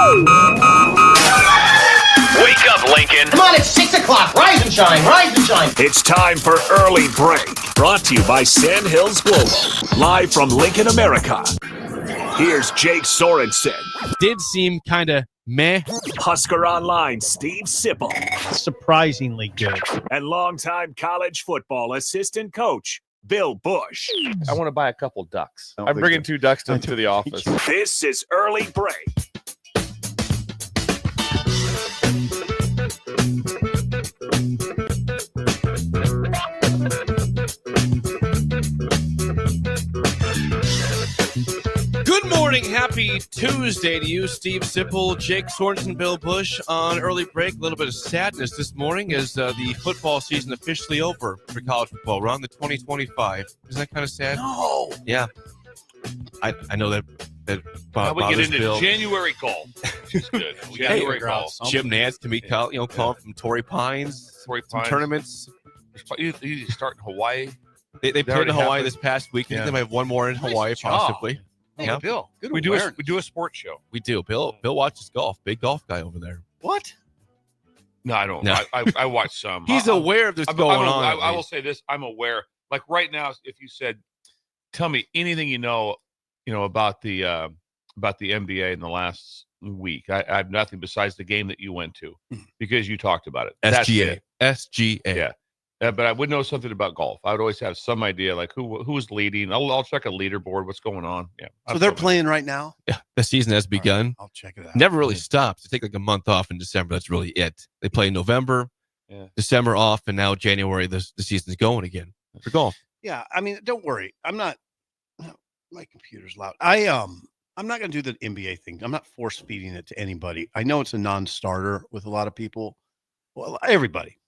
Wake up, Lincoln. Come on, it's 6 o'clock. Rise and shine, rise and shine. It's time for Early Break. Brought to you by Sandhills Global. Live from Lincoln, America. Here's Jake Sorensen. Did seem kind of meh. Husker Online, Steve Sipple. Surprisingly good. And longtime college football assistant coach, Bill Busch. I want to buy a couple ducks. I'm bringing 2 ducks to the office. This is Early Break. Good morning. Happy Tuesday to you, Steve Sipple, Jake Sorensen, Bill Busch on Early Break. A little bit of sadness this morning as the football season officially over for college football. We're on the 2025. Isn't that kind of sad? No. Yeah. I know that Now we get into Bill. January golf. Which is good. January golf. Jim Nance can be calling from Torrey Pines. Some tournaments. You start in Hawaii. They played in Hawaii this past week. I think they might have one more in Hawaii, possibly. Yeah, Bill. Good we do a sports show. We do. Bill watches golf. Big golf guy over there. What? No, I don't. No. I watch some. He's aware of this going on. I will say this. I'm aware. Like right now, if you said, "Tell me anything you know about the NBA in the last week," I have nothing besides the game that you went to because you talked about it. SGA. Yeah. But I would know something about golf. I would always have some idea, like who's leading. I'll check a leaderboard. What's going on? Yeah. So they're playing right now? Yeah. The season has begun. Right, I'll check it out. Never really stops. They take like a month off in December. That's really it. They play in November, December off, and now January, the season's going again for golf. Yeah. I mean, don't worry. My computer's loud. I'm not going to do the NBA thing. I'm not force feeding it to anybody. I know it's a non-starter with a lot of people. Well,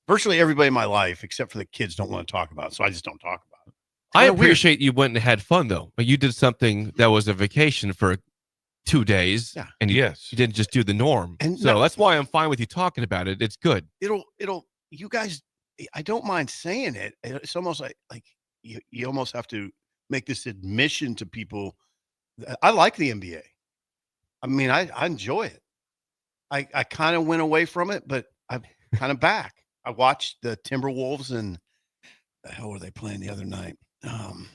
virtually everybody in my life, except for the kids, don't want to talk about it. So I just don't talk about it. I appreciate you went and had fun though. But you did something that was a vacation for 2 days. Yeah. And you didn't just do the norm. And so that's why I'm fine with you talking about it. It's good. You guys, I don't mind saying it. It's almost like you almost have to make this admission to people. I like the NBA. I mean, I enjoy it. I kind of went away from it, but I'm kind of back. I watched the Timberwolves and the hell were they playing the other night? The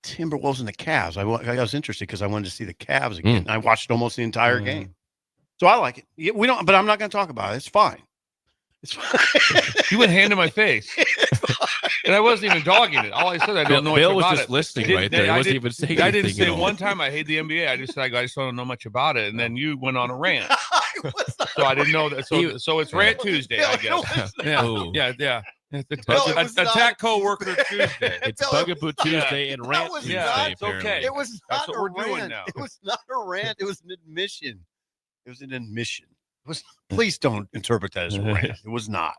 Timberwolves and the Cavs. I was interested because I wanted to see the Cavs again. I watched almost the entire game. So I like it. But I'm not going to talk about it. It's fine. It's fine. You went hand in my face. And I wasn't even dogging it. All I said, I don't know much Bill about was just listening right there. He wasn't even saying I anything. didn't say one time I hate the NBA. I just said I just don't know much about it. And then you went on a rant. So I didn't know that. So it's Rant Tuesday, I guess. Yeah. Attack coworker Tuesday. It's Bugaboo Tuesday and Rant Tuesday. Yeah, it's okay. It was not That's what we're doing now. It was not a rant. It was an admission. Please don't interpret that as a rant. It was not.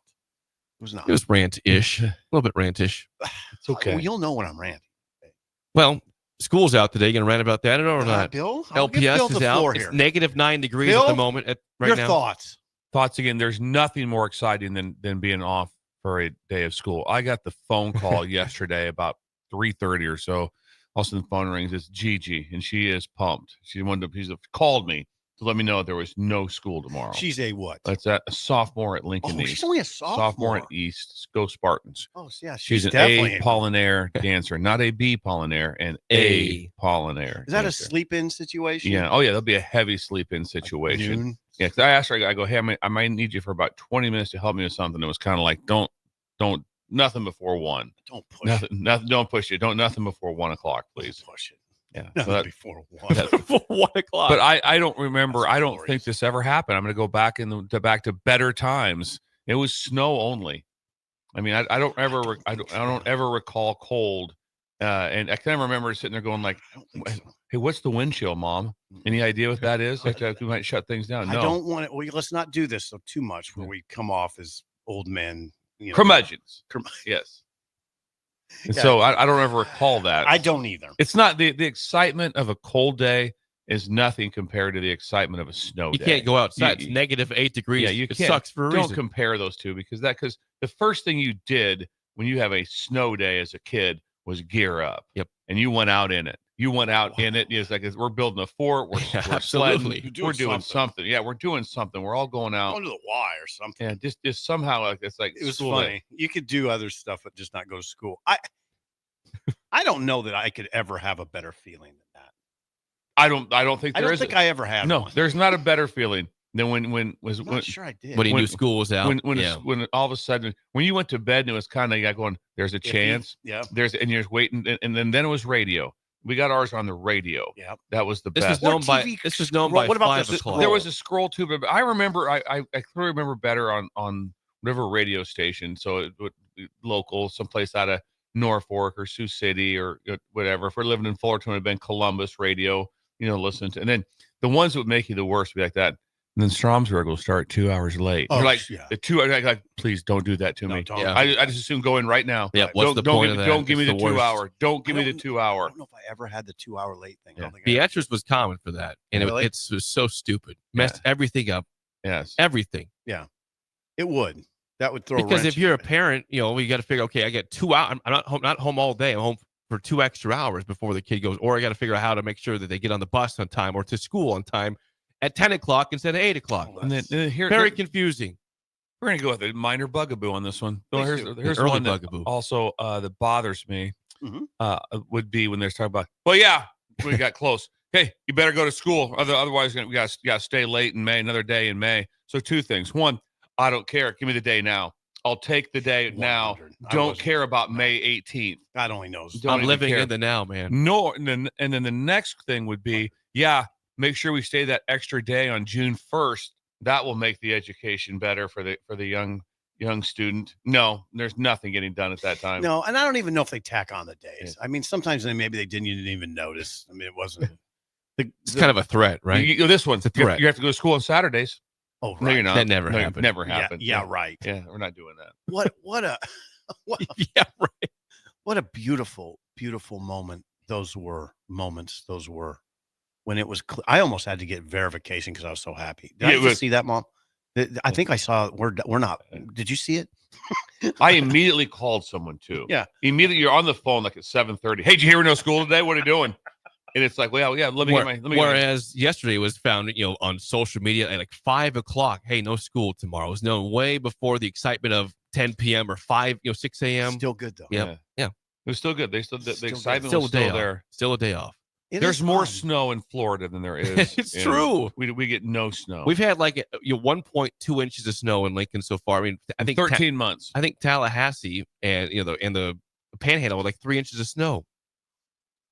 It was rant-ish. A little bit rantish. It's okay. Well, you'll know when I'm ranting. Well, school's out today. You going to rant about that or not? Bill? I'll give LPS Bill is the out. floor It's here. negative 9 degrees Bill, at the moment right your now. Thoughts again. There's nothing more exciting than being off for a day of school. I got the phone call yesterday about 3:30 or so. All of a sudden the phone rings. It's Gigi, and she is pumped. She's called me to let me know there was no school tomorrow. She's a what? That's a sophomore at Lincoln East. She's only a sophomore. Sophomore at East. Go Spartans. Oh, yeah. She's an definitely A Pollinaire dancer, not a B Pollinaire, an A Pollinaire. Is that dancer. a sleep-in situation? Yeah. Oh, yeah. There'll be a heavy sleep-in situation. Noon? Yeah. Because I asked her, I go, hey, I might need you for about 20 minutes to help me with something. It was kind of like, don't, nothing before 1. Don't push it. Nothing. Don't push it. Nothing before 1 o'clock, please. Don't push it. Yeah. Nothing before 1. Before 1 o'clock. But I don't remember. I don't think this ever happened. I'm going to go back back to better times. It was snow only. I mean, I don't ever recall cold. And I kind of remember sitting there going like, hey, what's the wind chill, Mom? Any idea what that is? Like we might shut things down. No. I don't want it. Well, let's not do this too much where we come off as old men. Curmudgeons. Yes. Yeah. So I don't ever recall that. I don't either. It's not the excitement of a cold day is nothing compared to the excitement of a snow day. You can't go outside. It's negative 8 degrees. Yeah, you it can't. Sucks for a reason. Don't compare those two because the first thing you did when you have a snow day as a kid was gear up. Yep. And you went out in it. You went out in it. It's like we're building a fort. We're absolutely. sledding. We're doing something. Yeah, we're doing something. We're all going out. Going to the Y or something. Yeah, just somehow like it's like It was school funny. day. You could do other stuff, but just not go to school. I don't know that I could ever have a better feeling than that. I don't think there is. I don't think I ever had. No, one. there's not a better feeling than when I'm not sure I did. When you knew school was out. When all of a sudden when you went to bed and it was kind of like going, there's a chance. Yeah. And you're waiting, and then it was radio. We got ours on the radio. Yeah. That was the This best. was known by What about 5 the o'clock. There was a scroll too, but I remember I clearly remember better on whatever radio station. So it would be local, someplace out of Norfolk or Sioux City or whatever. If we're living in Fullerton, it would have been Columbus radio, listen to. And then the ones that would make you the worst would be like that. And then Stromsburg will start 2 hours late. Oh, You're like, yeah. the 2 hours, like, please don't do that to me. Don't. Yeah. I just assume go in right now. Yeah, what's the point of that? Don't give me It's the the 2 worst. hour. Don't give me the 2 I hour. don't know if I ever had the 2 hour late thing. I Yeah. don't think I Beatrice was common for that, and Really? it was so stupid. Messed everything up. Yes. Everything. It would. That would throw a Because wrench if you're a in it. parent, you got to figure, okay, I get 2 hours. I'm not home all day. I'm home for 2 extra hours before the kid goes, or I got to figure out how to make sure that they get on the bus on time or to school on time at 10 o'clock instead of 8 o'clock. Oh, And then here, Very confusing. we're going to go with a minor bugaboo on this one. So Please here's An early one that bugaboo. also that bothers me Mhm. would be when they're talking about, well, yeah, we got close. Hey, you better go to school. Otherwise, we got to stay late in May, another day in May. So 2 things. One, I don't care. Give me the day now. I'll take the day now. 100. I Don't wasn't- care about no. May 18th. God only knows. Don't I'm even living care. in the now, man. No, and then the next thing would be, yeah, make sure we stay that extra day on June 1st. That will make the education better for the young student. No, there's nothing getting done at that time. No, and I don't even know if they tack on the days. I mean, sometimes maybe they didn't even notice. I mean, it wasn't. It's kind of a threat, right? This one's a threat. You have to go to school on Saturdays. Oh, right. No, you're not. That never No, happened. Never Yeah, happened. yeah, right. Yeah, we're not doing that. What a Yeah, right. what a beautiful moment those were. When it was I almost had to get verification because I was so happy. Did Yeah, I just see that, Mom? I think I saw we're not. Did you see it? I immediately called someone too. Yeah. Immediately, you're on the phone like at 7:30. Hey, did you hear no school today? What are you doing? And it's like, well, yeah, let me get my. Whereas yesterday was found, on social media at like 5 o'clock. Hey, no school tomorrow. It was known way before the excitement of 10 p.m. or 6 a.m. Still good though. Yeah. It was still good. They still the Still good. excitement Still was a day still off. there. Still a day off. It There's is more fun. snow in Florida than there is. It's true. We get no snow. We've had like 1.2 inches of snow in Lincoln so far. I mean, I think 13 months. I think Tallahassee and the Panhandle were like 3 inches of snow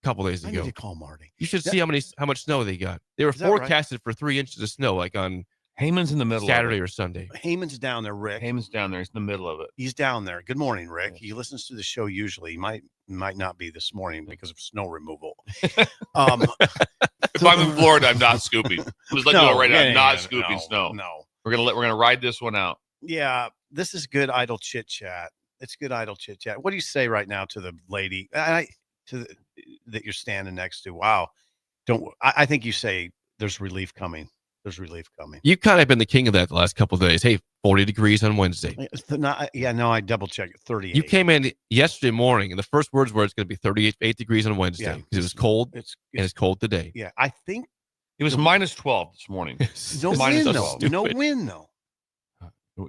a couple days I ago. need to call Marty. You should see how much snow they got. They were Is that right? forecasted for 3 inches of snow, like on Heyman's in the middle. Saturday of or Sunday. Heyman's down there, Rick. it. Heyman's down there. He's in the middle of it. He's down there. Good morning, Rick. He listens to the show usually. He might not be this morning because of snow removal. If I'm in Florida, I'm not scooping. I'm just letting you know right now, I'm not scooping no, snow. No. We're gonna ride this one out. Yeah, this is good idle chit chat. It's good idle chit chat. What do you say right now to the lady that you're standing next to? Wow, I think you say there's relief coming. There's relief coming. You've kind of been the king of that the last couple of days. Hey, 40 degrees on Wednesday. I double checked. 38. You came in yesterday morning, and the first words were it's going to be 38 degrees on Wednesday Yeah, because it was cold, It's and it's cold today. yeah. I think It was minus 12 this morning. no Minus wind so though. stupid. No wind though.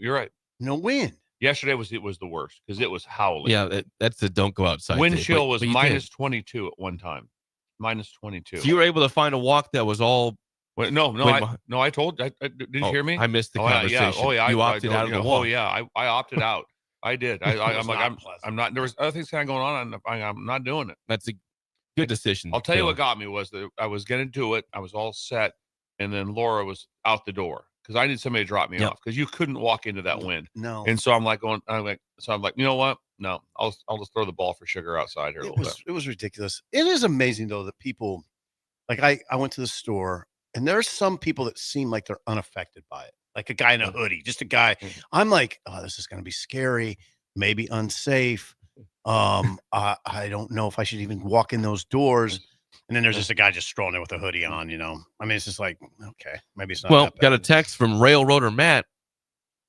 You're right. No wind. Yesterday was the worst because it was howling. Yeah, that's the don't go outside. Wind day, chill but- was but you minus did. 22 at one time. Minus 22. So you were able to find a walk that was all. Wait, no. Wait, I told. Did you hear me? I missed the Oh, yeah, conversation. yeah. Oh yeah. You opted out of the walk. Oh yeah. I opted out. I did. I'm like not pleasant. I'm not. There was other things kind of going on. I'm not doing it. That's a good decision. I'll tell you Phil. what got me was that I was going to do it. I was all set, and then Laura was out the door because I needed somebody to drop me Yep. off because you couldn't walk into that wind. No. And so I'm like, you know what? No, I'll just throw the ball for sugar outside here a little bit. It was ridiculous. It is amazing though that people like I went to the store and there's some people that seem like they're unaffected by it. Like a guy in a hoodie, just a guy. I'm like, oh, this is going to be scary, maybe unsafe. I don't know if I should even walk in those doors. And then there's just a guy just strolling there with a hoodie on, I mean, it's just like, okay, maybe it's not. Well, that bad. got a text from Railroader Matt.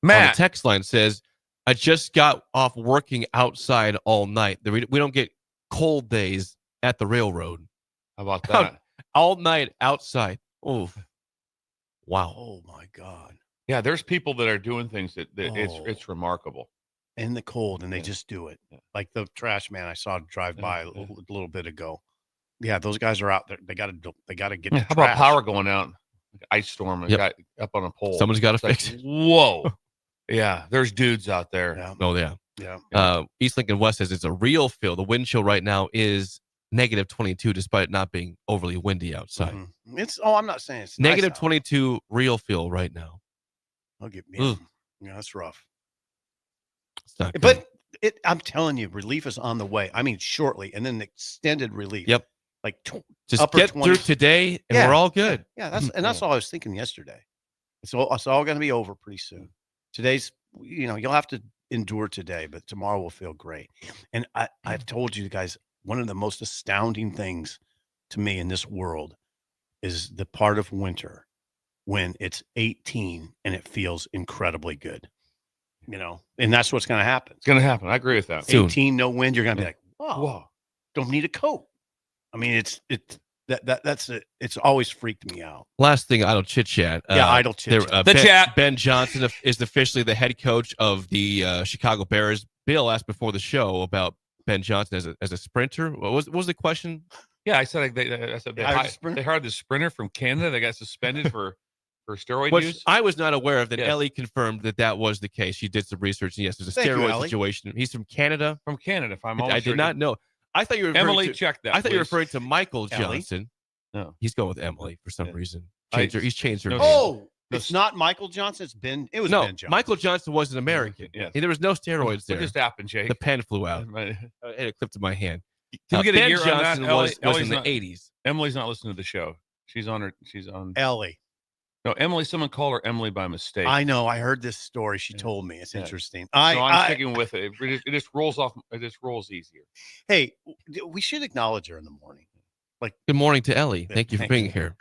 On the text line says, I just got off working outside all night. We don't get cold days at the railroad. How about that? All night outside. Oh, wow. Oh my God. Yeah, there's people that are doing things that Oh. it's remarkable. In the cold, and they Yeah. just do it. Yeah. Like the trash man I saw drive by a Yeah. little bit ago. Yeah, those guys are out there. They got to get. Yeah, the how about trash. power going out? Like ice storm and Yep. got up on a pole. Someone's got to It's like, fix it. Whoa. Yeah, there's dudes out there. Yeah, Oh, yeah. yeah. East Lincoln West says it's a real feel. The wind chill right now is negative 22, despite it not being overly windy outside. Mhm. It's. Oh, I'm not saying it's Negative nice out. 22 real feel right now. I'll give me. Ugh. Yeah, that's rough. It's not good. But I'm telling you, relief is on the way. I mean, shortly, and then the extended relief. Yep. Like just upper get 20s. through today, and Yeah, we're all good. Yeah, that's all I was thinking yesterday. It's all going to be over pretty soon. Today's, you'll have to endure today, but tomorrow will feel great. And I've told you guys, one of the most astounding things to me in this world is the part of winter when it's 18 and it feels incredibly good. And that's what's going to happen. It's going to happen. I agree with that. Soon. 18, no wind. You're going to be like, Whoa. don't need a coat. I mean, it's always freaked me out. Last thing, idle chit chat. Idle chit chat. The chat. Ben Johnson is officially the head coach of the Chicago Bears. Bill asked before the show about Ben Johnson as a sprinter. What was the question? Yeah, I said they hired the sprinter from Canada that got suspended for steroid Which use. I was not aware of. That Yes. Ellie confirmed that was the case. She did some research, and yes, there's a Thank you, steroid Ellie. situation. He's from Canada. From Canada, if I'm I almost did sure not know. I thought you were referring Emily, to, check that. I thought you were please. referring to Michael Ellie? Johnson. No. He's going with Emily for some Yeah. reason. I- He's changed her No, name. Oh, No, it's not Michael Johnson. It was No, Ben Johnson. Michael Johnson was an American. Yes. There was no steroids What there. just happened, Jake? The pen flew out. Can I had it clipped to my hand. we get a Ben year Johnson on that? was Ellie's in the not- 80s. Emily's not listening to the show. She's on. Ellie. No, Emily. Someone called her Emily by mistake. I know. I heard this story. She Yeah. told me. It's Yeah. interesting. So I'm sticking with it. It just rolls off. It just rolls easier. Hey, we should acknowledge her in the morning. Good morning to Ellie. Yeah, Thank you for thank being you. here.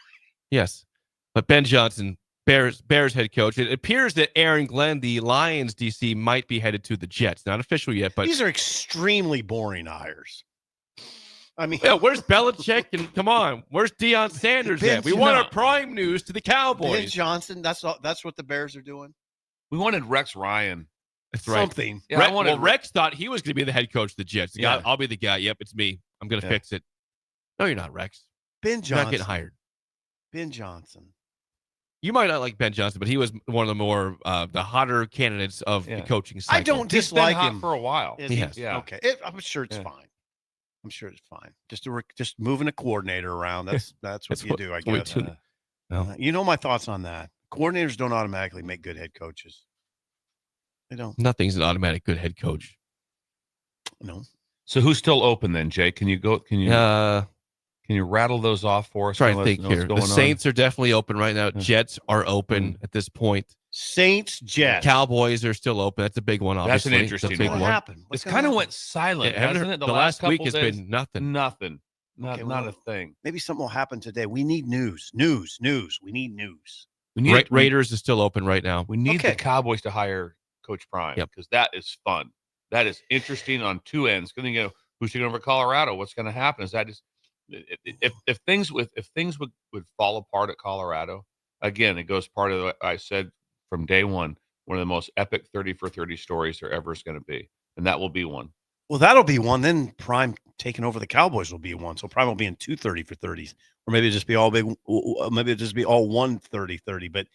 Yes. But Ben Johnson, Bears head coach. It appears that Aaron Glenn, the Lions DC, might be headed to the Jets. Not official yet, but These are extremely boring hires. I mean, yeah, where's Belichick? And come on, where's Deion Sanders Ben at? We want our Johnson. prime news to the Ben Cowboys. Johnson. That's what the Bears are doing. We wanted Rex Ryan. That's right. Something. Yeah, I wanted Rex thought he was going to be the head coach of the Jets. The guy, Yeah. I'll be the guy. Yep, it's me. I'm going to Yeah. fix it. No, you're not, Rex. Ben You're not Johnson. getting hired. Ben Johnson. You might not like Ben Johnson, but he was one of the more the hotter candidates of the Yeah. coaching cycle. I don't He's been dislike hot him for a while. Is He he? has. Yeah. Okay. I'm sure it's Yeah. fine. I'm sure it's fine. Just moving a coordinator around. That's what That's you what- do. I that's what we guess. do. No. You know my thoughts on that. Coordinators don't automatically make good head coaches. They don't. Nothing's an automatic good head coach. No. So who's still open then, Jake? Can you go? Can you rattle those off for us? Try and and let us think know what's here. The going on? Saints are definitely open right now. Yeah. Jets are open at this point. Saints, Jets. Cowboys are still open. That's a big one, That's an obviously. interesting It's a big What one. happened? What's It's gonna kind of happen? went silent, Yeah, haven't hasn't heard- it? the last week couple has days? been nothing. Nothing. Okay, Not well, a thing. Maybe something will happen today. We need news. News. We need news. We need Raiders is still open right now. We need Okay. the Cowboys to hire Coach Prime Yep. because that is fun. That is interesting on two ends. Because who's taking over Colorado? What's going to happen? Is that just if things would fall apart at Colorado again? It goes part of what I said from day one. One of the most epic 30 for 30 stories there ever is going to be, and that will be one. Well, that'll be one. Then Prime taking over the Cowboys will be one. So Prime will be in 2 30 for 30s, or maybe it'll just be all big. Maybe it'll just be all 1 30-30. But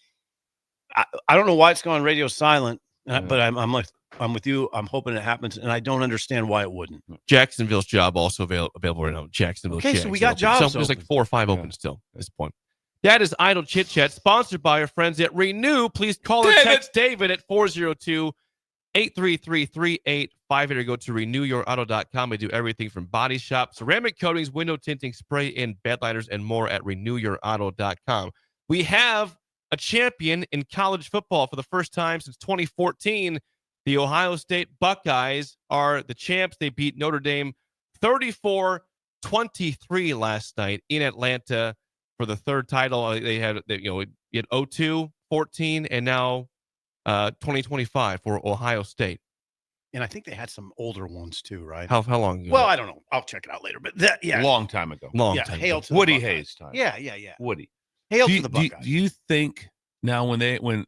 I don't know why it's gone radio silent. But I'm with you. I'm hoping it happens, and I don't understand why it wouldn't. Jacksonville's job also available right now. Jacksonville. Okay, so Jags we got open. jobs So there's like open. 4 or 5 open still at this point. That is Idle Chit Chat, sponsored by our friends at Renew. Please call or text David at 402-833-3858. Go to renewyourauto.com. We do everything from body shop, ceramic coatings, window tinting, spray in bed liners, and more at renewyourauto.com. We have a champion in college football for the first time since 2014. The Ohio State Buckeyes are the champs. They beat Notre Dame 34-23 last night in Atlanta for the third title. They had 02, 14, and now 2025 for Ohio State. and I think they had some older ones too, right? How long ago? Well, I don't know. I'll check it out later. But that, yeah, Long time ago. long yeah, time hail ago. to the Woody Buckeyes. Hayes time. Yeah. Woody. Hail do to the you, Buckeyes. do you think now when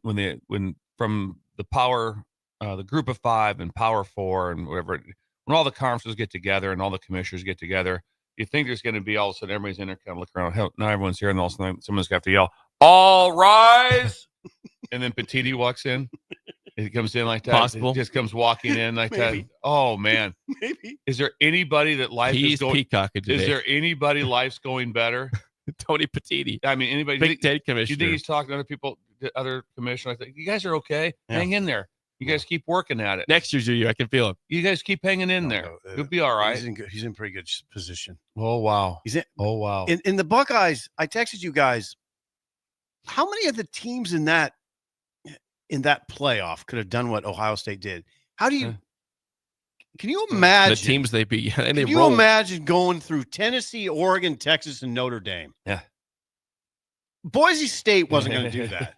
from the power, the group of 5 and power 4 and whatever, when all the conferences get together and all the commissioners get together, you think there's going to be all of a sudden everybody's in there kind of look around. Hell, now everyone's here, and all of a sudden someone's got to yell, "All rise!" And then Petiti walks in. He comes in like that. Possible. He just comes walking in like Maybe. that. Oh man, Maybe. is there anybody that life is He's going? peacocking today. Is there anybody life's going better? Tony Petiti, I mean, anybody? Big Ten You commissioner. think he's talking to other people, to other commissioners? Like, you guys are okay. Yeah. Hang in there. You guys keep working at it. Next year's your year. I can feel it. You guys keep hanging in there. You'll be all right. He's in pretty good position. Oh wow. He's in. Oh wow. In the Buckeyes, I texted you guys. How many of the teams in that playoff could have done what Ohio State did? How do you? Can you imagine The teams they beat, and they Can you rolled. imagine going through Tennessee, Oregon, Texas, and Notre Dame? Yeah. Boise State wasn't going to do that.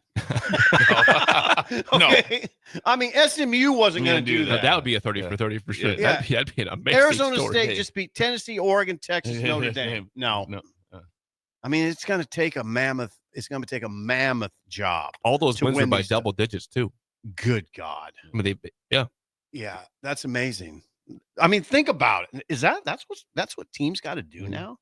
No. Okay? I mean, SMU wasn't going to do that. That would be a 30 for 30 for sure. Yeah. That'd be an amazing Arizona story. State just beat Tennessee, Oregon, Texas, Notre Dame. No. I mean, it's going to take a mammoth. It's going to take a mammoth job. All those to wins were win by these double digits too. Good God. I mean, yeah. Yeah, that's amazing. I mean, think about it. That's what teams got to do now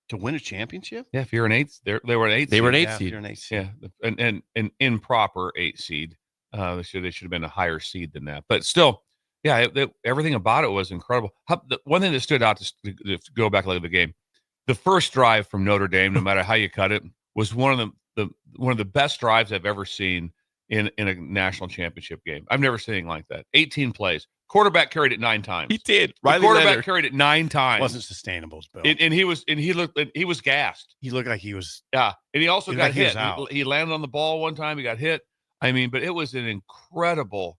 to win a championship? Yeah, if you're an 8, they were an 8. They were an 8 Yeah, if seed. you're an 8 seed. Yeah, and an improper 8 seed. They should have been a higher seed than that. But still, yeah, everything about it was incredible. The one thing that stood out to go back and look at the game, the first drive from Notre Dame, no matter how you cut it, was one of the best drives I've ever seen in a national championship game. I've never seen anything like that. 18 plays. Quarterback carried it 9 times. He did. The Riley quarterback Leonard. carried it 9 times. Wasn't sustainable, Bill. And he was gassed. He looked like he was. Yeah, and he also He got looked like he was hit. out. He landed on the ball one time. He got hit. I mean, but it was an incredible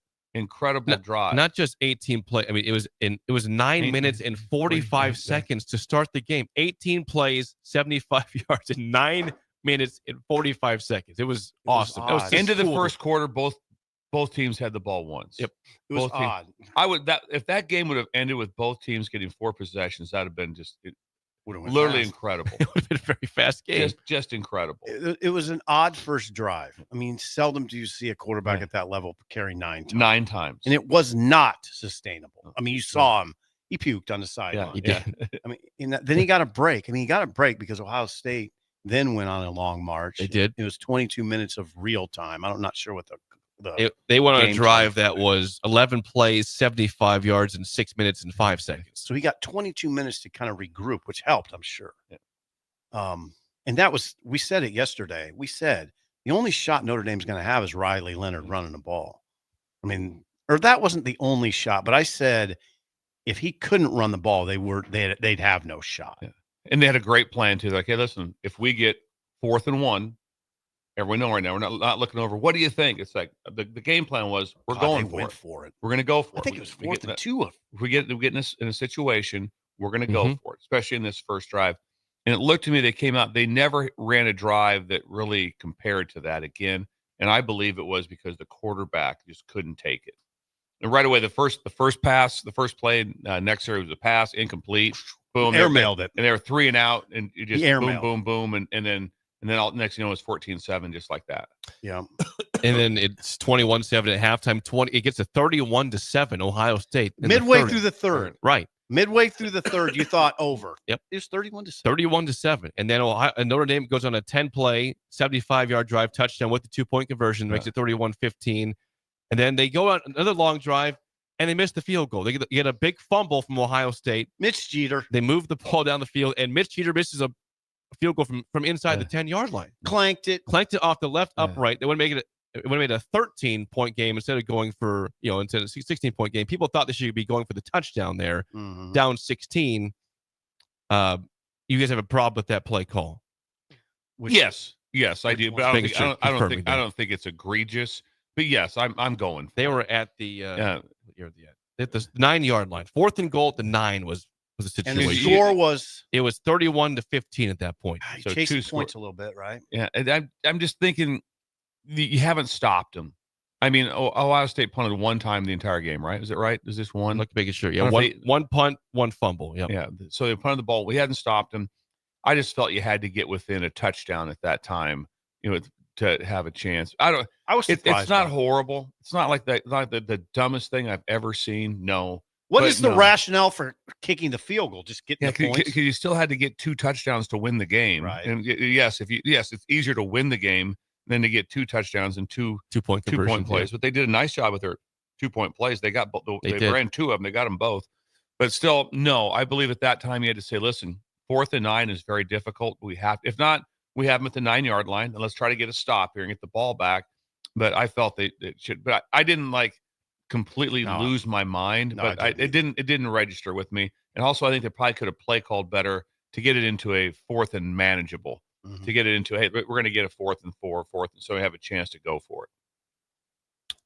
drive. Not just 18 play. I mean, it was 9 minutes and 45 seconds to start the game. 18 plays, 75 yards in 9 minutes and 45 seconds. It was awesome. That was odd. Into the cool. first quarter, both teams had the ball once. Yep. It was Both teams. odd. If that game would have ended with both teams getting 4 possessions, that'd have been just Would've went literally fast. incredible. It would have been a very fast game. just incredible. It was an odd first drive. I mean, seldom do you see a quarterback Yeah. at that level carry 9 times. 9 times. And it was not sustainable. I mean, you saw him. He puked on the sideline. he did. I mean, then he got a break. I mean, he got a break because Ohio State then went on a long march. They did. It was 22 minutes of real time. I'm not sure what the They went on a game drive time. that was 11 plays, 75 yards in 6 minutes and 5 seconds. So he got 22 minutes to kind of regroup, which helped, I'm sure. Yeah. And that was, we said it yesterday. We said the only shot Notre Dame's going to have is Riley Leonard running the ball. I mean, or that wasn't the only shot, but I said if he couldn't run the ball, they'd have no shot. Yeah. And they had a great plan too. Like, hey, listen, if we get 4th and 1, everyone know right now, we're not looking over. What do you think? It's like the game plan was we're going they went for it. for it. We're going to go for it. I think it was 4th and 2. If we get in a situation, we're going to go Mhm. for it, especially in this first drive. And it looked to me they came out. They never ran a drive that really compared to that again. And I believe it was because the quarterback just couldn't take it. And right away, the first pass, the first play, next series was a pass, incomplete. Boom, Airmailed it. and they were 3 and out, and you just He boom, airmailed. boom, boom, and then all next thing you know, it's 14-7, just like that. Yeah. And then it's 21-7 at halftime. It gets a 31-7 Ohio State. in Midway the through the third. Right. Midway through the third, you thought over. Yep. It was 31-7. 31-7. And then Notre Dame goes on a 10-play, 75-yard drive touchdown with the 2-point conversion, makes it 31-15. And then they go on another long drive, and they miss the field goal. They get a big fumble from Ohio State. Mitch Jeter They move the ball down the field, and Mitch Jeter misses a field goal from inside the 10-yard line. clanked it. Clanked it off the left Yeah. upright. They would make it. It would have made a 13-point game instead of going for instead of a 16-point game. People thought they should be going for the touchdown there, Mhm. down 16. You guys have a problem with that play call? Yes, I do, but I Making sure, don't confirming think that. I don't think it's egregious. But yes, I'm going. They were at the Yeah. what year are they at the 9-yard line. 4th and goal at the 9 was the And the situation. score was It was 31-15 at that point. he So chased two the points a little bit, right? Yeah, and I'm just thinking you haven't stopped them. I mean, Ohio State punted one time the entire game, right? Is it right? Is this one? Look, making sure. Yeah, one punt, one fumble. Yep. Yeah. So they punted the ball. We hadn't stopped them. I just felt you had to get within a touchdown at that time, to have a chance. I was surprised. It's not horrible. It's not like the dumbest thing I've ever seen. No. What is the rationale for kicking the field goal? Just getting the points? Because you still had to get 2 touchdowns to win the game. Right. And yes, it's easier to win the game than to get 2 touchdowns and two point plays. Yeah. But they did a nice job with their 2-point plays. They got both. They ran 2 of them. They got them both. But still, no. I believe at that time you had to say, listen, 4th and 9 is very difficult. If not, we have them at the 9-yard line, and let's try to get a stop here and get the ball back. But I felt they should. But I didn't completely lose my mind, but it didn't register with me. And also, I think they probably could have play called better to get it into a 4th and manageable, to get it into, hey, we're going to get a 4th and 4, so we have a chance to go for it.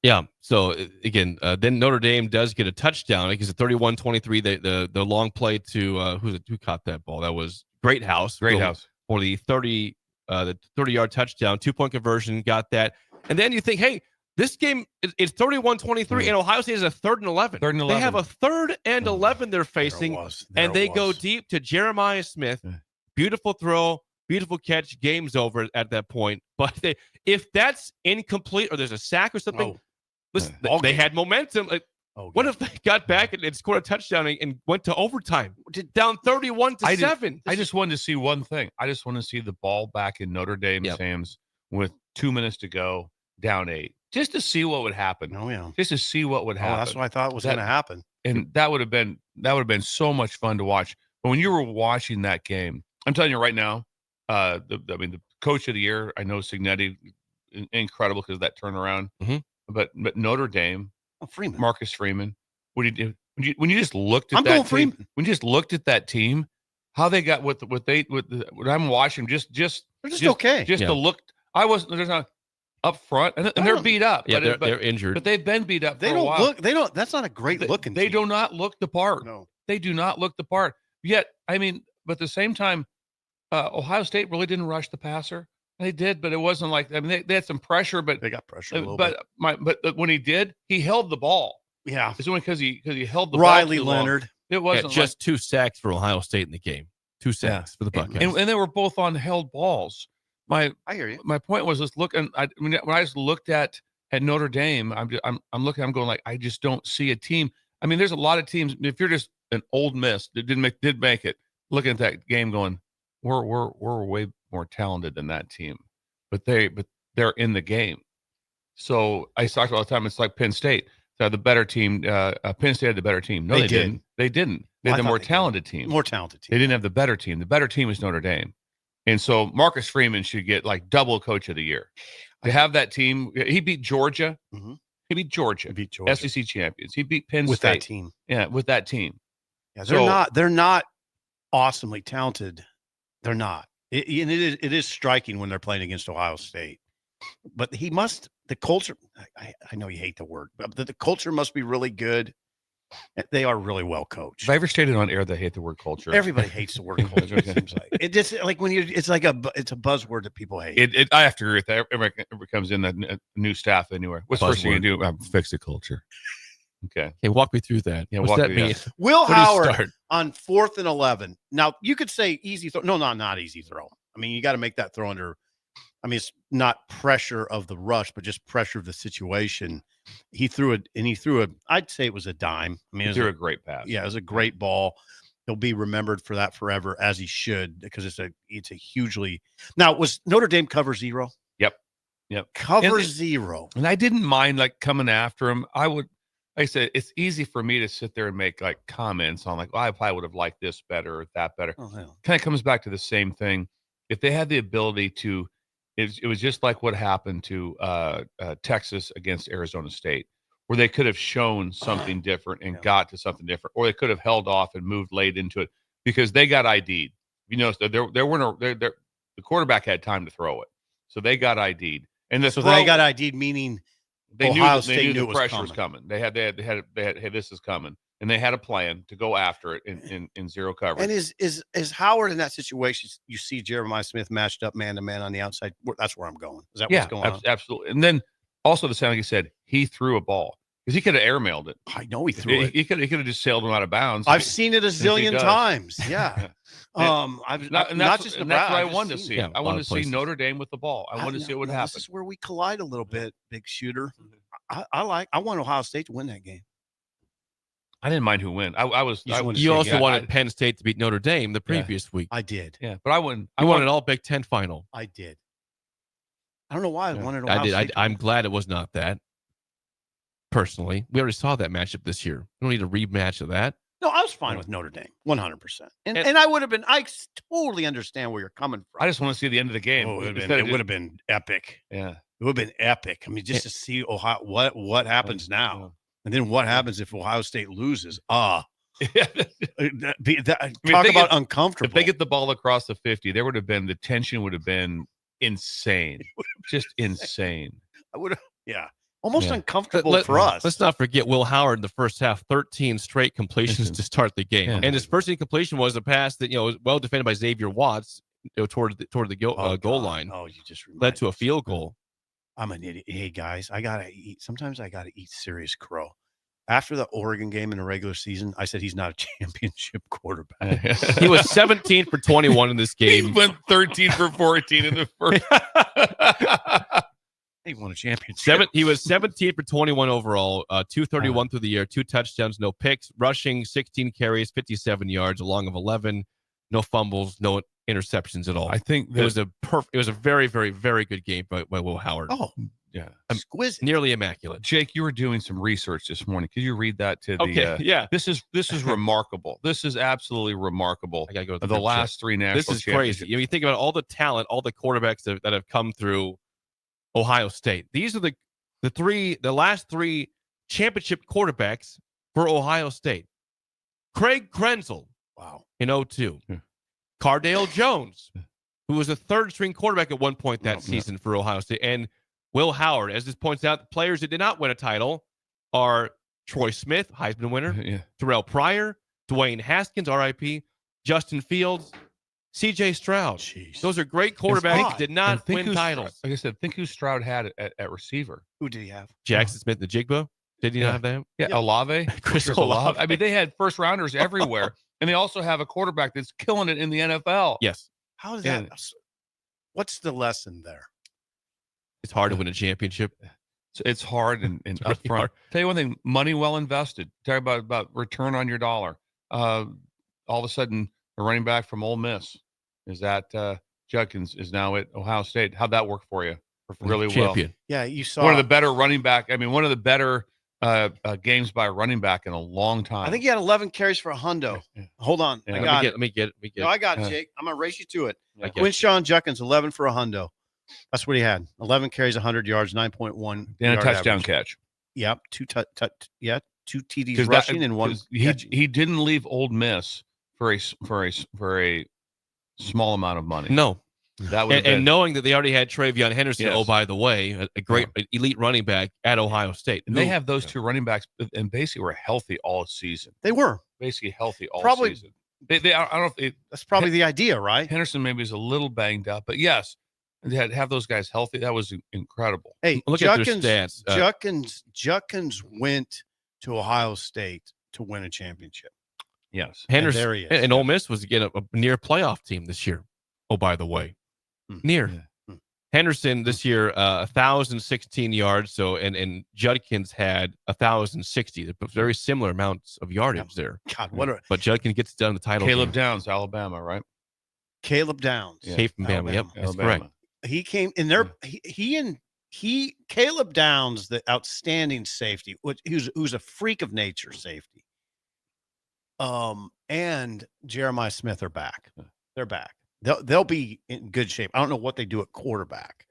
Yeah. So again, then Notre Dame does get a touchdown because at 31-23, the long play to who caught that ball? That was Greathouse for the 30-yard touchdown, 2-point conversion. Got that, and then you think, hey, this game is 31-23, and Ohio State is a 3rd and 11. They have a 3rd and 11 they're facing, and they go deep to Jeremiah Smith. Beautiful throw, beautiful catch. Game's over at that point. But if that's incomplete or there's a sack or something, listen, they had momentum. What if they got back and scored a touchdown and went to overtime, down 31-7? I just wanted to see one thing. I just want to see the ball back in Notre Dame's hands with 2 minutes to go, down 8. Just to see what would happen. Oh yeah. Just to see what would happen. That's what I thought was going to happen. And that would have been so much fun to watch. But when you were watching that game, I'm telling you right now, the coach of the year, I know Signetti, incredible because of that turnaround. But Notre Dame, Freeman, Marcus Freeman, what did he do? When you just looked at that team, when you just looked at that team, how they got what I'm watching, just they're just okay. Just the look. There's not up front, and they're beat up. Yeah, they're injured, but they've been beat up. For a while. That's not a great looking. They do not look the part. No, they do not look the part. Yet, I mean, but at the same time, Ohio State really didn't rush the passer. They did, but it wasn't like, I mean, they had some pressure, but they got pressure a little bit. But when he did, he held the ball. Yeah, it's only because he held the Riley ball. Leonard. It wasn't just 2 sacks for Ohio State in the game. 2 sacks for the Buckeyes, and they were both on held balls. I hear you. My point was just looking. When I just looked at Notre Dame, I'm looking. I'm going like, I just don't see a team. I mean, there's a lot of teams. If you're just an Ole Miss that did make it, looking at that game, going, we're way more talented than that team, but they're in the game. So I talked all the time. It's like Penn State. They had the better team. Penn State had the better team. No, they didn't. They didn't. They had the more talented team. More talented team. They didn't have the better team. The better team was Notre Dame. And so Marcus Freeman should get like double coach of the year. To have that team, he beat Georgia. He beat Georgia. SEC champions. He beat Penn State. With that team. Yeah, with that team. Yeah, they're not awesomely talented. They're not. It is striking when they're playing against Ohio State. But the culture, I know you hate the word, but the culture must be really good. They are really well coached. Have I ever stated on air that I hate the word culture? Everybody hates the word culture. It seems like it just like when it's a buzzword that people hate. I have to agree with that. Everybody comes in the new staff anywhere. What's the first thing you do? Fix the culture. Okay. Hey, walk me through that. Yeah, what's that mean? Will Howard on 4th and 11. Now you could say easy throw. No, not easy throw. I mean, you got to make that throw under. I mean, it's not pressure of the rush, but just pressure of the situation. He threw it, and I'd say it was a dime. I mean, he threw a great pass. Yeah, it was a great ball. He'll be remembered for that forever, as he should, because it's a hugely. Now, was Notre Dame cover 0? Yep. Cover 0. And I didn't mind coming after him. Like I said, it's easy for me to sit there and make comments on I probably would have liked this better or that better. Oh, hell. Kind of comes back to the same thing. If they had the ability to. It was just like what happened to Texas against Arizona State, where they could have shown something different and got to something different, or they could have held off and moved late into it because they got ID'd. You know, the quarterback had time to throw it, so they got ID'd. And they got ID'd, meaning Ohio State knew the pressure was coming. They had hey, this is coming. And they had a plan to go after it in zero coverage. And is Howard in that situation? You see Jeremiah Smith matched up man to man on the outside. That's where I'm going. Is that what's going on? Absolutely. And then Also, the sound like he said he threw a ball because he could have airmailed it. I know he threw it. He could have just sailed him out of bounds. I've seen it a zillion does. times. Yeah. And Not just and that's what I I've just wanted to seen see. it. Yeah, I a lot wanted to of see places. Notre Dame with the ball. I wanted to see what would happen. This is where we collide a little bit, big shooter. I want Ohio State to win that game. I didn't mind who win. I was. You just wanted to You see- also yeah, wanted Penn State to beat Notre Dame the previous week. I did. Yeah, but I wouldn't. I wanted an all Big Ten final. I did. I don't know why I Yeah. wanted Ohio I did. State to I'm win. glad it was not that. Personally, we already saw that matchup this year. We don't need a rematch of that. No, I was fine with Notre Dame, 100%. And- And I would have been. totally understand where you're coming from. I just want to see the end of the game. Oh, it Instead of would have been epic. Yeah. It would have been epic. I mean, just to see Ohio what happens now, and then what happens if Ohio State loses. Yeah. Talk about uncomfortable. If they get the ball across the 50, there would have been the tension would have been insane, just insane. I would have, almost Yeah. uncomfortable for us. Let's not forget Will Howard in the first half, 13 straight completions to start the game. Yeah. And his first incompletion was a pass that was well defended by Xavier Watts toward the goal God. line. Oh, you just Led to a reminded me. field goal. I'm an idiot. Hey guys, I gotta eat. Sometimes I gotta eat serious crow. After the Oregon game in the regular season, I said he's not a championship quarterback. He was 17 for 21 in this He game. went 13 for 14 in the first. He won a championship. He was 17 for 21 overall, 231 through the year, 2 touchdowns, no picks, rushing 16 carries, 57 yards, a long of 11, no fumbles, no interceptions at all. I think it was a very, very, very good game by Will Howard. Oh, yeah. exquisite. Nearly immaculate. Jake, you were doing some research this morning. Could you read that to the? Okay, yeah. This is remarkable. This is absolutely remarkable. I gotta go to The last three national. This is crazy. You think about all the talent, all the quarterbacks that have come through Ohio State. These are the last 3 championship quarterbacks for Ohio State. Craig Krenzel, Wow. in 2002. Yeah. Cardale Jones, who was a third-string quarterback at one point that Yeah. season for Ohio State, and Will Howard. As this points out, the players that did not win a title are Troy Smith, Heisman winner, Yeah. Terrell Pryor, Dwayne Haskins, RIP, Justin Fields, C.J. Stroud. Jeez. Those are great quarterbacks God. that did And not think win who titles. Like I said, think who Stroud had at receiver. Who did he have? Jackson Smith and the Jigba. Did he Yeah. not have that? Yeah, Olave. Chris Chris Olave. I mean, they had first rounders everywhere, and they also have a quarterback that's killing it in the NFL. Yes. How is Yeah. that? What's the lesson there? It's hard to win a championship. It's hard and really upfront. hard. Tell you one thing: money well invested. Talk about return on your dollar. All of a sudden, a running back from Ole Miss is that Judkins is now at Ohio State. How'd that work for you? Really Champion. Yeah, you saw well. One of the better running back. I mean, one of the better games by a running back in a long time. I think he had 11 carries for a hundo. Yeah. Hold on. Yeah. I Let got me it. get it. No, I got it, Yeah. Jake. I'm going to race you to it. I get it. Winshawn Judkins, 11 for a hundo. That's what he had. 11 carries, 100 yards, 9.1. and a yard touchdown average. catch. Yep. Two TDs 'Cause rushing and one. he didn't leave Old Miss for a small amount of money. No. That would And knowing that they already had Travion Henderson, Yes. oh, by the way, a great elite running back at Ohio State. and they have those two running backs, and basically were healthy all season. They were. Basically healthy all Probably- season. I don't know if That's probably the idea, right? Henderson maybe is a little banged up, but yes, they had have those guys healthy. That was incredible. Hey, Look at their Judkins, stats. Judkins went to Ohio State to win a championship. Yes, Henderson there he is. and Ole Miss was again a near playoff team this year. Oh, by the way, near. Yeah. Henderson this year, 1,016 yards. So and Judkins had 1,060. They're very similar amounts of yardage there. God, what a But Judkins gets done in the title. Caleb game. Downs, Alabama, right? Caleb Downs. Yeah. Came from Bama. Yep, Alabama. that's Alabama. correct. He came in there. Caleb Downs, the outstanding safety, who's a freak of nature safety. And Jeremiah Smith are back. They're back. They'll be in good shape. I don't know what they do at quarterback.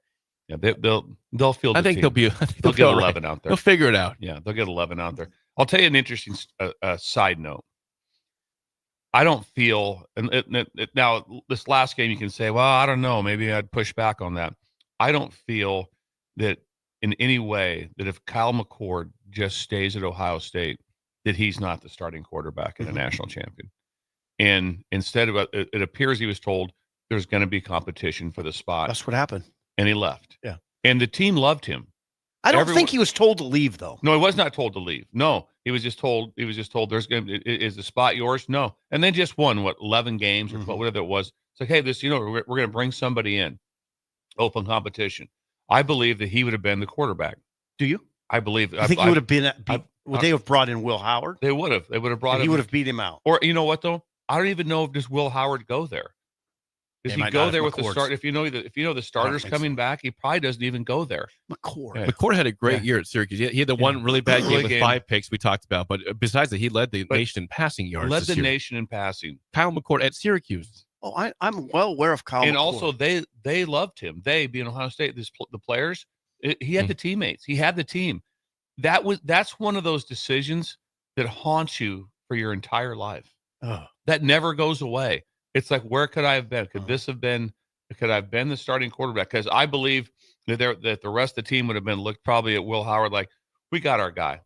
Yeah, they'll field. I the think team. they'll be. They'll get all right. 11 out there. They'll figure it out. Yeah, they'll get 11 out there. I'll tell you an interesting side note. I don't feel, now this last game you can say, well, I don't know, maybe I'd push back on that. I don't feel that in any way that if Kyle McCord just stays at Ohio State, that he's not the starting quarterback and a national champion. And instead of it appears he was told there's going to be competition for the spot. That's what happened. And he left. Yeah. And the team loved him. I don't think he was told to leave, though. No, he was not told to leave. No, he was just told. There's going. Is the spot yours? No, and then just won 11 games or whatever it was. It's like, hey, we're going to bring somebody in, open competition. I believe that he would have been the quarterback. Do you? I believe. I think he would have been. Would they have brought in Will Howard? They would have. They would have brought him. He would have beat him out. Or you know what though? I don't even know if does Will Howard go there. Does he go there with the start? If you know the starter's coming back, he probably doesn't even go there. McCord. Yeah. McCord had a great year at Syracuse. He had the one really bad game with 5 picks we talked about, but besides that, he led the nation in passing yards. Led the nation in passing. Kyle McCord at Syracuse. Oh, I'm well aware of Kyle. And McCord. also they loved him. They being Ohio State, the players. He had the teammates. He had the team. That's one of those decisions that haunts you for your entire life. That never goes away. It's like, where could I have been? Could I have been the starting quarterback? Because I believe that the rest of the team would have been looked probably at Will Howard like, we got our guy.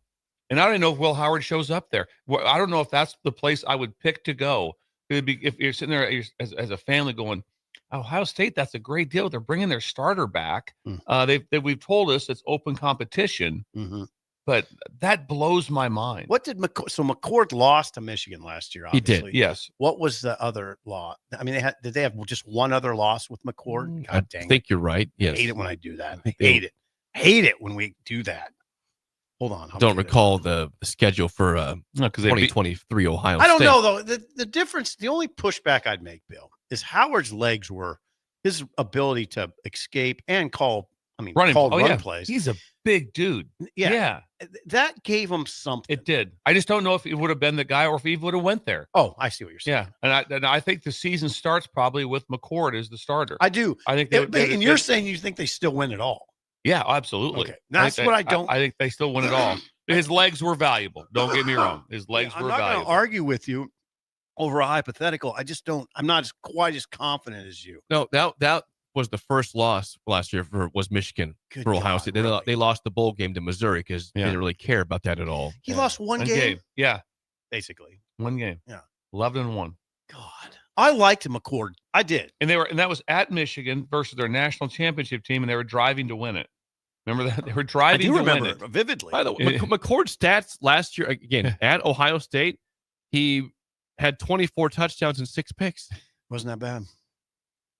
And I don't know if Will Howard shows up there. I don't know if that's the place I would pick to go. It'd be if you're sitting there as a family going, Ohio State, that's a great deal. They're bringing their starter back. We've told us it's open competition. But that blows my mind. What did McCord lost to Michigan last year? Obviously. He did, yes. What was the other loss? I mean, did they have just one other loss with McCord? I think you're right. Yes. I hate it when I do that. Hate it when we do that. Hold on. Don't recall the schedule for 2023 Ohio State. I don't know though. The difference, the only pushback I'd make, Bill, is Howard's legs were his ability to escape and call run plays. He's a big dude. Yeah. That gave him something. It did. I just don't know if he would have been the guy or if he would have went there. Oh, I see what you're saying. Yeah. And I think the season starts probably with McCord as the starter. I do. I think and you're saying you think they still win it all. Yeah, absolutely. Okay. That's what I don't. I think they still win it all. His legs were valuable. Don't get me wrong. His legs were valuable. I'm not going to argue with you over a hypothetical. I just don't. I'm not quite as confident as you. No, that was the first loss last year was Michigan for Ohio State. They lost the bowl game to Missouri because they didn't really care about that at all. He lost one game. Yeah, basically one game. Yeah, 11-1. God, I liked McCord. I did, and that was at Michigan versus their national championship team, and they were driving to win it. Remember that they were driving to win it vividly. By the way, McCord's stats last year again at Ohio State, he had 24 touchdowns and 6 picks. Wasn't that bad?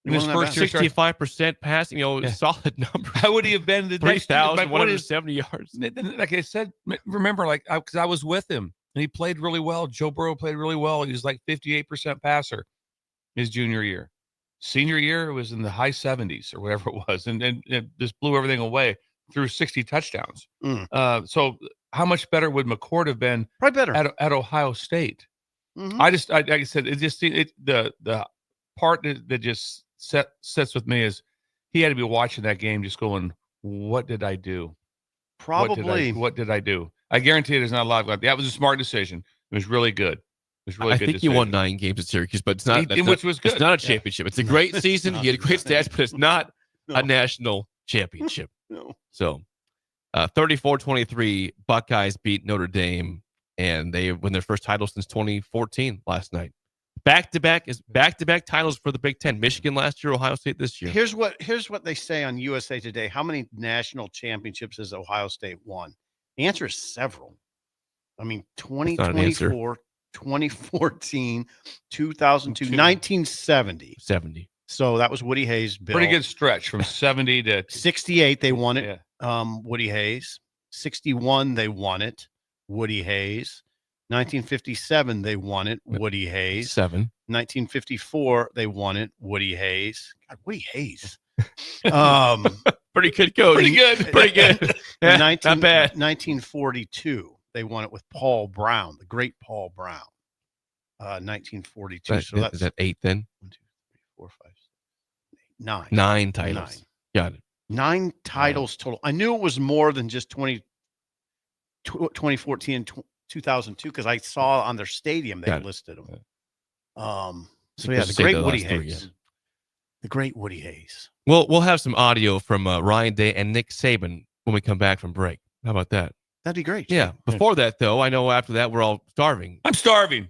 In his first 65% passing, solid number. How would he have been? 3,170 yards. Like I said, remember, because I was with him and he played really well. Joe Burrow played really well. He was like 58% passer his junior year. Senior year, it was in the high 70s or whatever it was, and it just blew everything away. Threw 60 touchdowns. So how much better would McCord have been? Probably better at Ohio State. I like I said, the part that just sets with me is he had to be watching that game just going, what did I do? Probably. What did I do? I guarantee there's not a lot of that. Was a smart decision. It was really good. It was really good. I think he won 9 games at Syracuse, but it's not. Which was good. It's not a championship. It's a great season. He had great stats, but it's not a national championship. No. So 34-23, Buckeyes beat Notre Dame, and they win their first title since 2014 last night. Back-to-back titles for the Big Ten. Michigan last year, Ohio State this year. Here's what they say on USA Today. How many national championships has Ohio State won? The answer is several. I mean, 2024, 2014, 2002, 1970. 70. So that was Woody Hayes' bill. Pretty good stretch from 70 to 68. They won it. Woody Hayes. 61. They won it. Woody Hayes. 1957. They won it. Woody Hayes. 7. 1954. They won it. Woody Hayes. God, Woody Hayes. Pretty good coach. Pretty good. Yeah, not bad. 1942. They won it with Paul Brown, the great Paul Brown. 1942. Is that 8 then? 1, 2, 3, 4, 5, 6, 8, 9. 9 titles. 9. Got it. 9 titles total. I knew it was more than just 2014 and 2002 because I saw on their stadium they listed them. So yeah, the great Woody Hayes. The great Woody Hayes. We'll have some audio from Ryan Day and Nick Sabin when we come back from break. How about that? That'd be great. Yeah. Before that, though, I know after that we're all starving. I'm starving.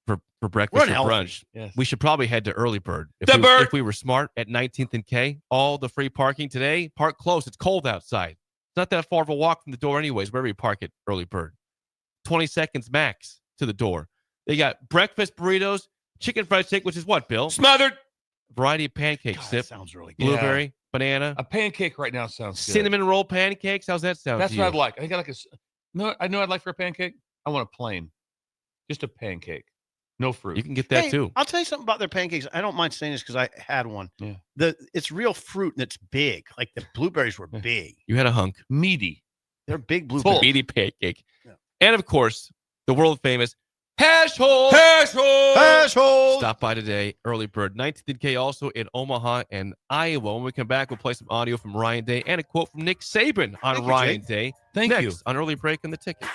For breakfast or brunch. Yes. We should probably head to Early Bird. If we were smart at 19th and K, all the free parking today, park close. It's cold outside. It's not that far of a walk from the door anyways, wherever you park at Early Bird. 20 seconds max to the door. They got breakfast burritos, chicken fried steak, which is what, Bill? Smothered. Variety of pancakes. God, Sip, that sounds really good. blueberry, banana, A pancake right now sounds good. cinnamon roll pancakes. How's that sound That's to what you? I'd like. I think I like I know I'd like for a pancake. I want a plain, just a pancake, no fruit. You can get that Hey, too. I'll tell you something about their pancakes. I don't mind saying this because I had one. Yeah. It's real fruit and it's big. Like the blueberries were big. You had a hunk. Meaty. They're big Full. blueberries. Meaty pancake. Yeah. And of course, the world famous hash hole. Hash hole. Hash hole. Stop by today, Early Bird. 19K also in Omaha and Iowa. When we come back, we'll play some audio from Ryan Day and a quote from Nick Sabin on Thank you, Ryan Jake. Day. Thank Next you. on Early Break and the Ticket.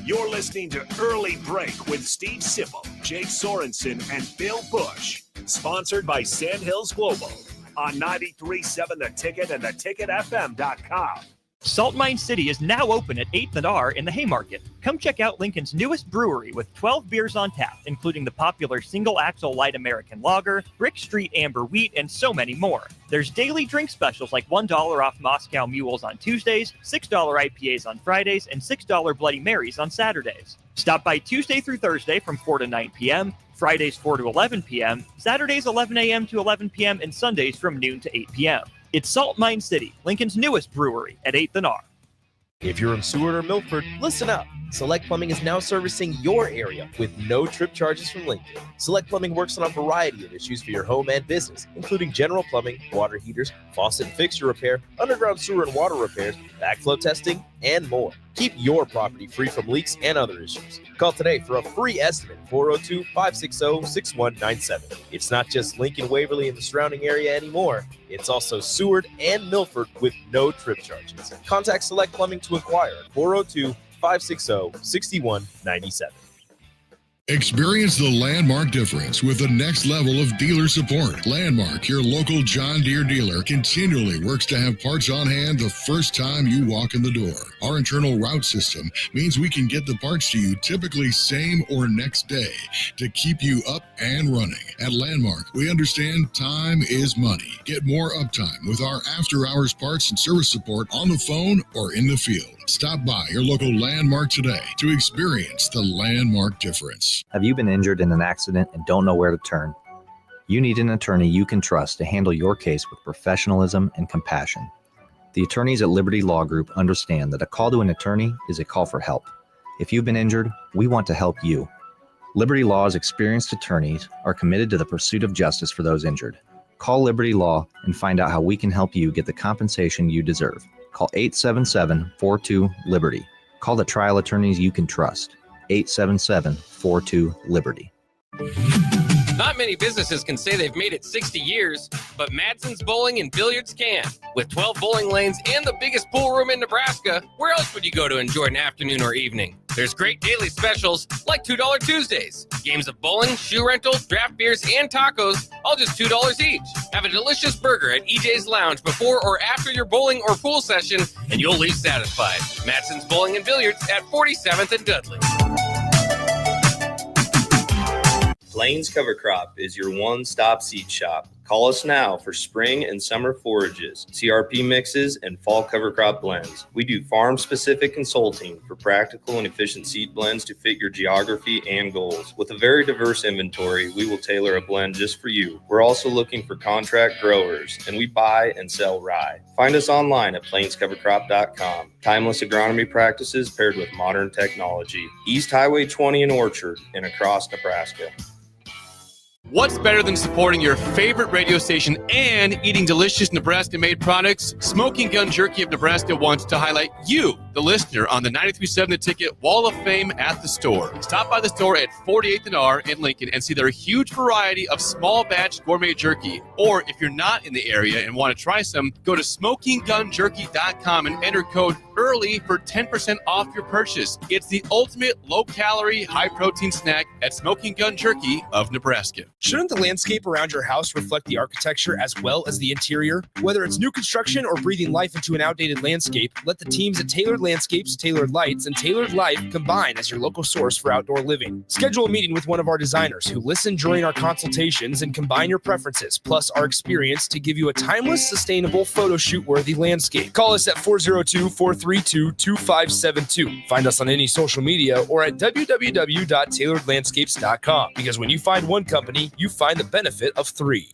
You're listening to Early Break with Steve Sipple, Jake Sorensen, and Bill Busch. Sponsored by Sandhills Global on 93.7 The Ticket and theticketfm.com. Salt Mine City is now open at 8th and R in the Haymarket. Come check out Lincoln's newest brewery with 12 beers on tap, including the popular Single Axle Light American Lager, Brick Street Amber Wheat, and so many more. There's daily drink specials like $1 off Moscow Mules on Tuesdays, $6 IPAs on Fridays, and $6 Bloody Marys on Saturdays. Stop by Tuesday through Thursday from 4 to 9 p.m., Fridays 4 to 11 p.m., Saturdays 11 a.m. to 11 p.m., and Sundays from noon to 8 p.m. It's Salt Mine City, Lincoln's newest brewery at 8th and R. If you're in Seward or Milford, listen up. Select Plumbing is now servicing your area with no trip charges from Lincoln. Select Plumbing works on a variety of issues for your home and business, including general plumbing, water heaters, faucet and fixture repair, underground sewer and water repairs, backflow testing, and more. Keep your property free from leaks and other issues. Call today for a free estimate, 402-560-6197. It's not just Lincoln, Waverly, and the surrounding area anymore. It's also Seward and Milford with no trip charges. Contact Select Plumbing to inquire at 402-560-6197. Experience the Landmark difference with the next level of dealer support. Landmark, your local John Deere dealer, continually works to have parts on hand the first time you walk in the door. Our internal route system means we can get the parts to you typically same or next day to keep you up and running. At Landmark, we understand time is money. Get more uptime with our after-hours parts and service support on the phone or in the field. Stop by your local Landmark today to experience the Landmark difference. Have you been injured in an accident and don't know where to turn? You need an attorney you can trust to handle your case with professionalism and compassion. The attorneys at Liberty Law Group understand that a call to an attorney is a call for help. If you've been injured, we want to help you. Liberty Law's experienced attorneys are committed to the pursuit of justice for those injured. Call Liberty Law and find out how we can help you get the compensation you deserve. Call 877-42-LIBERTY. Call the trial attorneys you can trust. 877-42-LIBERTY. Not many businesses can say they've made it 60 years, but Madsen's Bowling and Billiards can. With 12 bowling lanes and the biggest pool room in Nebraska, where else would you go to enjoy an afternoon or evening? There's great daily specials like $2 Tuesdays. Games of bowling, shoe rentals, draft beers, and tacos, all just $2 each. Have a delicious burger at EJ's Lounge before or after your bowling or pool session, and you'll leave satisfied. Madsen's Bowling and Billiards at 47th and Dudley. Plains Cover Crop is your one-stop seed shop. Call us now for spring and summer forages, CRP mixes, and fall cover crop blends. We do farm-specific consulting for practical and efficient seed blends to fit your geography and goals. With a very diverse inventory, we will tailor a blend just for you. We're also looking for contract growers, and we buy and sell rye. Find us online at plainscovercrop.com. Timeless agronomy practices paired with modern technology. East Highway 20 in Orchard and across Nebraska. What's better than supporting your favorite radio station and eating delicious Nebraska-made products? Smoking Gun Jerky of Nebraska wants to highlight you, the listener, on the 93.7 The Ticket Wall of Fame at the store. Stop by the store at 48th and R in Lincoln and see their huge variety of small batch gourmet jerky. Or if you're not in the area and want to try some, go to smokinggunjerky.com and enter code EARLY for 10% off your purchase. It's the ultimate low-calorie, high-protein snack at Smoking Gun Jerky of Nebraska. Shouldn't the landscape around your house reflect the architecture as well as the interior? Whether it's new construction or breathing life into an outdated landscape, let the teams at Tailored Landscapes, Tailored Lights, and Tailored Life combine as your local source for outdoor living. Schedule a meeting with one of our designers who listen during our consultations and combine your preferences, plus our experience to give you a timeless, sustainable, photo shoot-worthy landscape. Call us at 402-432-2572. Find us on any social media or at www.tailoredlandscapes.com, because when you find one company, you find the benefit of 3.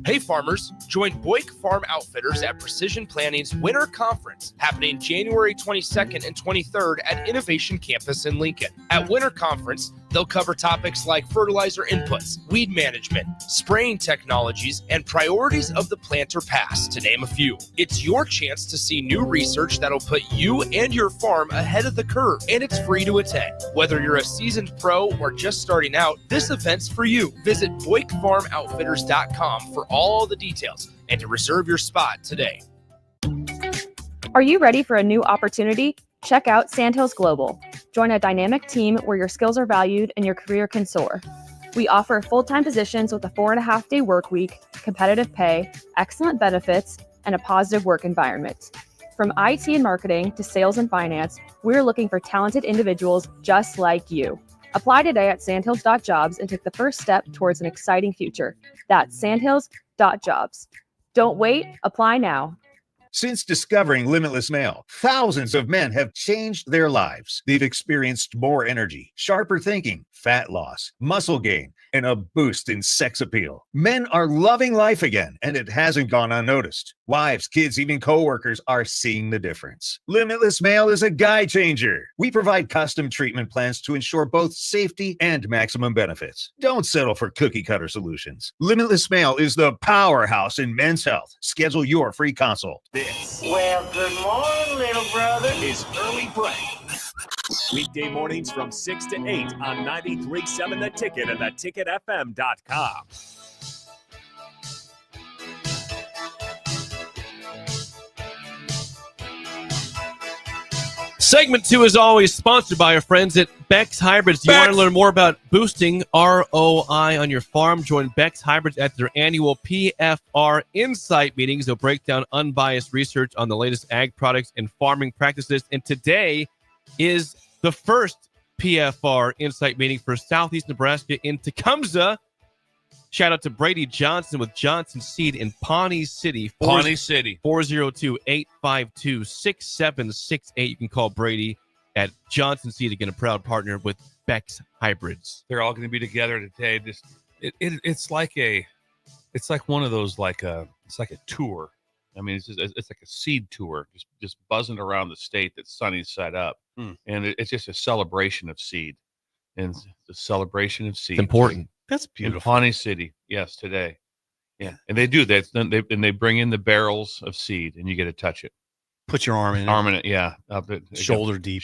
Hey farmers, join Boyk Farm Outfitters at Precision Planning's Winter Conference, happening January 22nd and 23rd at Innovation Campus in Lincoln. At Winter Conference, they'll cover topics like fertilizer inputs, weed management, spraying technologies, and priorities of the planter pass, to name a few. It's your chance to see new research that'll put you and your farm ahead of the curve, and it's free to attend. Whether you're a seasoned pro or just starting out, this event's for you. Visit BoykFarmOutfitters.com for all the details and to reserve your spot today. Are you ready for a new opportunity? Check out Sandhills Global. Join a dynamic team where your skills are valued and your career can soar. We offer full-time positions with a 4.5-day work week, competitive pay, excellent benefits, and a positive work environment. From IT and marketing to sales and finance, we're looking for talented individuals just like you. Apply today at sandhills.jobs and take the first step towards an exciting future. That's sandhills.jobs. Don't wait, apply now. Since discovering Limitless Mail, thousands of men have changed their lives. They've experienced more energy, sharper thinking, fat loss, muscle gain, and a boost in sex appeal. Men are loving life again, and it hasn't gone unnoticed. Wives, kids, even coworkers are seeing the difference. Limitless Mail is a guy changer. We provide custom treatment plans to ensure both safety and maximum benefits. Don't settle for cookie cutter solutions. Limitless Mail is the powerhouse in men's health. Schedule your free consult. Well, good morning, little brother. Is Early Break. Weekday mornings from 6 to 8 on 93.7 The Ticket and theticketfm.com. Segment 2 is always sponsored by our friends at Beck's Hybrids. Do you want to learn more about boosting ROI on your farm? Join Beck's Hybrids at their annual PFR Insight meetings. They'll break down unbiased research on the latest ag products and farming practices. And today is the first PFR Insight meeting for Southeast Nebraska in Tecumseh. Shout out to Brady Johnson with Johnson Seed in Pawnee City. Pawnee City. 402-852-6768. You can call Brady at Johnson Seed, again, a proud partner with Beck's Hybrids. They're all going to be together today. Just it's like one of those it's like a tour. I mean, it's like a seed tour, just buzzing around the state that Sonny's set up, and it's just a celebration of seed, and the celebration of seed. It's important. That's beautiful. In Pawnee City, yes, today. Yeah, and they do that. And they bring in the barrels of seed, and you get to touch it. Put your arm in it. Yeah, shoulder deep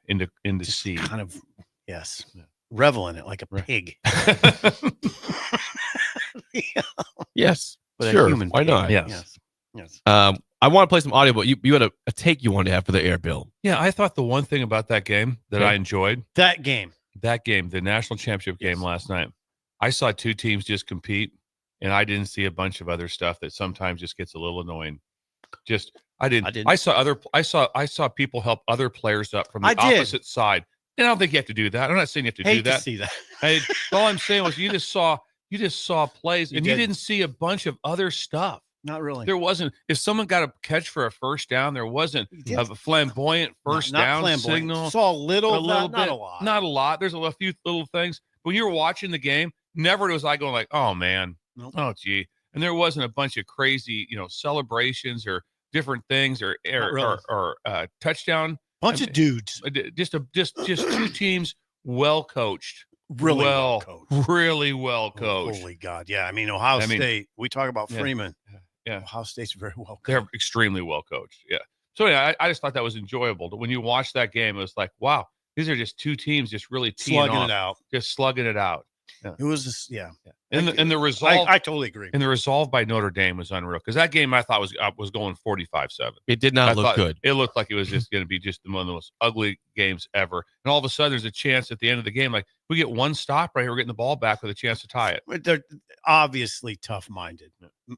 into seed. Kind of, yes. Revel in it like a pig. Yes, but sure. Why not? Yes. I want to play some audio, but you had a take you wanted to have for the air, Bill. Yeah, I thought the one thing about that game that I enjoyed that game, the national championship game last night. I saw two teams just compete, and I didn't see a bunch of other stuff that sometimes just gets a little annoying. I saw people help other players up from the opposite side. And I don't think you have to do that. I'm not saying you have to do that. To see that. All I'm saying was you just saw plays, and you didn't see a bunch of other stuff. Not really. There wasn't. If someone got a catch for a first down, there wasn't a flamboyant first down signal. Saw a little bit, not a lot. Not a lot. There's a few little things. When you were watching the game, never was I going like, oh man, oh gee. And there wasn't a bunch of crazy, celebrations or different things or touchdown. Bunch of dudes. Just two teams well coached. Really well coached. Really well coached. Holy God. Yeah. I mean, Ohio State, we talk about Freeman. Yeah. Ohio State's very well coached. They're extremely well coached. Yeah. So yeah, I just thought that was enjoyable. When you watch that game, it was like, wow, these are just two teams just really slugging it out. Just slugging it out. Yeah. It was just, And the resolve, I totally agree. And the resolve by Notre Dame was unreal, because that game I thought was going 45-7. It did not look good. It looked like it was just going to be just one of the most ugly games ever. And all of a sudden, there's a chance at the end of the game, like we get one stop right here, we're getting the ball back with a chance to tie it. They're obviously tough-minded,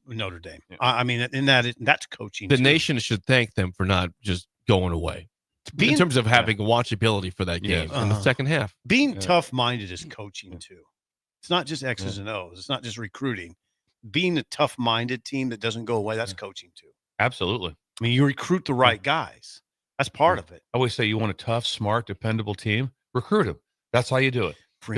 Notre Dame. I mean, that's coaching. The nation should thank them for not just going away. in terms of having watchability for that game in the second half. Being tough-minded is coaching too. It's not just X's and O's. It's not just recruiting. Being a tough-minded team that doesn't go away, that's coaching too. Absolutely. I mean, you recruit the right guys. That's part of it. I always say you want a tough, smart, dependable team. Recruit them. That's how you do it.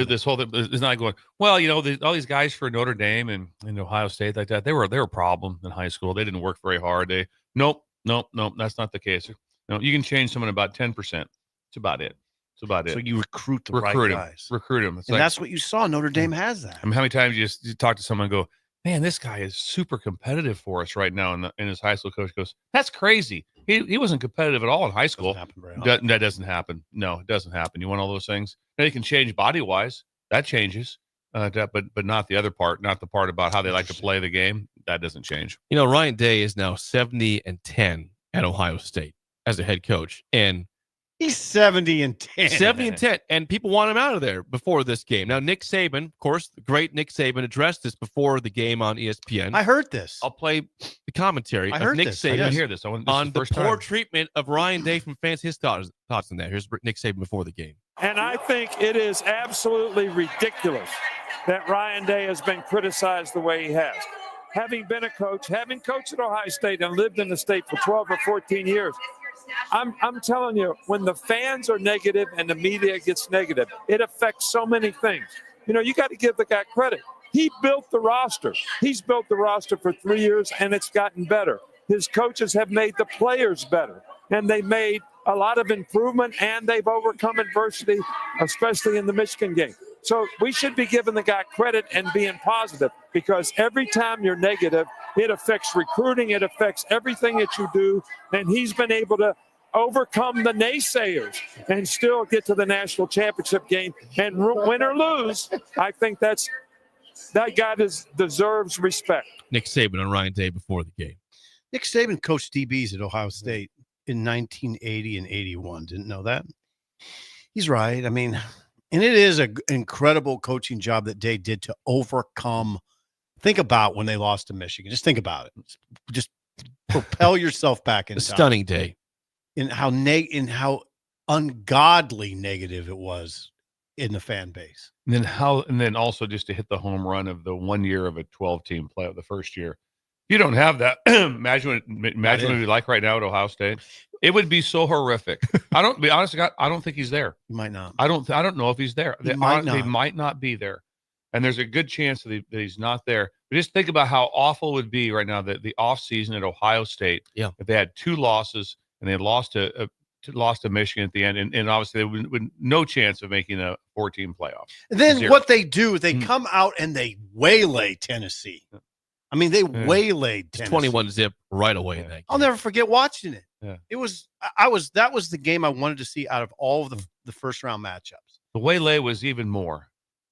This whole thing is not going, well, all these guys for Notre Dame and Ohio State like that, they were a problem in high school. They didn't work very hard. Nope, that's not the case. No, you can change someone about 10%. It's about it. So you recruit the right guys. Recruit them. And that's what you saw. Notre Dame has that. I mean, how many times you talk to someone and go, man, this guy is super competitive for us right now. And his high school coach goes, that's crazy. He wasn't competitive at all in high school. That doesn't happen. No, it doesn't happen. You want all those things? Now, you can change body-wise. That changes. But not the other part, not the part about how they like to play the game. That doesn't change. Ryan Day is now 70-10 at Ohio State as a head coach. And he's 70-10. 70-10. And people want him out of there before this game. Now, Nick Saban, of course, the great Nick Saban addressed this before the game on ESPN. I heard this. I'll play the commentary I of heard Nick this. Saban I didn't hear this. on the poor treatment of Ryan Day from fans. His thoughts on that. Here's Nick Saban before the game. And I think it is absolutely ridiculous that Ryan Day has been criticized the way he has. Having been a coach, having coached at Ohio State and lived in the state for 12 or 14 years, I'm telling you, when the fans are negative and the media gets negative, it affects so many things. You got to give the guy credit. He built the roster. He's built the roster for 3 years, and it's gotten better. His coaches have made the players better, and they made a lot of improvement, and they've overcome adversity, especially in the Michigan game. So we should be giving the guy credit and being positive, because every time you're negative, it affects recruiting. It affects everything that you do. And he's been able to overcome the naysayers and still get to the national championship game. And win or lose, I think that guy deserves respect. Nick Saban on Ryan Day before the game. Nick Saban coached DBs at Ohio State in 1980 and 81. Didn't know that? He's right. I mean, and it is an incredible coaching job that Day did to overcome. Think about when they lost to Michigan. Just think about it. Just propel yourself back in a time. stunning day. In how ungodly negative it was in the fan base. And then also just to hit the home run of the 1 year of a 12-team playoff, the first year. If you don't have that, imagine what it'd be like right now at Ohio State. It would be so horrific. I don't think he's there. He might not. I don't know if he's there. He might not be there. And there's a good chance that he's not there. But just think about how awful it would be right now that the off season at Ohio State. Yeah. If they had 2 losses and they had lost to Michigan at the end, and obviously they would no chance of making a 4-team playoff. And then Zero. what they do, they come out and they waylay Tennessee. I mean, they waylaid Tennessee. 21-zip right away in that game. I'll never forget watching it. Yeah. That was the game I wanted to see out of all of the first round matchups. The waylay was even more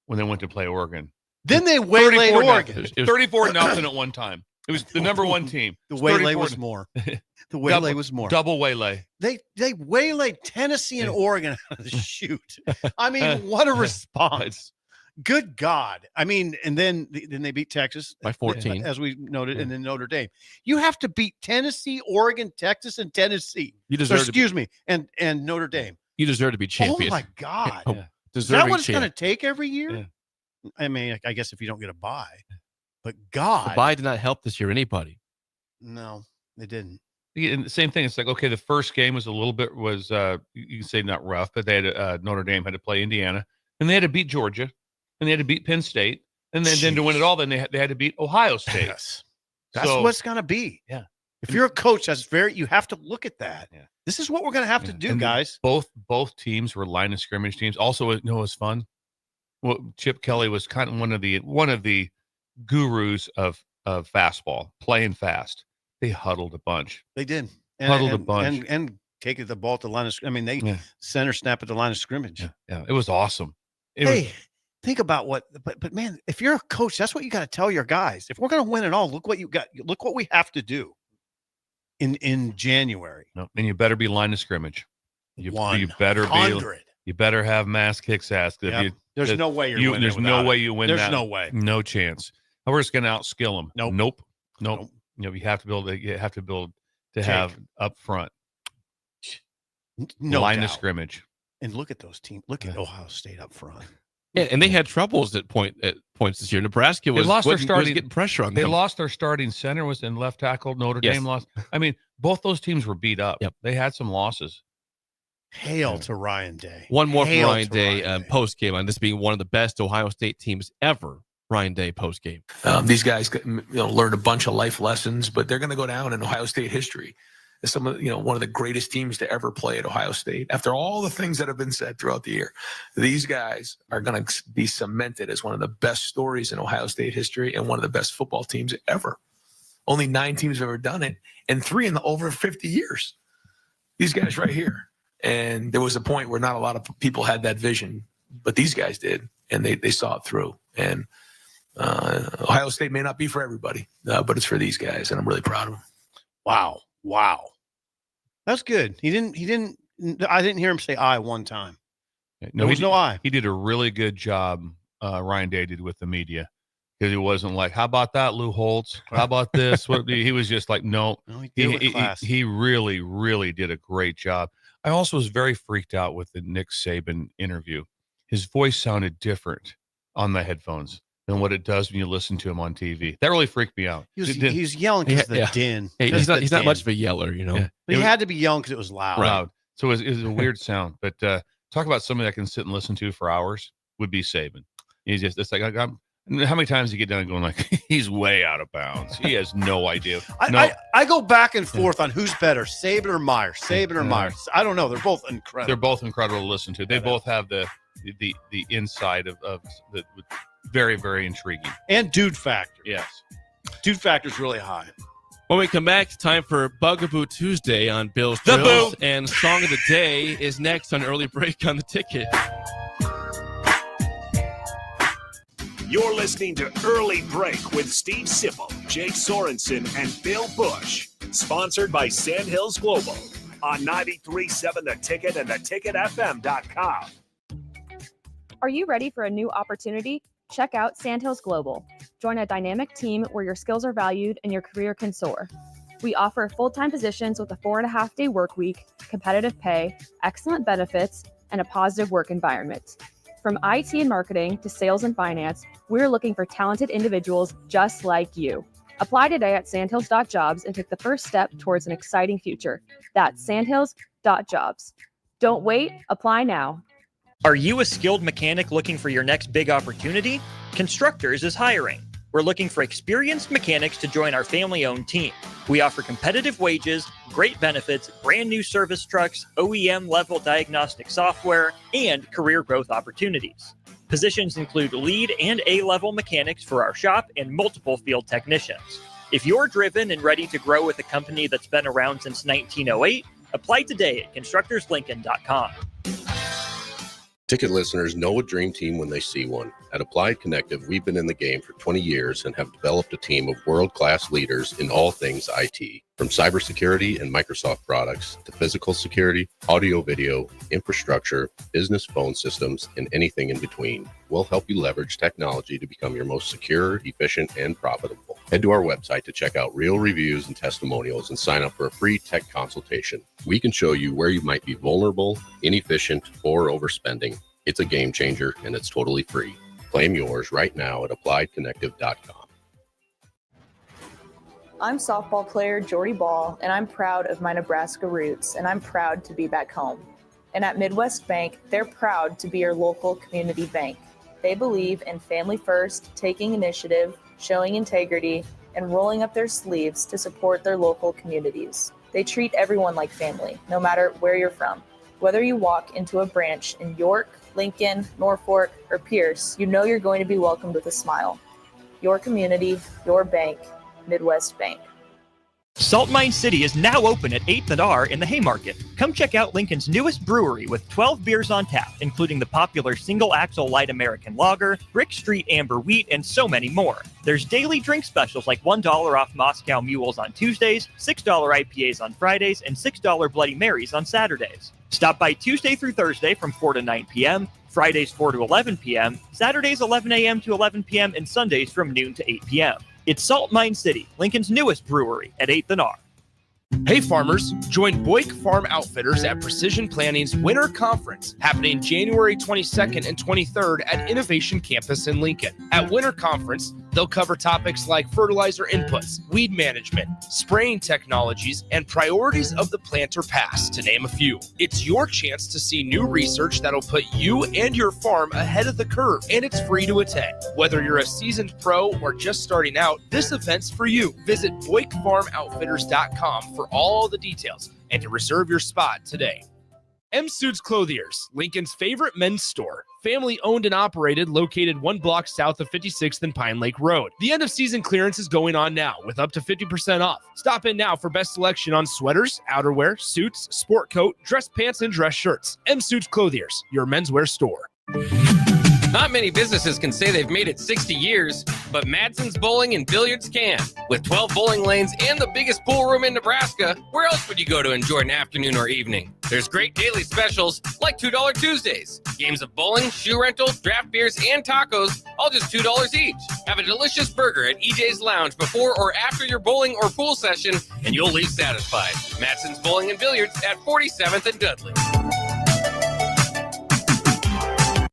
when they went to play Oregon. Then they waylaid Oregon. 34-0 at one time. It was the number 1 team. The waylay was more. The waylay was more. Double waylay. They waylaid Tennessee and Oregon out of the chute. I mean, what a response. Good God. I mean, and then they beat Texas by 14, as we noted, and then Notre Dame. You have to beat Tennessee, Oregon, Texas, and Tennessee. You deserve and Notre Dame. You deserve to be champion. Oh my God. Is Deserving that what it's champ. going to take every year? Yeah. I mean, I guess if you don't get a bye. But God. The bye did not help this year anybody. No, it didn't. And the same thing. It's like, okay, the first game was a little bit you can say not rough, but they had Notre Dame had to play Indiana, and they had to beat Georgia, and they had to beat Penn State, and then to win it all, then they had to beat Ohio State. Yes. That's what it's going to be. Yeah. If you're a coach, you have to look at that. Yeah. This is what we're going to have to do, and guys. Both teams were line of scrimmage teams. Also, it was fun. Well, Chip Kelly was kind of one of the gurus of fastball, playing fast. They huddled a bunch. They did. Huddled a bunch. And taking the ball at the line of scrimmage. I mean, they center snap at the line of scrimmage. Yeah. It was awesome. Think about but man, if you're a coach, that's what you got to tell your guys. If we're going to win it all, look what you got. Look what we have to do in January. No, and you better be line of scrimmage. You better you better have mass kicks ass. Yep. There's no way you're winning. There's no way you win. There's no way. No chance. We're just going to outskill them. Nope. You have to build. You have to build to have up front. No line doubt. of scrimmage. And look at those teams. Look at Ohio State up front. Yeah, and they had troubles at points this year. Nebraska was getting pressure on them. They lost their starting center, was in left tackle. Notre Dame lost. I mean, both those teams were beat up. Yep. They had some losses. Hail to Ryan Day. One more from Ryan Day post game on this being one of the best Ohio State teams ever. Ryan Day post game. These guys, learned a bunch of life lessons, but they're going to go down in Ohio State history as some of one of the greatest teams to ever play at Ohio State. After all the things that have been said throughout the year, these guys are going to be cemented as one of the best stories in Ohio State history and one of the best football teams ever. Only 9 teams have ever done it, and 3 in the over 50 years. These guys right here. And there was a point where not a lot of people had that vision, but these guys did, and they saw it through. And Ohio State may not be for everybody, but it's for these guys, and I'm really proud of them. Wow. That's good. I didn't hear him say I one time. No, there was no I. He did a really good job, Ryan Day did, with the media. Because it wasn't like, how about that, Lou Holtz? How about this? He was just like, no. He really, really did a great job. I also was very freaked out with the Nick Sabin interview. His voice sounded different on the headphones than what it does when you listen to him on TV. That really freaked me out. He's yelling because of the din. Hey, he's not much of a yeller, But he had to be yelling because it was loud. Loud. So it was a weird sound. But talk about somebody I can sit and listen to for hours would be Sabin. It's like, how many times you get done going like, he's way out of bounds. He has no idea. I go back and forth on who's better, Sabin or Myers. Sabin or Myers. I don't know. They're both incredible. They're both incredible to listen to. They both have the inside of the very, very intriguing. And dude factor. Yes. Dude factor is really high. When we come back, it's time for Bugaboo Tuesday on Bill's Drills. And Song of the Day is next on Early Break on the Ticket. You're listening to Early Break with Steve Sipple, Jake Sorensen, and Bill Busch. Sponsored by Sandhills Global on 93.7 The Ticket and theticketfm.com. Are you ready for a new opportunity? Check out Sandhills Global. Join a dynamic team where your skills are valued and your career can soar. We offer full-time positions with a 4.5-day work week, competitive pay, excellent benefits, and a positive work environment. From IT and marketing to sales and finance, we're looking for talented individuals just like you. Apply today at sandhills.jobs and take the first step towards an exciting future. That's sandhills.jobs. Don't wait, apply now. Are you a skilled mechanic looking for your next big opportunity? Constructors is hiring. We're looking for experienced mechanics to join our family-owned team. We offer competitive wages, great benefits, brand new service trucks, OEM-level diagnostic software, and career growth opportunities. Positions include lead and A-level mechanics for our shop and multiple field technicians. If you're driven and ready to grow with a company that's been around since 1908, apply today at constructorslincoln.com. Ticket listeners know a dream team when they see one. At Applied Connective, we've been in the game for 20 years and have developed a team of world-class leaders in all things IT. From cybersecurity and Microsoft products to physical security, audio-video, infrastructure, business phone systems, and anything in between. We'll help you leverage technology to become your most secure, efficient, and profitable. Head to our website to check out real reviews and testimonials and sign up for a free tech consultation. We can show you where you might be vulnerable, inefficient, or overspending. It's a game changer, and it's totally free. Claim yours right now at appliedconnective.com. I'm softball player Jordy Ball, and I'm proud of my Nebraska roots, and I'm proud to be back home. And at Midwest Bank, they're proud to be your local community bank. They believe in family first, taking initiative, showing integrity, and rolling up their sleeves to support their local communities. They treat everyone like family, no matter where you're from. Whether you walk into a branch in York, Lincoln, Norfolk, or Pierce, you know you're going to be welcomed with a smile. Your community, your bank, Midwest Bank. Salt Mine City is now open at 8th and R in the Haymarket. Come check out Lincoln's newest brewery with 12 beers on tap, including the popular Single Axle Light American Lager, Brick Street Amber Wheat, and so many more. There's daily drink specials like $1 off Moscow Mules on Tuesdays, $6 IPAs on Fridays, and $6 Bloody Marys on Saturdays. Stop by Tuesday through Thursday from 4 to 9 p.m., Fridays 4 to 11 p.m., Saturdays 11 a.m. to 11 p.m., and Sundays from noon to 8 p.m. It's Salt Mine City, Lincoln's newest brewery at 8th and R. Hey farmers, join Boyk Farm Outfitters at Precision Planning's Winter Conference, happening January 22nd and 23rd at Innovation Campus in Lincoln. At Winter Conference, they'll cover topics like fertilizer inputs, weed management, spraying technologies, and priorities of the planter pass, to name a few. It's your chance to see new research that'll put you and your farm ahead of the curve, and it's free to attend. Whether you're a seasoned pro or just starting out, this event's for you. Visit BoykFarmOutfitters.com for all the details and to reserve your spot today. M Suits Clothiers, Lincoln's favorite men's store. Family owned and operated, located 1 block south of 56th and Pine Lake Road. The end of season clearance is going on now with up to 50% off. Stop in now for best selection on sweaters, outerwear, suits, sport coat, dress pants, and dress shirts. M Suits Clothiers, your menswear store. Not many businesses can say they've made it 60 years, but Madsen's Bowling and Billiards can. With 12 bowling lanes and the biggest pool room in Nebraska, where else would you go to enjoy an afternoon or evening? There's great daily specials like $2 Tuesdays. Games of bowling, shoe rental, draft beers, and tacos, all just $2 each. Have a delicious burger at EJ's Lounge before or after your bowling or pool session, and you'll leave satisfied. Madsen's Bowling and Billiards at 47th and Dudley.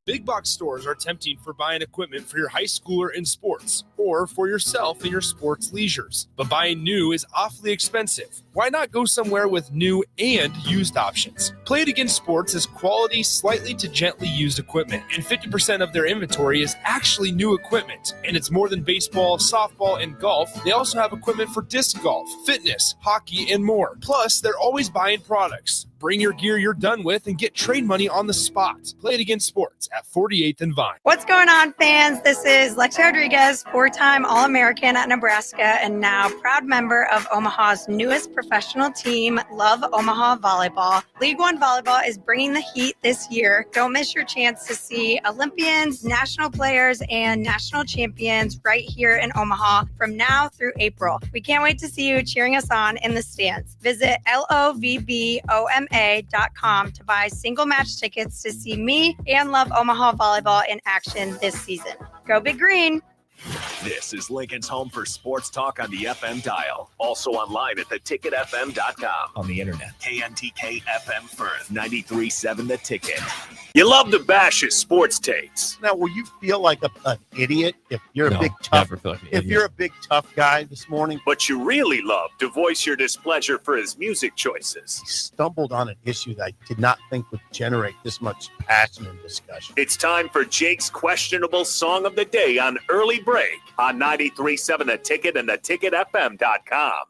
Big box stores are tempting for buying equipment for your high schooler in sports or for yourself in your sports leisures. But buying new is awfully expensive. Why not go somewhere with new and used options? Play It Again Sports is quality, slightly to gently used equipment, and 50% of their inventory is actually new equipment. And it's more than baseball, softball, and golf. They also have equipment for disc golf, fitness, hockey, and more. Plus, they're always buying products. Bring your gear you're done with and get trade money on the spot. Play It Again Sports at 48th and Vine. What's going on, fans? This is Lexi Rodriguez, 4-time All-American at Nebraska and now proud member of Omaha's newest professional team, Love Omaha Volleyball. League One Volleyball is bringing the heat this year. Don't miss your chance to see Olympians, national players, and national champions right here in Omaha from now through April. We can't wait to see you cheering us on in the stands. Visit LOVBOMA.com to buy single match tickets to see me and Love Omaha Volleyball in action this season. Go Big Green! This is Lincoln's home for sports talk on the FM dial. Also online at theticketfm.com. On the internet. KNTK FM Firth, 93.7 The Ticket. You love to bash his sports takes. Now, will you feel like an idiot if you're a big tough? If you're a big tough guy this morning, but you really love to voice your displeasure for his music choices. He stumbled on an issue that I did not think would generate this much passion and discussion. It's time for Jake's questionable song of the day on Early Break on 93.7 The Ticket and theticketfm.com.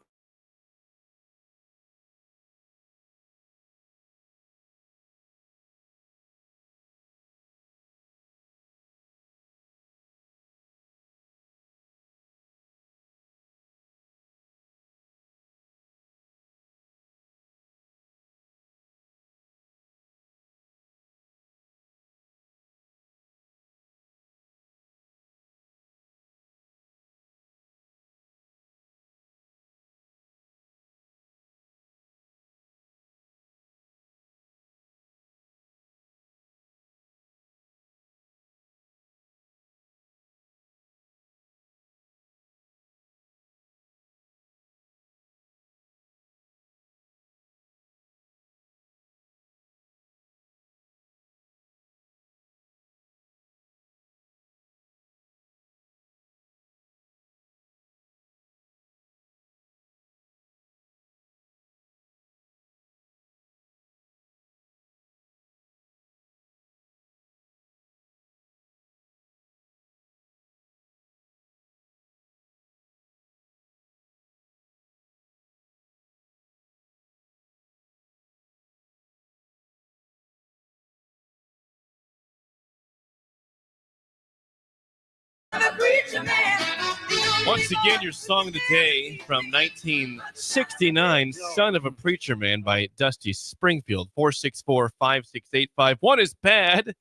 Once again, your song of the day from 1969, Son of a Preacher Man by Dusty Springfield, 464-5685. 1 is bad,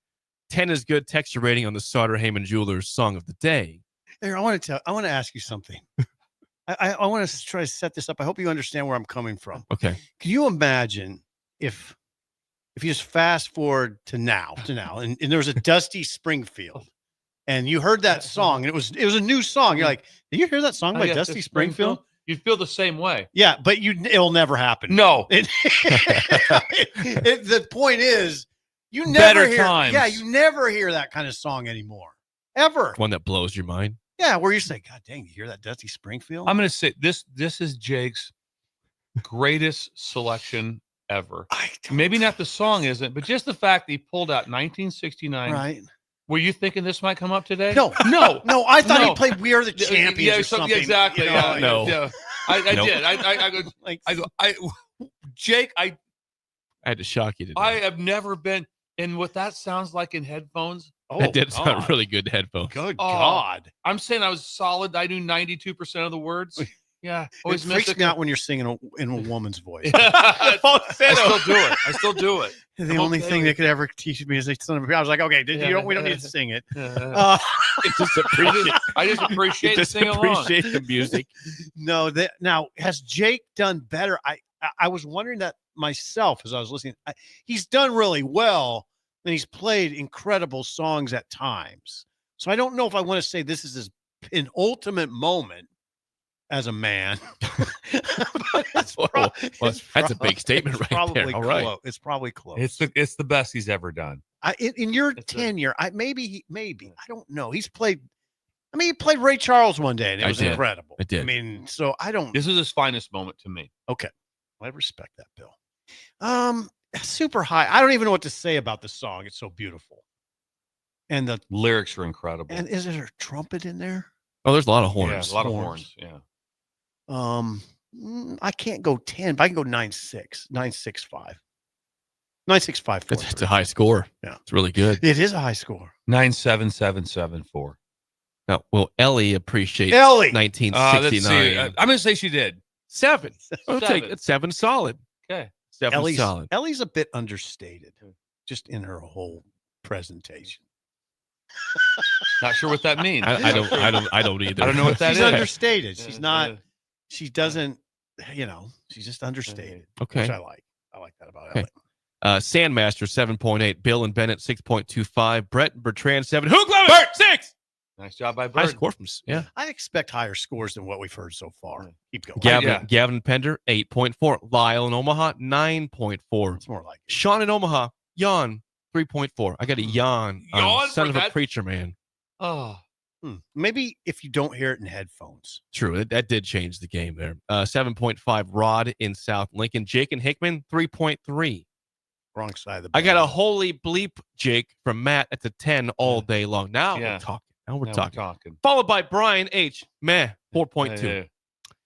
10 is good. Text your rating on the Sauter Heyman Jewelers song of the day. Here, I want to ask you something. I want to try to set this up. I hope you understand where I'm coming from. Okay. Can you imagine if you just fast forward to now, and there was a Dusty Springfield, and you heard that song, and it was a new song. You're like, did you hear that song by Dusty Springfield? You'd feel the same way. Yeah, but it'll never happen. No. The point is, you never Better hear. times. Yeah, you never hear that kind of song anymore, ever. One that blows your mind. Yeah, where you say, "God dang, you hear that Dusty Springfield?" I'm going to say this is Jake's greatest selection ever. Maybe not the song isn't, but just the fact that he pulled out 1969. Right. Were you thinking this might come up today? No. I thought he played "We Are the Champions" Yeah, or something. exactly. You know, Yeah, no. yeah. I Nope. did. Jake, I had to shock you today. I have never been, and what that sounds like in headphones. That did sound really good headphones. Good Oh, God. I'm saying I was solid. I knew 92% of the words. Yeah, always It freaks miss me out when you're singing in a woman's voice. I still do it. The only thing that could ever teach me is I was like, okay, we don't need to sing it. I just appreciate Just singing along. appreciate the music. No, now has Jake done better? I was wondering that myself as I was listening. He's done really well, and he's played incredible songs at times. So I don't know if I want to say this is his penultimate moment as a man. That's a big statement right there. All right. It's probably close. It's the best he's ever done. In your tenure, maybe I don't know. He played Ray Charles one day, and it was incredible. It did. I mean, so I don't. This is his finest moment to me. Okay, I respect that, Bill. Super high. I don't even know what to say about the song. It's so beautiful, and the lyrics are incredible. And is there a trumpet in there? Oh, there's a lot of horns. Yeah, a lot of horns. Yeah. I can't go 10, but I can go 9.6, 9.65. 9.65. It's a high score. Yeah. It's really good. It is a high score. 9.7774. Now, will Ellie appreciate Ellie 1969? I'm going to say she did. 7. I'll take it. 7 solid. Okay. 7 solid. Ellie's a bit understated, just in her whole presentation. Not sure what that means. I don't either. I don't know what that She's is. understated. She's not. She doesn't. She's just understated. Okay. Which I like. I like that about Okay. Ellie. Sandmaster 7.8. Bill and Bennett 6.25. Brett and Bertrand 7. Hooglover 6. Nice job by Bird. High score from I expect higher scores than what we've heard so far. Keep going. Gavin Pender 8.4. Lyle in Omaha 9.4. It's more like Sean in Omaha. Yawn 3.4. I got a yawn. Yawn Son for of a that? preacher, man. Oh. Maybe if you don't hear it in headphones. True. That did change the game there. 7.5. Rod in South Lincoln. Jake and Hickman 3.3. Wrong side of the I got a holy bleep, Jake, from Matt at the 10 all day long. Now Yeah. we're talking. Now we're Now talking. Followed by Brian H. Meh 4.2.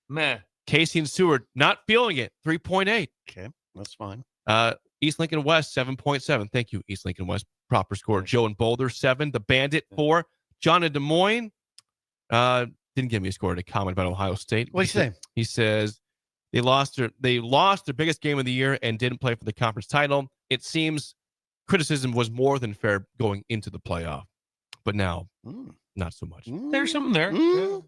Meh. Casey and Seward not feeling it 3.8. Okay, that's fine. East Lincoln West 7.7. Thank you, East Lincoln West. Proper score. Joe and Boulder 7. The Bandit 4. John in Des Moines didn't give me a score to comment about Ohio State. What do you say? He says they lost their biggest game of the year and didn't play for the conference title. It seems criticism was more than fair going into the playoff, but now not so much. There's something there. There's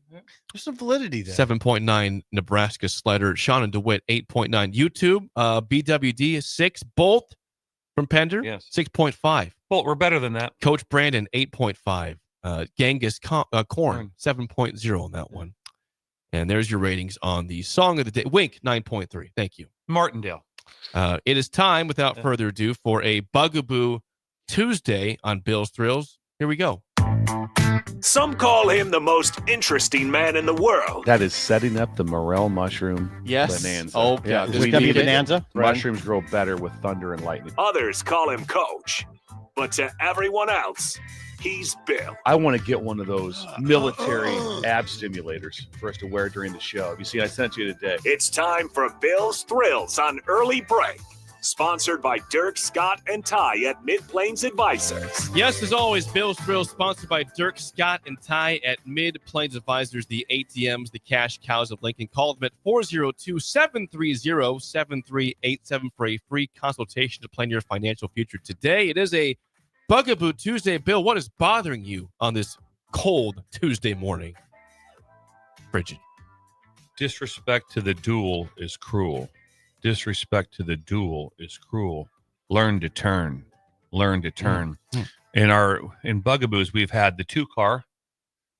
some validity there. 7.9 Nebraska Slider. Sean and DeWitt 8.9. YouTube BWD 6. Bolt from Pender 6.5. Bolt, we're better than that. Coach Brandon 8.5. Genghis Corn 7.0 on that one. And there's your ratings on the song of the day. Wink 9.3. Thank you. Martindale. It is time, without further ado, for a Bugaboo Tuesday on Bill's Thrills. Here we go. Some call him the most interesting man in the world. That is setting up the morel mushroom bonanza. Oh, yeah. We gonna be need it. bonanza? Mushrooms grow better with thunder and lightning. Others call him Coach. But to everyone else, he's Bill. I want to get one of those military ab stimulators for us to wear during the show. You see, I sent you today. It's time for Bill's Thrills on Early Break. Sponsored by Dirk, Scott, and Ty at Mid-Plains Advisors. Yes, as always, Bill's Thrills sponsored by Dirk, Scott, and Ty at Mid-Plains Advisors, the ATMs, the cash cows of Lincoln. Call them at 402-730-7387 for a free consultation to plan your financial future today. It is a Bugaboo Tuesday. Bill, what is bothering you on this cold Tuesday morning? Frigid. Disrespect to the duel is cruel. Disrespect to the duel is cruel. Learn to turn. Learn to turn. In Bugaboos, we've had the 2-car,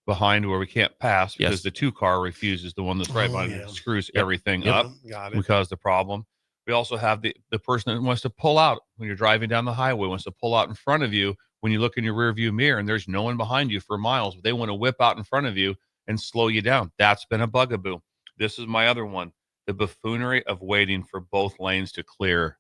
behind where we can't pass because Yes. the 2-car refuses. The one that's right behind it screws everything up. Got We it. cause the problem. We also have the person that wants to pull out when you're driving down the highway, wants to pull out in front of you when you look in your rear view mirror and there's no one behind you for miles. But they want to whip out in front of you and slow you down. That's been a bugaboo. This is my other one. The buffoonery of waiting for both lanes to clear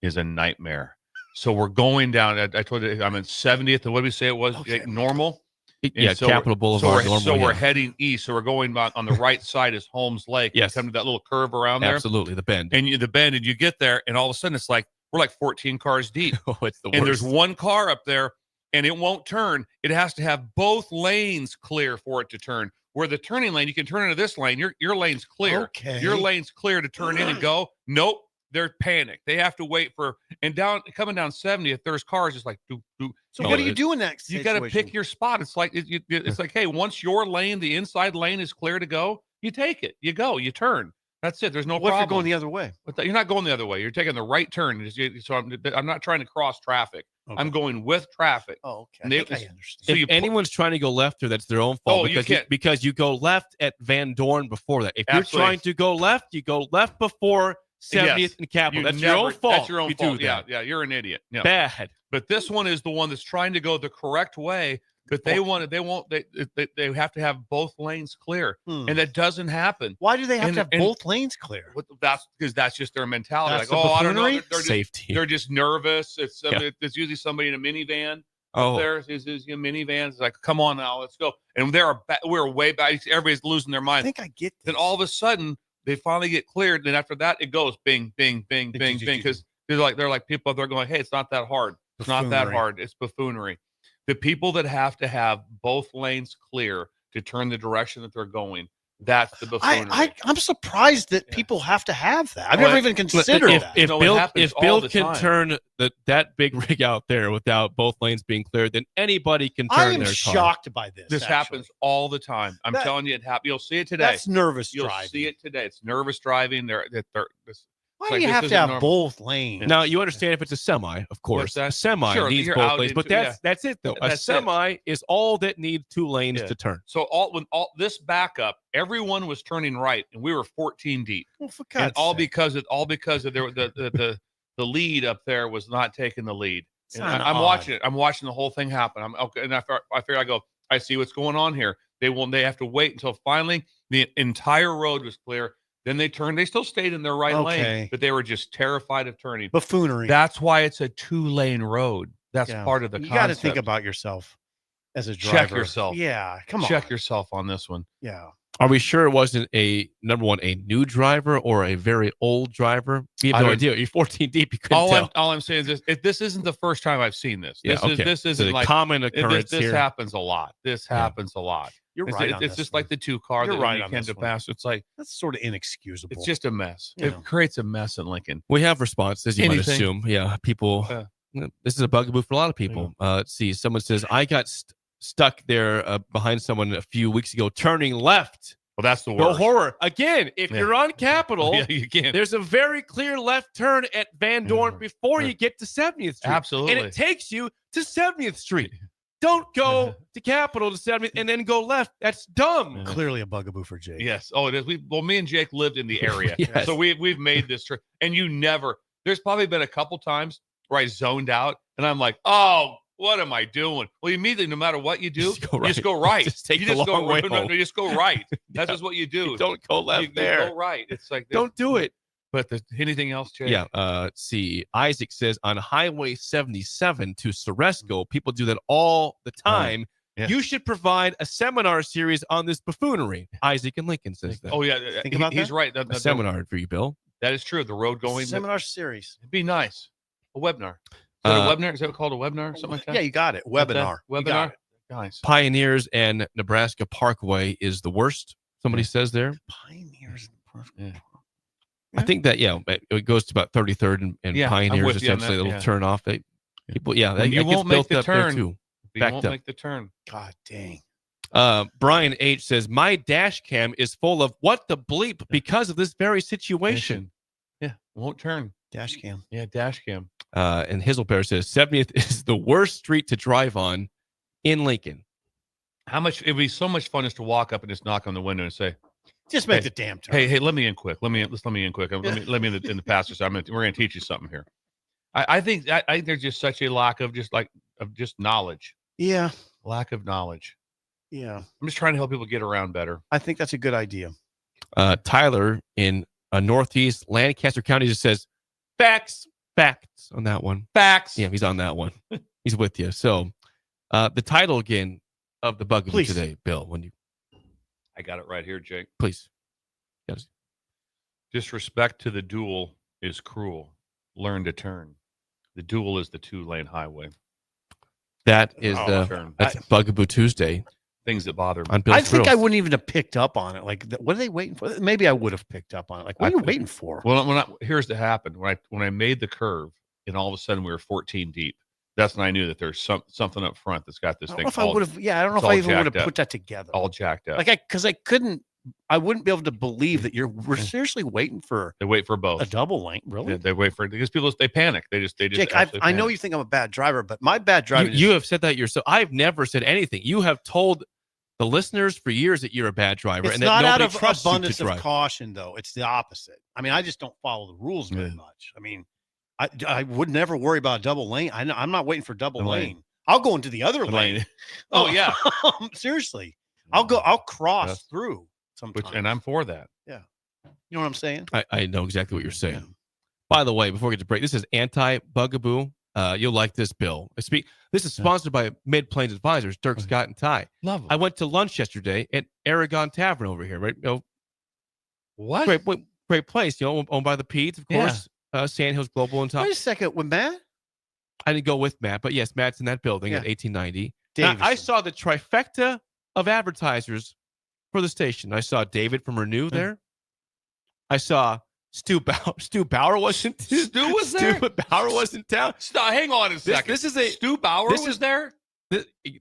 is a nightmare. So we're going down. I told you I'm in 70th. And what did we say it was? Normal? Yeah, Capitol Boulevard. So we're heading east. So we're going on the right side is Holmes Lake. Yes. You come to that little curve around there. Absolutely, the bend. And you get there, and all of a sudden it's like we're like 14 cars deep. Oh, it's the worst. And there's one car up there, and it won't turn. It has to have both lanes clear for it to turn. Where the turning lane, you can turn into this lane. Your lane's clear. Okay. Your lane's clear to turn in and go. Nope. They're panicked. They have to wait for coming down 70th. There's cars just like doop, doop. So what do you do in that You situation? got to pick your spot. It's like it's like, hey, once your lane, the inside lane is clear to go, you take it. You go. You turn. That's it. There's no What problem. if you're going the other way? But you're not going the other way. You're taking the right turn. So I'm not trying to cross traffic. Okay. I'm going with traffic. Oh, okay. And I think I understand. So If anyone's trying to go left, or that's their own fault. Oh, you can't. Because you go left at Van Dorn before that. If you're Absolutely. trying to go left, you go left before 70th Yes. and Capitol. You That's your own fault. That's your own you fault. Do that. Yeah, you're an idiot. Yeah. Bad. But this one is the one that's trying to go the correct way. But they have to have both lanes clear, and that doesn't happen. Why do they have to have both lanes clear? That's because that's just their mentality. That's like, the I don't know. buffoonery? Safety. They're just nervous. It's Yeah. it's usually somebody in a minivan. Oh. There is a minivan. It's like, come on now, let's go. And we're way back. Everybody's losing their mind. I think I get this. Then all of a sudden they finally get cleared. Then after that, it goes bing, bing, bing, bing, bing. Because they're like people. They're going, hey, it's not that hard. It's not that hard. It's buffoonery. The people that have to have both lanes clear to turn the direction that they're going, that's the buffoonery. I'm surprised that people have to have that. I've never even considered that. If Bill can turn that big rig out there without both lanes being cleared, then anybody can turn I their am car. shocked by this. This happens all the time. I'm telling you, it happens. You'll see it today. That's nervous You'll driving. see it today. It's nervous driving. Why do you have to have both lanes? Now you understand if it's a semi, of course. A semi Sure, needs you're both out lanes, but into- that's it though. That's A semi is all that needs two lanes to turn. So when this backup, everyone was turning right, and we were 14 deep. Well, for And God's all sake. because of the lead up there was not taking the lead. And Sound I'm odd. watching it. I'm watching the whole thing happen. I'm okay, and I figure I go, I see what's going on here. They have to wait until finally the entire road was clear. Then they turned. They still stayed in their right lane, but they were just terrified of turning. Buffoonery. That's why it's a 2-lane road. That's Yeah. part of the You concept. got to think about yourself as a driver. Check yourself. Yeah, come on. Check yourself on this one. Yeah. Are we sure it wasn't a new driver or a very old driver? We have no idea. You're 14 deep. You couldn't tell. All I'm saying is this isn't the first time I've seen this. Yeah, This okay. isn't So the like common occurrence This here. happens a lot. This happens a lot. You're It's- right on It's this just like the 2-car You're that right you on can't this one. pass. It's like That's sort of inexcusable. it's just a mess. You It know. creates a mess in Lincoln. We have responses, you might Anything. assume. Yeah, people. This is a bugaboo for a lot of people. Let's see. Someone says, I got stuck there behind someone a few weeks ago, turning left. Well, that's the No worst. horror. Again, if Yeah. you're on Capitol, Yeah, you can't. there's a very clear left turn at Van Dorn before you get to 70th Street. Absolutely. And it takes you to 70th Street. Don't go to Capitol to 70th and then go left. That's dumb. Clearly a bugaboo for Jake. Yes. Oh, it is. Me and Jake lived in the area, Yes. so we've made this trip. And there's probably been a couple times where I zoned out, and I'm like, oh, what am I doing? Well, immediately, no matter what you do, you just go right. Just take you the just long way no, home. you just go right. That's just what you do. You don't go left You there. go right. It's like Don't do it. But anything else, Jake? Yeah. Let's see. Isaac says on Highway 77 to Ceresco, people do that all the time. Yeah. You should provide a seminar series on this buffoonery. Isaac and Lincoln says that. Oh yeah, Think about he's that? right. A seminar for you, Bill. That is true. The road going. Seminar series. It'd be nice. A webinar. Is that a webinar? Is that called a webinar? Something like that? Yeah, you got it. Webinar. You Webinar. got it. Nice. Pioneers and Nebraska Parkway is the worst. Somebody says there. Pioneers. Yeah. I think that it goes to about 33rd and Yeah, I'm Pioneers with you on essentially. that, Little yeah. turn off. People, When that you gets won't make built the up there turn. too. You Backed won't up. make the turn. God dang. Brian H says my dash cam is full of what the bleep because of this very situation. Yeah, won't turn. Dash cam. Yeah, dash cam. And Hizzlebear says 70th is the worst street to drive on in Lincoln. How much? It'd be so much fun just to walk up and just knock on the window and say, Just make the damn turn. Hey, let me in quick. Let me in quick. Let me in the passenger side. We're going to teach you something here. I think there's just such a lack of just knowledge. Yeah. Lack of knowledge. Yeah. I'm just trying to help people get around better. I think that's a good idea. Tyler in Northeast Lancaster County just says, facts on that one. Facts. Yeah, he's on that one. He's with you. So the title again of the Bugaboo today, Bill, I got it right here, Jake. Please. Yes. Disrespect to the duel is cruel. Learn to turn. The duel is the 2-lane highway. That is that's Bugaboo Tuesday. Things that bother me. On Bill's I think Thrills. I wouldn't even have picked up on it. Like, what are they waiting for? Maybe I would have picked up on it. Like, what are you waiting for? Well, here's what happened. When I made the curve, and all of a sudden we were 14 deep. That's when I knew that there's something up front that's got this thing. I don't know if I even would have put that together. All jacked up. Because I wouldn't be able to believe that we're seriously waiting for. They wait for both. A double lane, really? Yeah, they wait for it because people they panic. They just. Jake, I know you think I'm a bad driver, but my bad driving. You have said that yourself. I've never said anything. You have told the listeners for years that you're a bad driver, It's and that not out nobody of trusts you abundance to of drive. caution, though. It's the opposite. I mean, I just don't follow the rules very much. I mean, I would never worry about a double lane. I'm not waiting for double lane. I'll go into the other lane. Oh yeah, seriously. I'll cross through sometimes. And I'm for that. Yeah. You know what I'm saying? I know exactly what you're saying. By the way, before we get to break, this is anti-Bugaboo. You'll like this, Bill. This is sponsored by Mid-Plains Advisors, Dirk, Scott, and Ty. Love them. I went to lunch yesterday at Aragon Tavern over here, right? What? Great place, owned by the Pedes, of course. Sandhills Global and top. Wait a second, with Matt? I didn't go with Matt, but yes, Matt's in that building at 1890. Now, I saw the trifecta of advertisers for the station. I saw David from Renew there. I saw Stu Bauer. Stu Bauer wasn't. Stu was there. Stu Bauer was in town. Hang on a second. This is a Stu Bauer was there.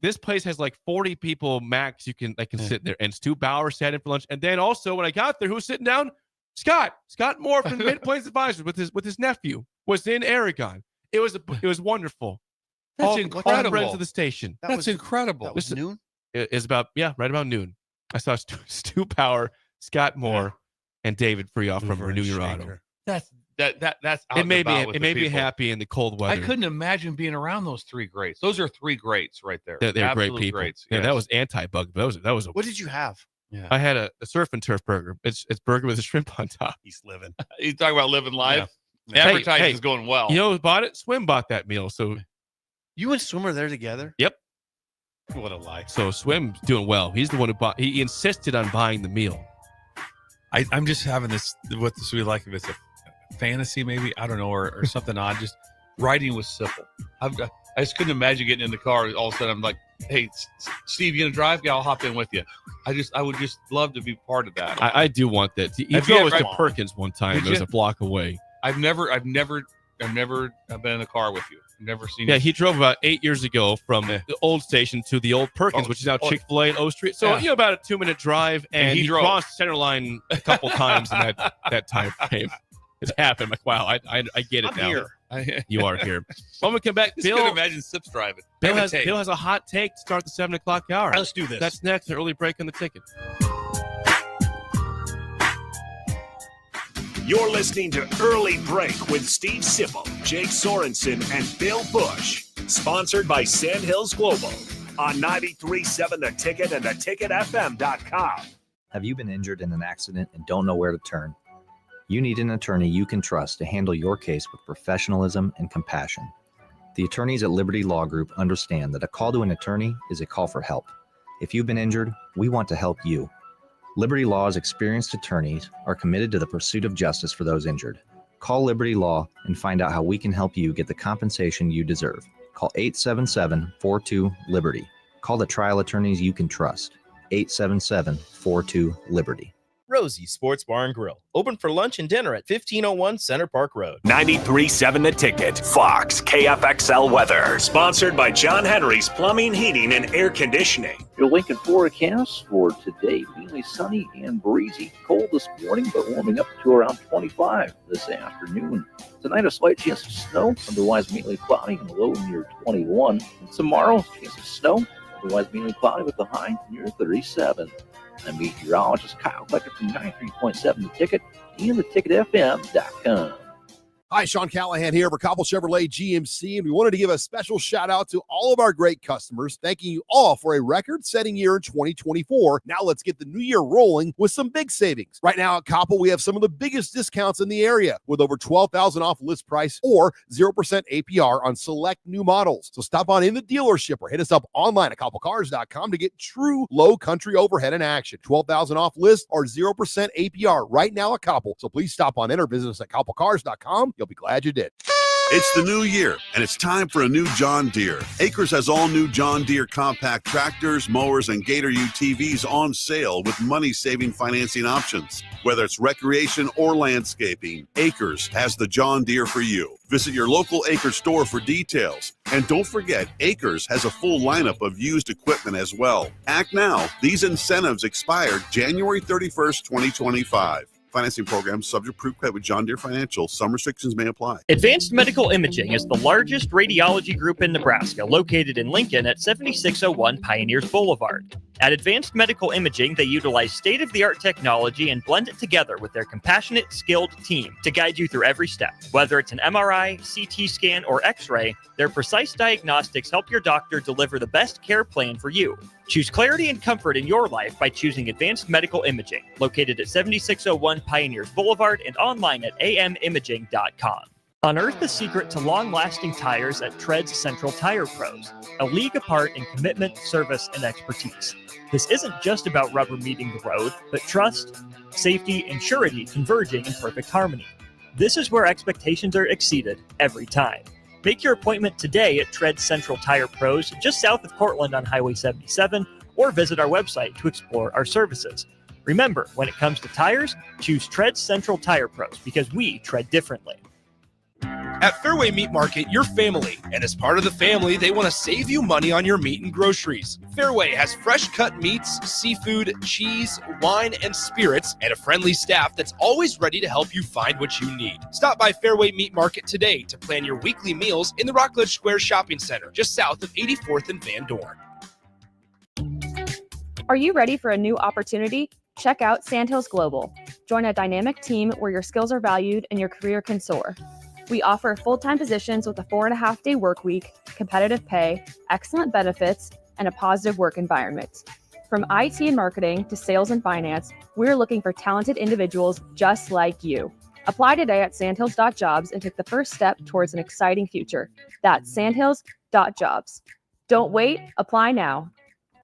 This place has like 40 people max. That can sit there. And Stu Bauer sat in for lunch. And then also when I got there, who was sitting down? Scott Moore from Mid-Plains Advisors with his nephew was in Aragon. It was wonderful. That's all incredible. friends of the station. That's incredible. That was noon. It's about right about noon. I saw Stu Power, Scott Moore, and David Freehoff from Renew Your Auto. That's out It made and about with the me people. happy in the cold weather. I couldn't imagine being around those three greats. Those are three greats right there. They're great Absolute people. Greats. Yeah, Yes. that was anti-bug. That was. What did you have? Yeah. I had a surf and turf burger. It's burger with a shrimp on top. He's living. You talk about living life. Yeah. Advertising is going well. You know who bought it? Swim bought that meal. So you and Swim are there together? Yep. What a lie. So Swim's doing well. He's the one who bought. He insisted on buying the meal. I'm just having this. What this would be like if it's a fantasy, maybe I don't know, or something odd. Just riding with Sipple. I just couldn't imagine getting in the car. All of a sudden, I'm like, "Hey, Steve, you gonna drive? Yeah, I'll hop in with you." I would just love to be part of that. I do want that. He drove us to Perkins one time. It was a block away. I've never been in a car with you. I've never seen. Yeah, he drove about 8 years ago from the old station to the old Perkins, which is now Chick-fil-A and O Street. So about a 2-minute drive, and he drove. Crossed center line a couple times in that time frame. It happened. I'm like, wow, I get it now. Here. You are here. When we come back, Just Bill. couldn't imagine Sips driving. Bill has a hot take to start the 7 o'clock hour. Let's do this. That's next. An early break on the ticket. You're listening to Early Break with Steve Sipple, Jake Sorensen, and Bill Busch. Sponsored by Sandhills Global on 93.7 The Ticket and theticketfm.com. Have you been injured in an accident and don't know where to turn? You need an attorney you can trust to handle your case with professionalism and compassion. The attorneys at Liberty Law Group understand that a call to an attorney is a call for help. If you've been injured, we want to help you. Liberty Law's experienced attorneys are committed to the pursuit of justice for those injured. Call Liberty Law and find out how we can help you get the compensation you deserve. Call 877-42-LIBERTY. Call the trial attorneys you can trust. 877-42-LIBERTY. Rosie's Sports Bar and Grill. Open for lunch and dinner at 1501 Center Park Road. 93.7 The Ticket, Fox, KFXL weather. Sponsored by John Henry's Plumbing, Heating, and Air Conditioning. Your Lincoln forecast for today, mainly sunny and breezy. Cold this morning, but warming up to around 25 this afternoon. Tonight, a slight chance of snow, otherwise mainly cloudy and low near 21. And tomorrow, chance of snow, Otherwise, mainly cloudy with the high near 37. I'm meteorologist Kyle Fletcher from 93.7 The Ticket and theticketfm.com. Hi, Sean Callahan here for Cobble Chevrolet GMC, and we wanted to give a special shout out to all of our great customers, thanking you all for a record-setting year in 2024. Now let's get the new year rolling with some big savings. Right now at Cobble, we have some of the biggest discounts in the area with over $12,000 off list price or 0% APR on select new models. So stop on in the dealership or hit us up online at cobblecars.com to get true low country overhead in action. $12,000 off list or 0% APR right now at Cobble. So please stop on in or visit us at cobblecars.com. You'll be glad you did. It's the new year, and it's time for a new John Deere. Acres has all new John Deere compact tractors, mowers, and Gator UTVs on sale with money-saving financing options. Whether it's recreation or landscaping, Acres has the John Deere for you. Visit your local Acres store for details. And don't forget, Acres has a full lineup of used equipment as well. Act now. These incentives expire January 31st, 2025. Financing program subject to credit with John Deere Financial. Some restrictions may apply. Advanced Medical Imaging is the largest radiology group in Nebraska, located in Lincoln at 7601 Pioneers Boulevard. At Advanced Medical Imaging, they utilize state-of-the-art technology and blend it together with their compassionate, skilled team to guide you through every step. Whether it's an MRI, CT scan, or X-ray, their precise diagnostics help your doctor deliver the best care plan for you. Choose clarity and comfort in your life by choosing Advanced Medical Imaging, located at 7601 Pioneers Boulevard and online at amimaging.com. Unearth the secret to long-lasting tires at Tread's Central Tire Pros, a league apart in commitment, service, and expertise. This isn't just about rubber meeting the road, but trust, safety, and surety converging in perfect harmony. This is where expectations are exceeded every time. Make your appointment today at Tread Central Tire Pros, just south of Cortland on Highway 77, or visit our website to explore our services. Remember, when it comes to tires, choose Tread Central Tire Pros because we tread differently. At Fairway Meat Market, you're family, and as part of the family, they want to save you money on your meat and groceries. Fairway has fresh cut meats, seafood, cheese, wine, and spirits, and a friendly staff that's always ready to help you find what you need. Stop by Fairway Meat Market today to plan your weekly meals in the Rockledge Square Shopping Center, just south of 84th and Van Dorn. Are you ready for a new opportunity? Check out Sandhills Global. Join a dynamic team where your skills are valued and your career can soar. We offer full-time positions with a 4.5-day work week, competitive pay, excellent benefits, and a positive work environment. From IT and marketing to sales and finance, we're looking for talented individuals just like you. Apply today at sandhills.jobs and take the first step towards an exciting future. That's sandhills.jobs. Don't wait, apply now.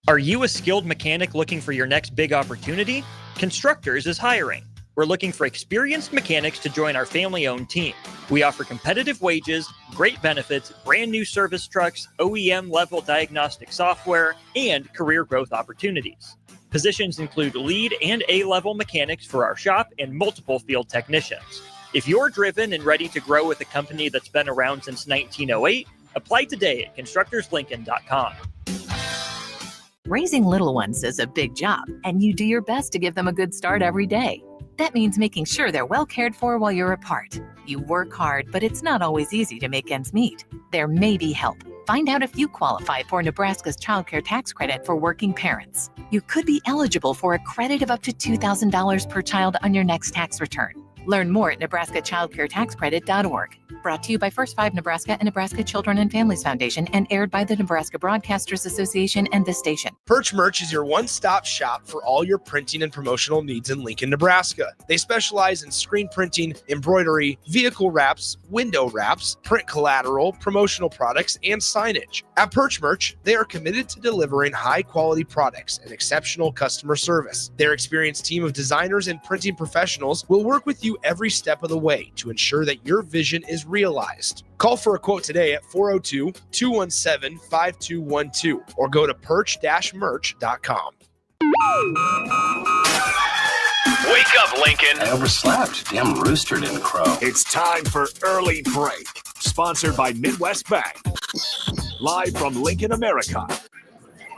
Are you a skilled mechanic looking for your next big opportunity? Constructors is hiring. We're looking for experienced mechanics to join our family-owned team. We offer competitive wages, great benefits, brand new service trucks, OEM-level diagnostic software, and career growth opportunities. Positions include lead and A-level mechanics for our shop and multiple field technicians. If you're driven and ready to grow with a company that's been around since 1908, apply today at constructorslincoln.com. Raising little ones is a big job, and you do your best to give them a good start every day. That means making sure they're well cared for while you're apart. You work hard, but it's not always easy to make ends meet. There may be help. Find out if you qualify for Nebraska's Child Care Tax Credit for working parents. You could be eligible for a credit of up to $2,000 per child on your next tax return. Learn more at nebraskachildcaretaxcredit.org. Brought to you by First 5 Nebraska and Nebraska Children and Families Foundation and aired by the Nebraska Broadcasters Association and this station. Perch Merch is your one-stop shop for all your printing and promotional needs in Lincoln, Nebraska. They specialize in screen printing, embroidery, vehicle wraps, window wraps, print collateral, promotional products, and signage. At Perch Merch, they are committed to delivering high-quality products and exceptional customer service. Their experienced team of designers and printing professionals will work with you every step of the way to ensure that your vision is realized. Call for a quote today at 402-217-5212 or go to perch-merch.com. Wake up, Lincoln. I overslept. Damn rooster didn't crow. It's time for Early Break, sponsored by Midwest Bank. Live from Lincoln, America.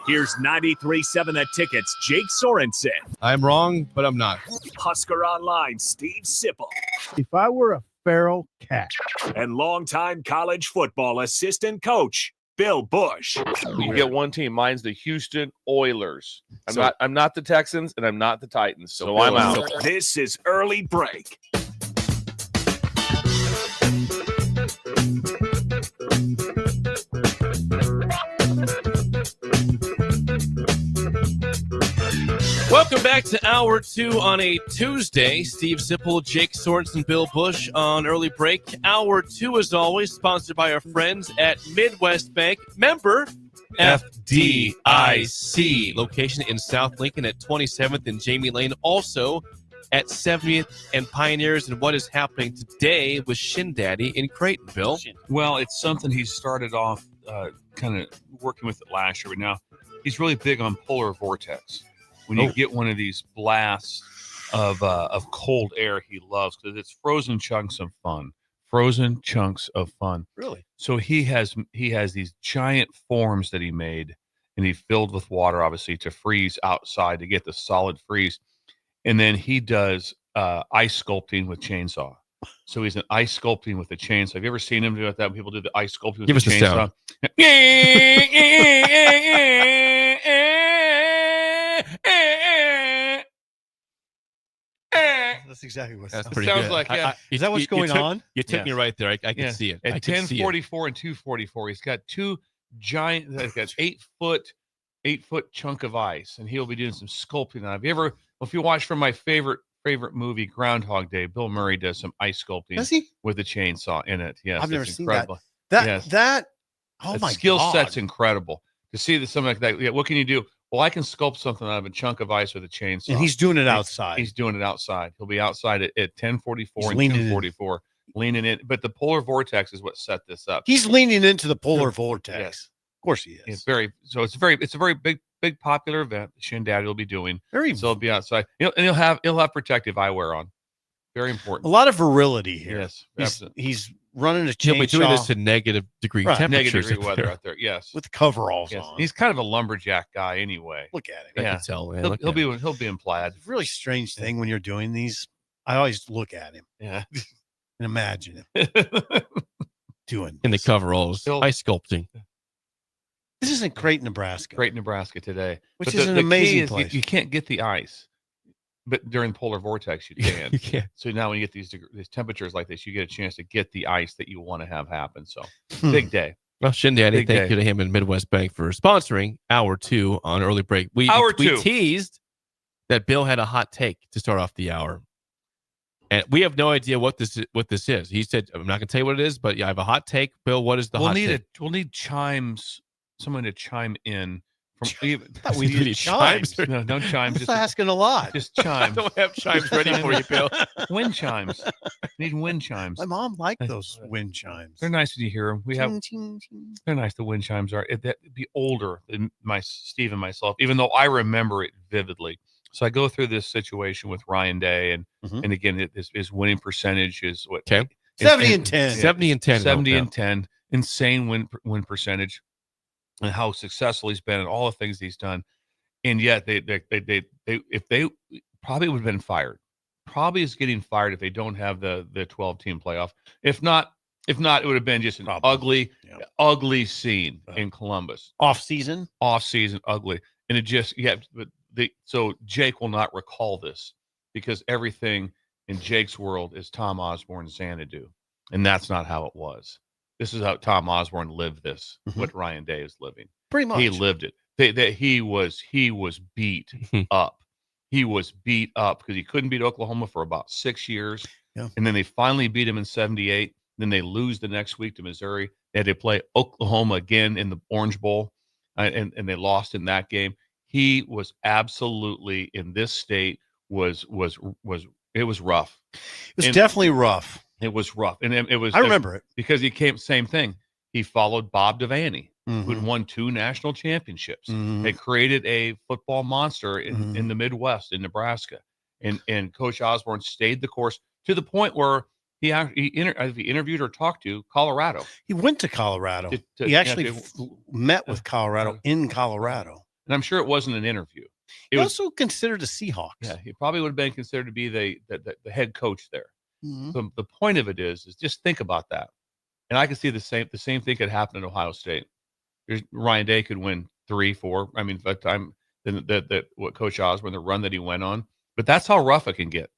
Here's 93.7 The Ticket's Jake Sorensen. I'm wrong, but I'm not. Husker Online, Steve Sipple. If I were a feral cat. And longtime college football assistant coach, Bill Busch. You get one team. Mine's the Houston Oilers. So- I'm not the Texans, and I'm not the Titans. So I'm out. This is Early Break. Welcome back to Hour 2 on a Tuesday. Steve Sipple, Jake Sorensen, Bill Busch on Early Break. Hour 2, as always, sponsored by our friends at Midwest Bank. Member FDIC. Location in South Lincoln at 27th and Jamie Lane. Also at 70th and Pioneers. And what is happening today with Shin Daddy in Creighton, Bill? Well, it's something he started off kind of working with it last year, but now he's really big on polar vortex. When you get one of these blasts of cold air, he loves because it's frozen chunks of fun. Frozen chunks of fun. Really? So he has these giant forms that he made, and he filled with water, obviously, to freeze outside to get the solid freeze. And then he does ice sculpting with chainsaw. So he's an ice sculpting with a chainsaw. Have you ever seen him do that? When people do the ice sculpting with Give us the the chainsaw. That's exactly what That's it pretty sounds good. like. Yeah. Is that what's going on? You took me right there. I can see it. At I can see it. 1044 and 244, he's got two giant, like an 8 foot chunk of ice, and he'll be doing some sculpting on it. If you watch from my favorite movie, Groundhog Day, Bill Murray does some ice sculpting. Does he? With a chainsaw in it. Yes, I've never it's seen incredible. that. Oh The my skill God. set's incredible. To see that something like that. Yeah, what can you do? Well, I can sculpt something out of a chunk of ice with a chainsaw. And he's doing it outside. He's doing it outside. He'll be outside at 1044 He's and leaning in. 244, leaning in. But the polar vortex is what set this up. He's leaning into the polar vortex. Yes. Of course he is. It's a very big popular event. Shin Daddy will be doing. So he'll be outside. And he'll have protective eyewear on. Very important. A lot of virility here. Yes, he's running a chainsaw. He'll be doing this to negative degree temperatures. Negative degree up weather there. out there. Yes, with coveralls yes. on. He's kind of a lumberjack guy anyway. Look at him. I Yeah, can tell, man. he'll be in plaid. It's a really strange thing when you're doing these. I always look at him Yeah, and imagine him doing In the this. coveralls, He'll- ice sculpting. This isn't Creighton, Nebraska. Great Nebraska today, Which But is an key amazing is place. You can't get the ice, but during polar vortex you can. You can't. So now when you get these temperatures like this, you get a chance to get the ice that you want to have happen. So Hmm. big day. Well, Shin Daddy, Big thank day. you to him and Midwest Bank for sponsoring Hour 2 on Early Break. We Hour 2. teased that Bill had a hot take to start off the hour. And we have no idea what this is. He said, I'm not going to tell you what it is, but yeah, I have a hot take. Bill, what is the hot take? We'll need chimes, someone to chime in. From even, We need chimes. No, don't chime. That's Just asking a lot. Just I chime. don't have chimes ready for you, Bill. Wind chimes. Need wind chimes. My mom liked those wind chimes. They're nice when you hear them. We have. Ching, ching, ching. They're nice. The wind chimes are. It'd be older than Steve and myself, even though I remember it vividly. So I go through this situation with Ryan Day, and again, his winning percentage is what? Okay. 70 and 10. 70 and 10. 70 no and 10. Insane win percentage, and how successful he's been and all the things he's done. And yet they if they probably would have been fired. Probably is getting fired if they don't have the 12-team playoff. If not, it would have been just an ugly scene in Columbus. Off season, ugly. And it just so Jake will not recall this because everything in Jake's world is Tom Osborne Xanadu. And that's not how it was. This is how Tom Osborne lived this, what Ryan Day is living. Pretty much. He lived it. That he was beat up. He was beat up because he couldn't beat Oklahoma for about 6 years. Yeah. And then they finally beat him in 78. Then they lose the next week to Missouri. They had to play Oklahoma again in the Orange Bowl, and they lost in that game. He was absolutely in this state it was rough. It was definitely rough. It was rough, and it was. I remember it because he came. Same thing. He followed Bob Devaney, Mhm. who'd won 2 national championships. Mhm. They created a football monster in the Midwest, in Nebraska, and Coach Osborne stayed the course to the point where he interviewed or talked to Colorado. He went to Colorado. He actually met with Colorado in Colorado. And I'm sure it wasn't an interview. He also considered the Seahawks. Yeah, he probably would have been considered to be the head coach there. Mhm. The point of it is just think about that. And I can see the same thing could happen in Ohio State. Ryan Day could win 3, 4. I mean, by the time that what Coach Osborne, the run that he went on, but that's how rough it can get.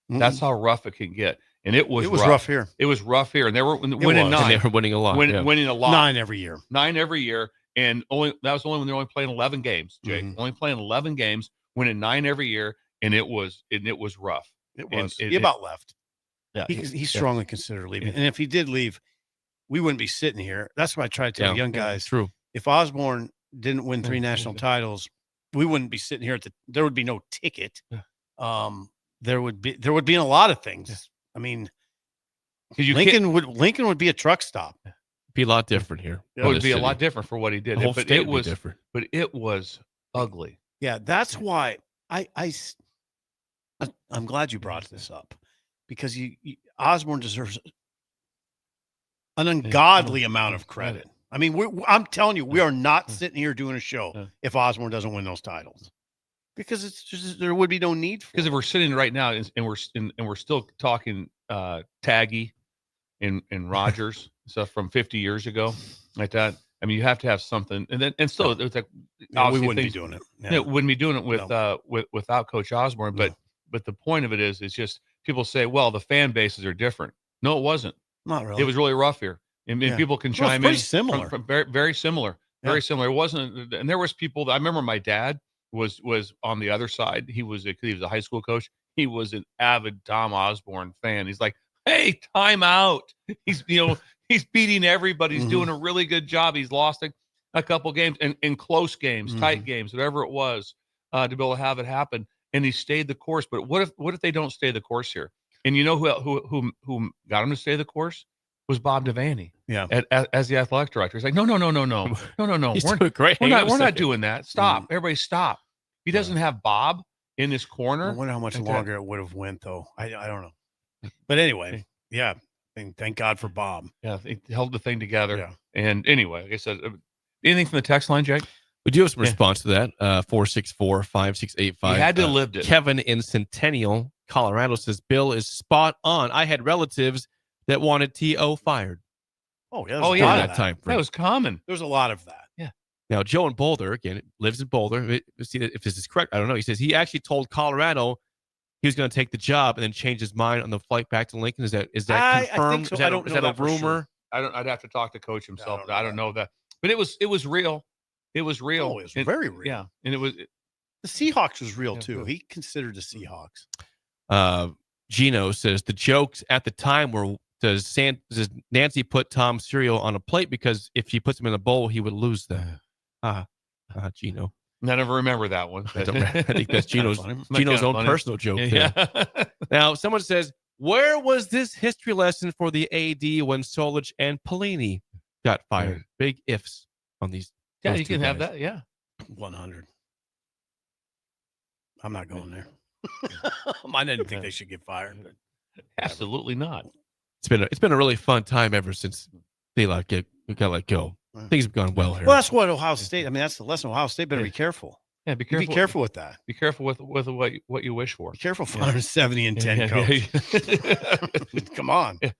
That's how rough it can get. And it was rough here. It was rough here, and they were winning 9. And they were winning a lot. Winning a lot. 9 every year. 9 every year, and that was only when they're only playing 11 games. Jake, only playing 11 games, winning 9 every year, and it was rough. It was. He about left. Yeah, he strongly considered leaving, and if he did leave, we wouldn't be sitting here. That's what I try to tell young guys. True. If Osborne didn't win 3 national titles, we wouldn't be sitting here. There would be no ticket. There would be a lot of things. I mean, Lincoln would be a truck stop. Be a lot different here. It would be a lot different for what he did. The whole But state it would was be different. But it was ugly. Yeah, that's why I'm glad you brought this up, because Osborne deserves an ungodly amount of credit. I mean, I'm telling you, we are not sitting here doing a show if Osborne doesn't win those titles, because it's just there would be no need for. Because if we're sitting right now and we're still talking Taggy and Rogers stuff from 50 years ago like that. I mean, you have to have something, and still it's like we wouldn't be doing it. Yeah. Wouldn't be doing it without Coach Osborne. But the point of it is, it's just people say, well, the fan bases are different. No, it wasn't. Not really. It was really rough here. And people can chime in. Similar. From very, very similar. Very similar. It wasn't, and there was people that I remember. My dad was on the other side. He was a high school coach. He was an avid Tom Osborne fan. He's like, hey, time out. He's beating everybody. He's doing a really good job. He's lost a couple games and in close games, tight games, whatever it was, to be able to have it happen. And he stayed the course. But what if they don't stay the course here? And you know who got him to stay the course? Was Bob Devaney. Yeah. As the athletic director. He's like, no. He's doing great. We're not doing that. Stop. Everybody stop. He doesn't have Bob in this corner. I wonder how much longer it would have went, though. I don't know. But anyway, yeah. Thank God for Bob. Yeah, he held the thing together. Yeah. And anyway, like I said, anything from the text line, Jake? We do have some response to that. 464-5685. You had to live it. Kevin in Centennial, Colorado says, Bill is spot on. I had relatives that wanted T.O. fired. Oh, yeah. That time frame. That was common. There's a lot of that. Yeah. Now, Joe in Boulder, again, lives in Boulder. See if this is correct. I don't know. He says he actually told Colorado he was going to take the job and then change his mind on the flight back to Lincoln. Is that confirmed? I think so. Is that a rumor? Sure. I'd have to talk to Coach himself. I don't know that. But it was real. It was real. Oh, it was very real. Yeah. And it was the Seahawks was real too. He considered the Seahawks. Gino says the jokes at the time were, does Nancy put Tom's cereal on a plate because if she puts him in a bowl, he would lose them? Gino. I never remember that one. I think that's Gino's own personal joke. Yeah. Now, someone says, where was this history lesson for the AD when Solich and Pelini got fired? Big ifs on these. Yeah, you can have that. Yeah. 100. I'm not going there. I didn't think they should get fired. Absolutely not. It's been a really fun time ever since they got let go. Things have gone well here. Well, that's what Ohio State. I mean, that's the lesson. Ohio State better be careful. Yeah, be careful. Be careful with that. Be careful with what you wish for. Be careful for 170-10 coach. Come on. Yeah.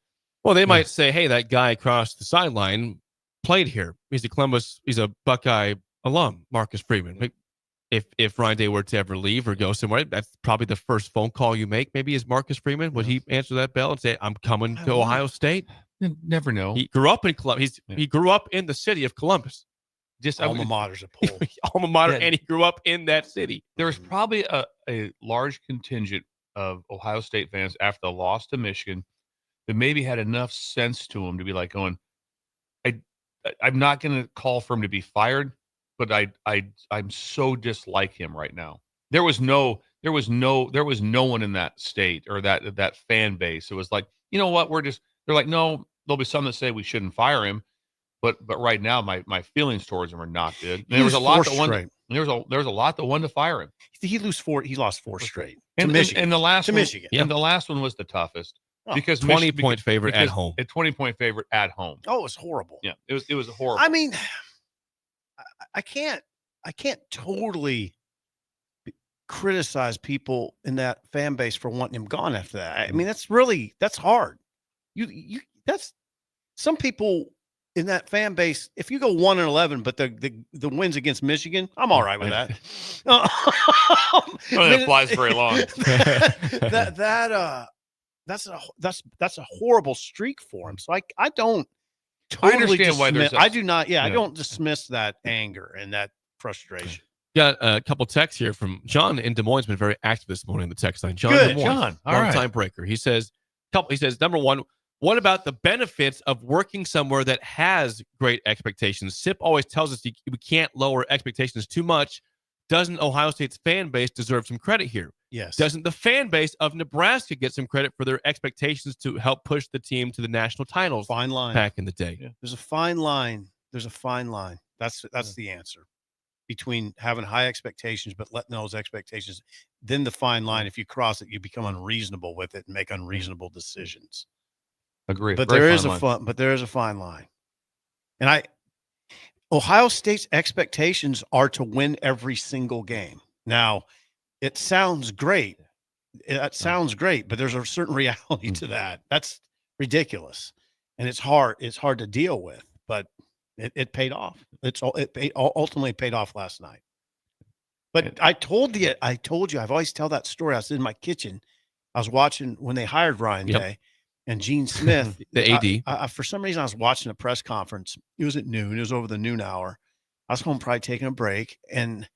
Well, they might say, hey, that guy across the sideline played here. He's a Buckeye alum, Marcus Freeman. If Ryan Day were to ever leave or go somewhere, that's probably the first phone call you make. Maybe is Marcus Freeman. Would he answer that bell and say, I'm coming to Ohio State? Never know. He grew up in Columbus. He grew up in the city of Columbus. Just alma mater's a pole. Alma mater, and he grew up in that city. There was probably a large contingent of Ohio State fans after the loss to Michigan that maybe had enough sense to them to be like going, I'm not going to call for him to be fired, but I'm so dislike him right now. There was no one in that state or that fan base. It was like, you know what, they're like, no, there'll be some that say we shouldn't fire him, but right now my feelings towards him are not good. And there was a lot that wanted. There was a lot that wanted to fire him. He lost 4 straight to Michigan. And the last to one, Michigan. And the last one was the toughest. Because 20-point favorite at home. A 20-point favorite at home. Oh, it was horrible. Yeah, it was horrible. I mean, I can't totally criticize people in that fan base for wanting him gone after that. I mean, that's hard. That's some people in that fan base, if you go 1-11, but the wins against Michigan, I'm all right with that. It flies very long. That's a horrible streak for him. So I don't I totally understand why there's I do not. Yeah, I yeah. don't dismiss that anger and that frustration. Got a couple texts here from John in Des Moines. Been very active this morning in the text line. John, Good, Des Moines, John. All long right. time breaker. He says, number one, what about the benefits of working somewhere that has great expectations? SIP always tells us we can't lower expectations too much. Doesn't Ohio State's fan base deserve some credit here? Yes. Doesn't the fan base of Nebraska get some credit for their expectations to help push the team to the national titles? Fine line. Back in the day. Yeah. There's a fine line. That's the answer between having high expectations but letting those expectations. Then the fine line. If you cross it, you become unreasonable with it and make unreasonable decisions. Agree. But Very there is a fine line. And Ohio State's expectations are to win every single game. Now, it sounds great. But there's a certain reality to that. That's ridiculous. And it's hard to deal with, but it paid off. Ultimately paid off last night. But I told you, I've always tell that story. I was in my kitchen. I was watching when they hired Ryan Day and Gene Smith. The AD. I for some reason, I was watching a press conference. It was at noon. It was over the noon hour. I was home probably taking a break and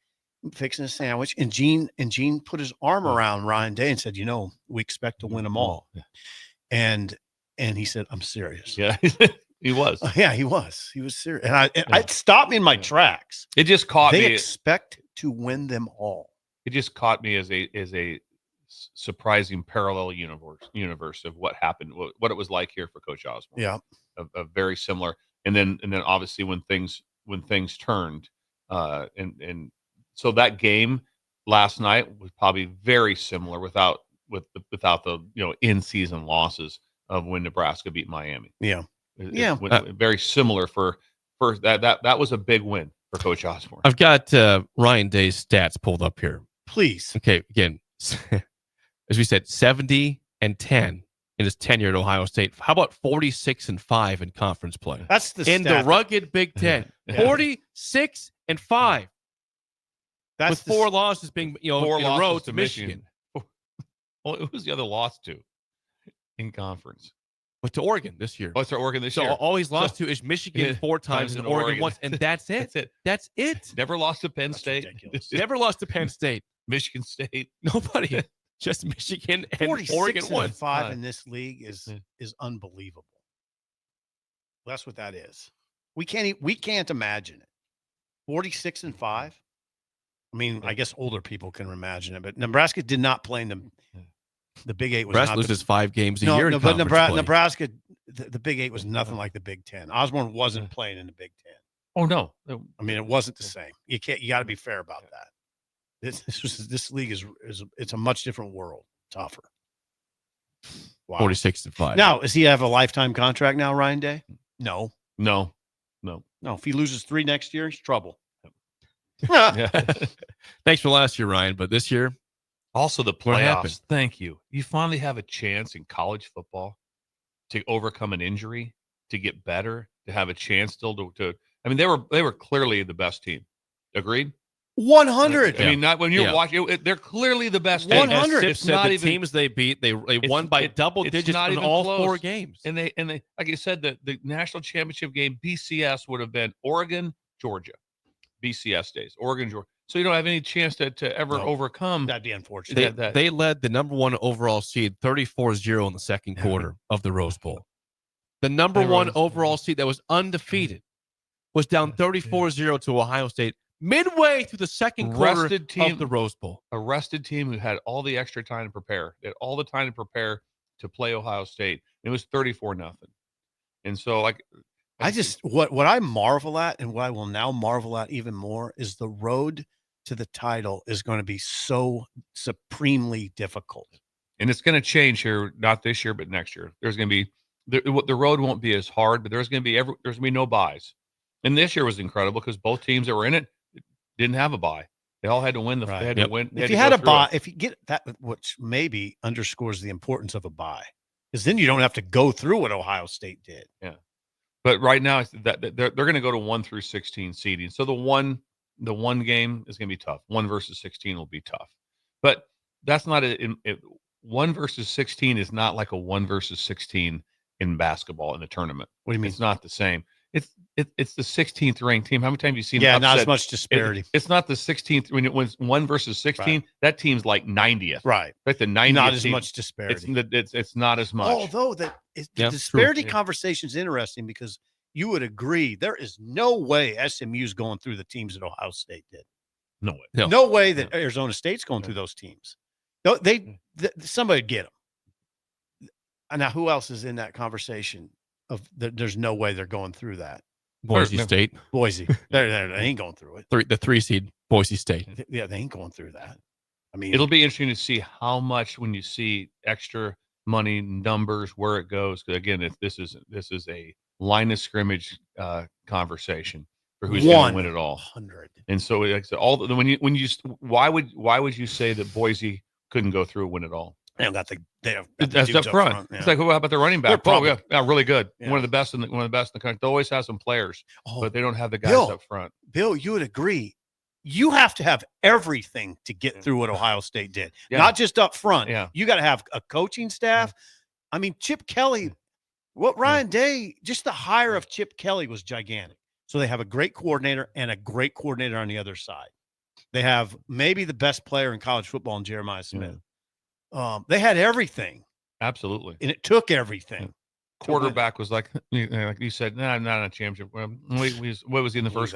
fixing a sandwich. And Gene put his arm around Ryan Day and said, we expect to win them all. And he said, I'm serious. Yeah, he was. Yeah, he was. He was serious. And it stopped me in my tracks. It just caught me. They expect to win them all. It just caught me as a surprising parallel universe of what happened, what it was like here for Coach Osborne. Yeah, a very similar. And then obviously when things turned, and so that game last night was probably very similar without the in season losses of when Nebraska beat Miami. Yeah. Very similar for that was a big win for Coach Osborne. I've got Ryan Day's stats pulled up here. Please. Okay, again, as we said, 70-10 in his tenure at Ohio State. How about 46-5 in conference play? That's the in stat. the rugged Big Ten. 46-5. That's with 4 losses being in a row to Michigan. Well, who was the other loss to in conference? But to Oregon this year. Oh, it's to Oregon this year. So all he's lost to is Michigan 4 times and Oregon once, and that's it. That's it. Never lost to Penn State. Never lost to Penn State. Michigan State. Nobody. Just Michigan and 46 Oregon and won. 5 in this league is unbelievable. That's what that is. We can't imagine it. 46-5. I mean, I guess older people can imagine it, but Nebraska did not play in the Big 8 was Nebraska not loses 5 games a year. But Nebraska, the Big 8 was nothing like the Big 10. Osborne wasn't playing in the Big 10. Oh no! I mean, it wasn't the same. You got to be fair about that. This league it's a much different world, tougher. Wow. 46-5. Now, does he have a lifetime contract now, Ryan Day? No. If he loses 3 next year, he's trouble. Thanks for last year, Ryan, but this year. Also, the What happened? playoffs. Thank you. You finally have a chance in college football to overcome an injury, to get better, to have a chance still to. I mean, they were clearly the best team. Agreed. 100. I mean, not when you're watching. They're clearly the best. 100. It's not the teams they beat. They won by double digits in all close. 4 games. And they like you said, the national championship game BCS would have been Oregon, Georgia. BCS days, Oregon, Georgia. So you don't have any chance to ever overcome. That'd be unfortunate. They led the number 1 overall seed 34-0 in the second quarter of the Rose Bowl. The number 1 overall seed that was undefeated was down 34-0 to Ohio State midway through the second quarter of the Rose Bowl. A rested team who had all the extra time to prepare. They had all the time to prepare to play Ohio State. It was 34-0. And so, what I marvel at, and what I will now marvel at even more, is the road to the title is going to be so supremely difficult. And it's going to change here, not this year, but next year. There's going to be the road won't be as hard, but there's going to be no buys. And this year was incredible because both teams that were in it didn't have a bye. They all had to win. They had to win. If you had a bye, if you get that, which maybe underscores the importance of a bye, because then you don't have to go through what Ohio State did. Yeah. But right now, they're going to go to 1 through 16 seeding. So the one game is going to be tough. 1 versus 16 will be tough. But that's not 1 versus 16 is not like a 1 versus 16 in basketball in the tournament. What do you mean? It's not the same. It's the 16th ranked team. How many times have you seen? Yeah, upset? not as much disparity. It's not the 16th when it was 1 versus 16. Right. That team's like 90th. Right. Like the 90th. Not as team. much disparity. It's not as much. Although the disparity conversation is interesting because you would agree there is no way SMU's going through the teams that Ohio State did. No way. No way that Arizona State's going through those teams. No, somebody would get them. Now, who else is in that conversation? There's no way they're going through that. Boise State. Boise. They ain't going through it. The 3 seed Boise State. Yeah, they ain't going through that. I mean, it'll be interesting to see how much when you see extra money numbers where it goes. Because again, if this is a line of scrimmage conversation for who's going to win it all. 100. And so like I said, why would you say that Boise couldn't go through and win it all? They don't got the that's up front. Yeah. It's like, how about the running back? Probably, yeah, really good. Yeah. One of the best in the country. They always have some players, but they don't have the guys up front. Bill, you would agree. You have to have everything to get through what Ohio State did, Yeah. not just up front. Yeah. You got to have a coaching staff. I mean, Chip Kelly, what Ryan Day, just the hire of Chip Kelly was gigantic. So they have a great coordinator and a great coordinator on the other side. They have maybe the best player in college football in Jeremiah Smith. They had everything. Absolutely. And it took everything. Quarterback was like you said, nah, I'm not in a championship. What was he in the first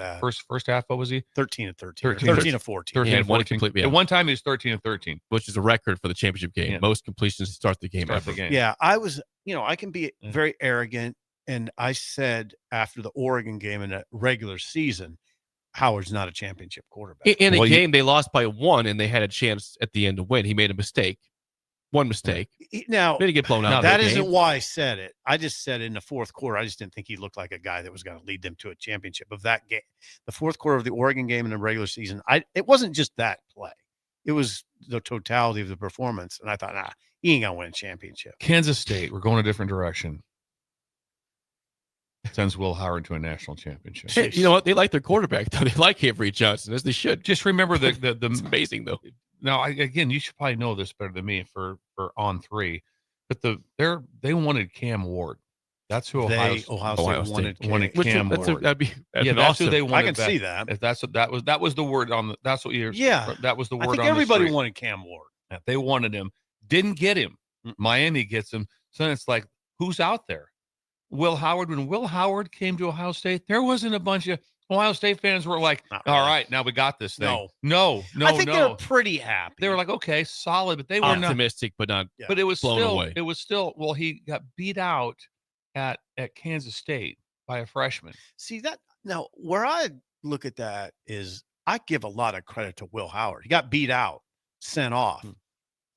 half? What was he? 13 and 14. 13 and 14. 13 and 14. At one time, he was 13 and 13. Which is a record for the championship game. Yeah. Most completions to start the game ever. Yeah, I was, I can be very arrogant. And I said after the Oregon game in a regular season, Howard's not a championship quarterback. In a game they lost by 1 and they had a chance at the end to win. He made a mistake. One mistake. Now, did he get blown out? That isn't why I said it. I just said in the fourth quarter, I just didn't think he looked like a guy that was going to lead them to a championship of that game. The fourth quarter of the Oregon game in the regular season, it wasn't just that play. It was the totality of the performance. And I thought, he ain't going to win a championship. Kansas State, we're going a different direction. Sends Will Howard to a national championship. Hey, you know what? They like their quarterback, though. They like Avery Johnson, as they should. Just remember the it's amazing, though. Now, again, you should probably know this better than me for on 3, but they wanted Cam Ward. That's who Ohio State wanted Cam Ward. That'd that's awesome. who they wanted. I can see that. If that was the word on the. That's what you're. Yeah, that was the word. I think on everybody the street. wanted Cam Ward. They wanted him. Didn't get him. Miami gets him. So then it's like, who's out there? Will Howard. When Will Howard came to Ohio State, there wasn't a bunch of Ohio State fans were like, all right, now we got this thing. No. I think they were pretty happy. They were like, okay, solid, but they were optimistic, but not. But it was blown still. away. It was still. Well, he got beat out at Kansas State by a freshman. See that now? Where I look at that is, I give a lot of credit to Will Howard. He got beat out, sent off.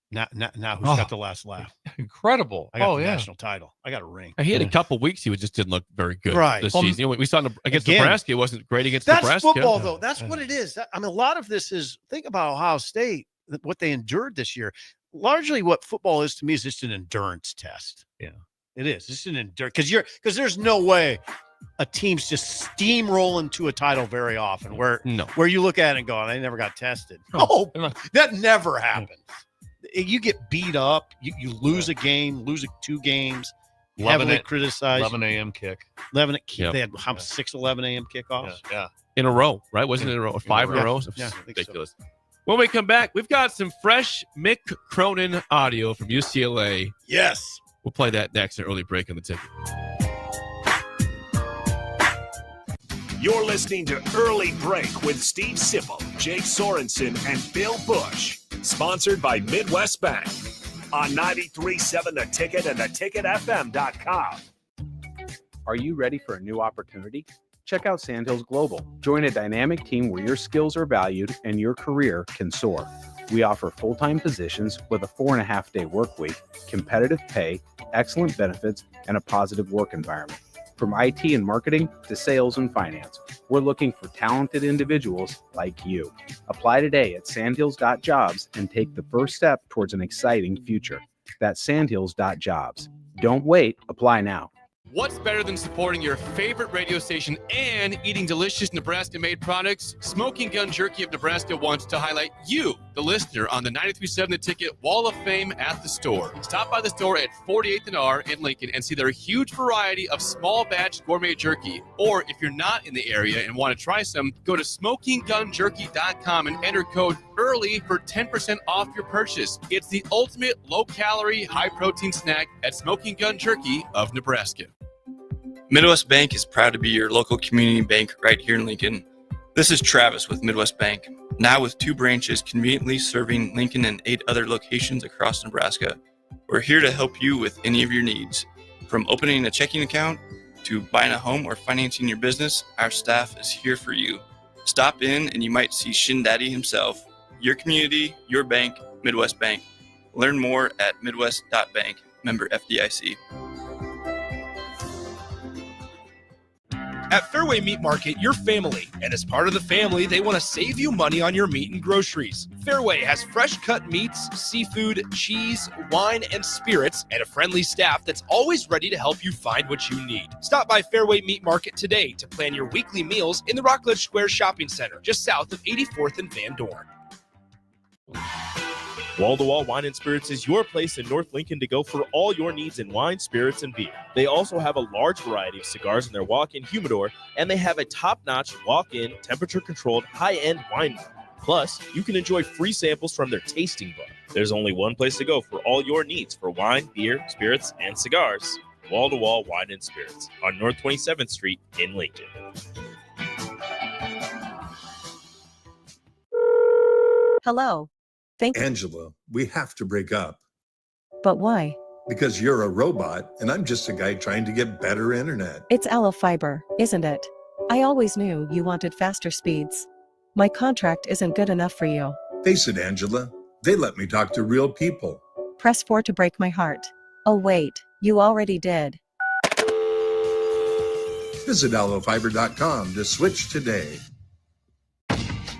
Now who's got the last laugh? Incredible! I got the national title. I got a ring. He had a couple weeks. He just didn't look very good this Well, season. We saw against Nebraska. It wasn't great against that's Nebraska. Football, though. That's what it is. I mean, a lot of this is, think about Ohio State, what they endured this year. Largely, what football is to me is just an endurance test. Yeah, it is. It's an endurance because there's no way a team's just steamrolling to a title very often. Where you look at it and go, they never got tested. No, that never happens. You get beat up, you lose a game, lose 2 games, heavily criticized. 11 a.m. kick. 11 They had 6 11 a.m. kickoffs. Yeah. In a row, right? Wasn't it in a row? 5 in a row? Yeah, ridiculous. So. When we come back, we've got some fresh Mick Cronin audio from UCLA. Yes. We'll play that next, an early break on the ticket. You're listening to Early Break with Steve Sipple, Jake Sorensen, and Bill Busch. Sponsored by Midwest Bank on 93.7 The Ticket and theticketfm.com. Are you ready for a new opportunity? Check out Sandhills Global. Join a dynamic team where your skills are valued and your career can soar. We offer full-time positions with a 4.5-day work week, competitive pay, excellent benefits, and a positive work environment. From IT and marketing to sales and finance, we're looking for talented individuals like you. Apply today at sandhills.jobs and take the first step towards an exciting future. That's sandhills.jobs. Don't wait, apply now. What's better than supporting your favorite radio station and eating delicious Nebraska-made products? Smoking Gun Jerky of Nebraska wants to highlight you, the listener, on the 93.7 The Ticket Wall of Fame at the store. Stop by the store at 48th and R in Lincoln and see their huge variety of small batch gourmet jerky. Or if you're not in the area and want to try some, go to smokinggunjerky.com and enter code EARLY for 10% off your purchase. It's the ultimate low-calorie, high-protein snack at Smoking Gun Jerky of Nebraska. Midwest Bank is proud to be your local community bank right here in Lincoln. This is Travis with Midwest Bank, now with 2 branches conveniently serving Lincoln and 8 other locations across Nebraska. We're here to help you with any of your needs. From opening a checking account to buying a home or financing your business, our staff is here for you. Stop in and you might see Shin Daddy himself. Your community, your bank, Midwest Bank. Learn more at midwest.bank, member FDIC. At Fairway Meat Market, you're family, and as part of the family, they want to save you money on your meat and groceries. Fairway has fresh cut meats, seafood, cheese, wine, and spirits, and a friendly staff that's always ready to help you find what you need. Stop by Fairway Meat Market today to plan your weekly meals in the Rockledge Square Shopping Center, just south of 84th and Van Dorn. Wall-to-Wall Wine and Spirits is your place in North Lincoln to go for all your needs in wine, spirits, and beer. They also have a large variety of cigars in their walk-in humidor, and they have a top-notch walk-in, temperature-controlled, high-end wine bar. Plus, you can enjoy free samples from their tasting bar. There's only one place to go for all your needs for wine, beer, spirits, and cigars. Wall-to-Wall Wine and Spirits on North 27th Street in Lincoln. Hello. Angela, we have to break up. But why? Because you're a robot and I'm just a guy trying to get better internet. It's Aloe Fiber, isn't it? I always knew you wanted faster speeds. My contract isn't good enough for you. Face it, Angela, they let me talk to real people. Press 4 to break my heart. Oh wait, you already did. Visit aloefiber.com to switch today.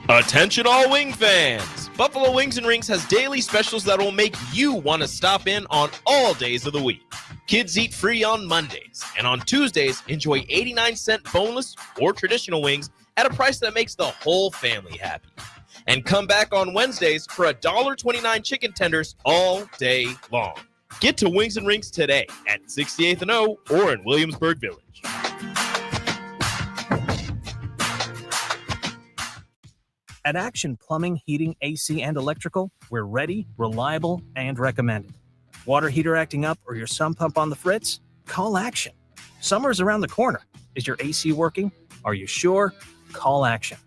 Attention all wing fans! Buffalo Wings & Rings has daily specials that will make you want to stop in on all days of the week. Kids eat free on Mondays, and on Tuesdays, enjoy 89-cent boneless or traditional wings at a price that makes the whole family happy. And come back on Wednesdays for $1.29 chicken tenders all day long. Get to Wings & Rings today at 68th and O or in Williamsburg Village. At Action Plumbing, Heating, AC, and Electrical, we're ready, reliable, and recommended. Water heater acting up or your sump pump on the fritz? Call Action. Summer's around the corner. Is your AC working? Are you sure? Call Action.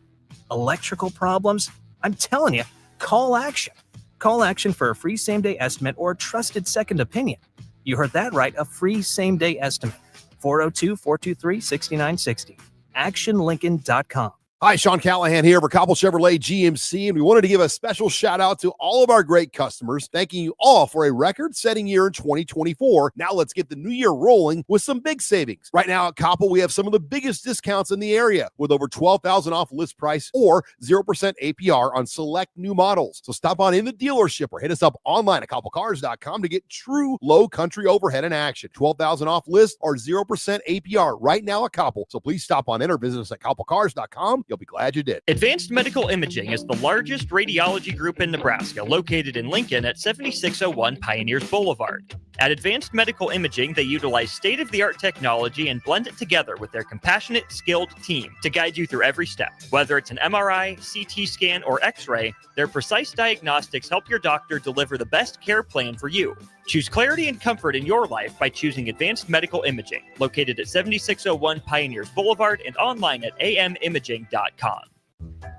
Electrical problems? I'm telling you, call Action. Call Action for a free same-day estimate or a trusted second opinion. You heard that right, a free same-day estimate. 402-423-6960. ActionLincoln.com. Hi, Sean Callahan here for Cobble Chevrolet GMC, and we wanted to give a special shout out to all of our great customers, thanking you all for a record-setting year in 2024. Now let's get the new year rolling with some big savings. Right now at Cobble, we have some of the biggest discounts in the area with over $12,000 off list price or 0% APR on select new models. So stop on in the dealership or hit us up online at cobblecars.com to get true low country overhead in action. $12,000 off list or 0% APR right now at Cobble. So please stop on in or visit us at cobblecars.com. You'll be glad you did. Advanced Medical Imaging is the largest radiology group in Nebraska, located in Lincoln at 7601 Pioneers Boulevard. At Advanced Medical Imaging, they utilize state-of-the-art technology and blend it together with their compassionate, skilled team to guide you through every step. Whether it's an MRI, CT scan, or X-ray, their precise diagnostics help your doctor deliver the best care plan for you. Choose clarity and comfort in your life by choosing Advanced Medical Imaging, located at 7601 Pioneers Boulevard and online at amimaging.com.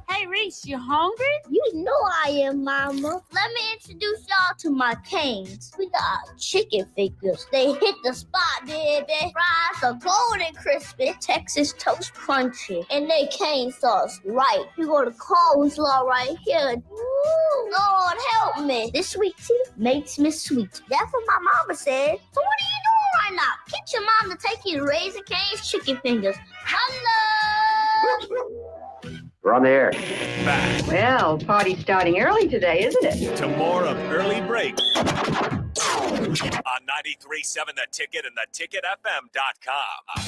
Hey, Reese, you hungry? You know I am, Mama. Let me introduce y'all to my canes. We got chicken fingers. They hit the spot, baby. Fries are golden crispy, Texas toast crunchy, and they cane sauce right. We got a coleslaw right here. Ooh, Lord help me. This sweet tea makes me sweet. That's what my mama said. So what are you doing right now? Get your mom to take you to Raising Cane's chicken fingers. Hello. We're on the air. Back. Well, party's starting early today, isn't it? To more of Early Break on 93.7 The Ticket and theticketfm.com.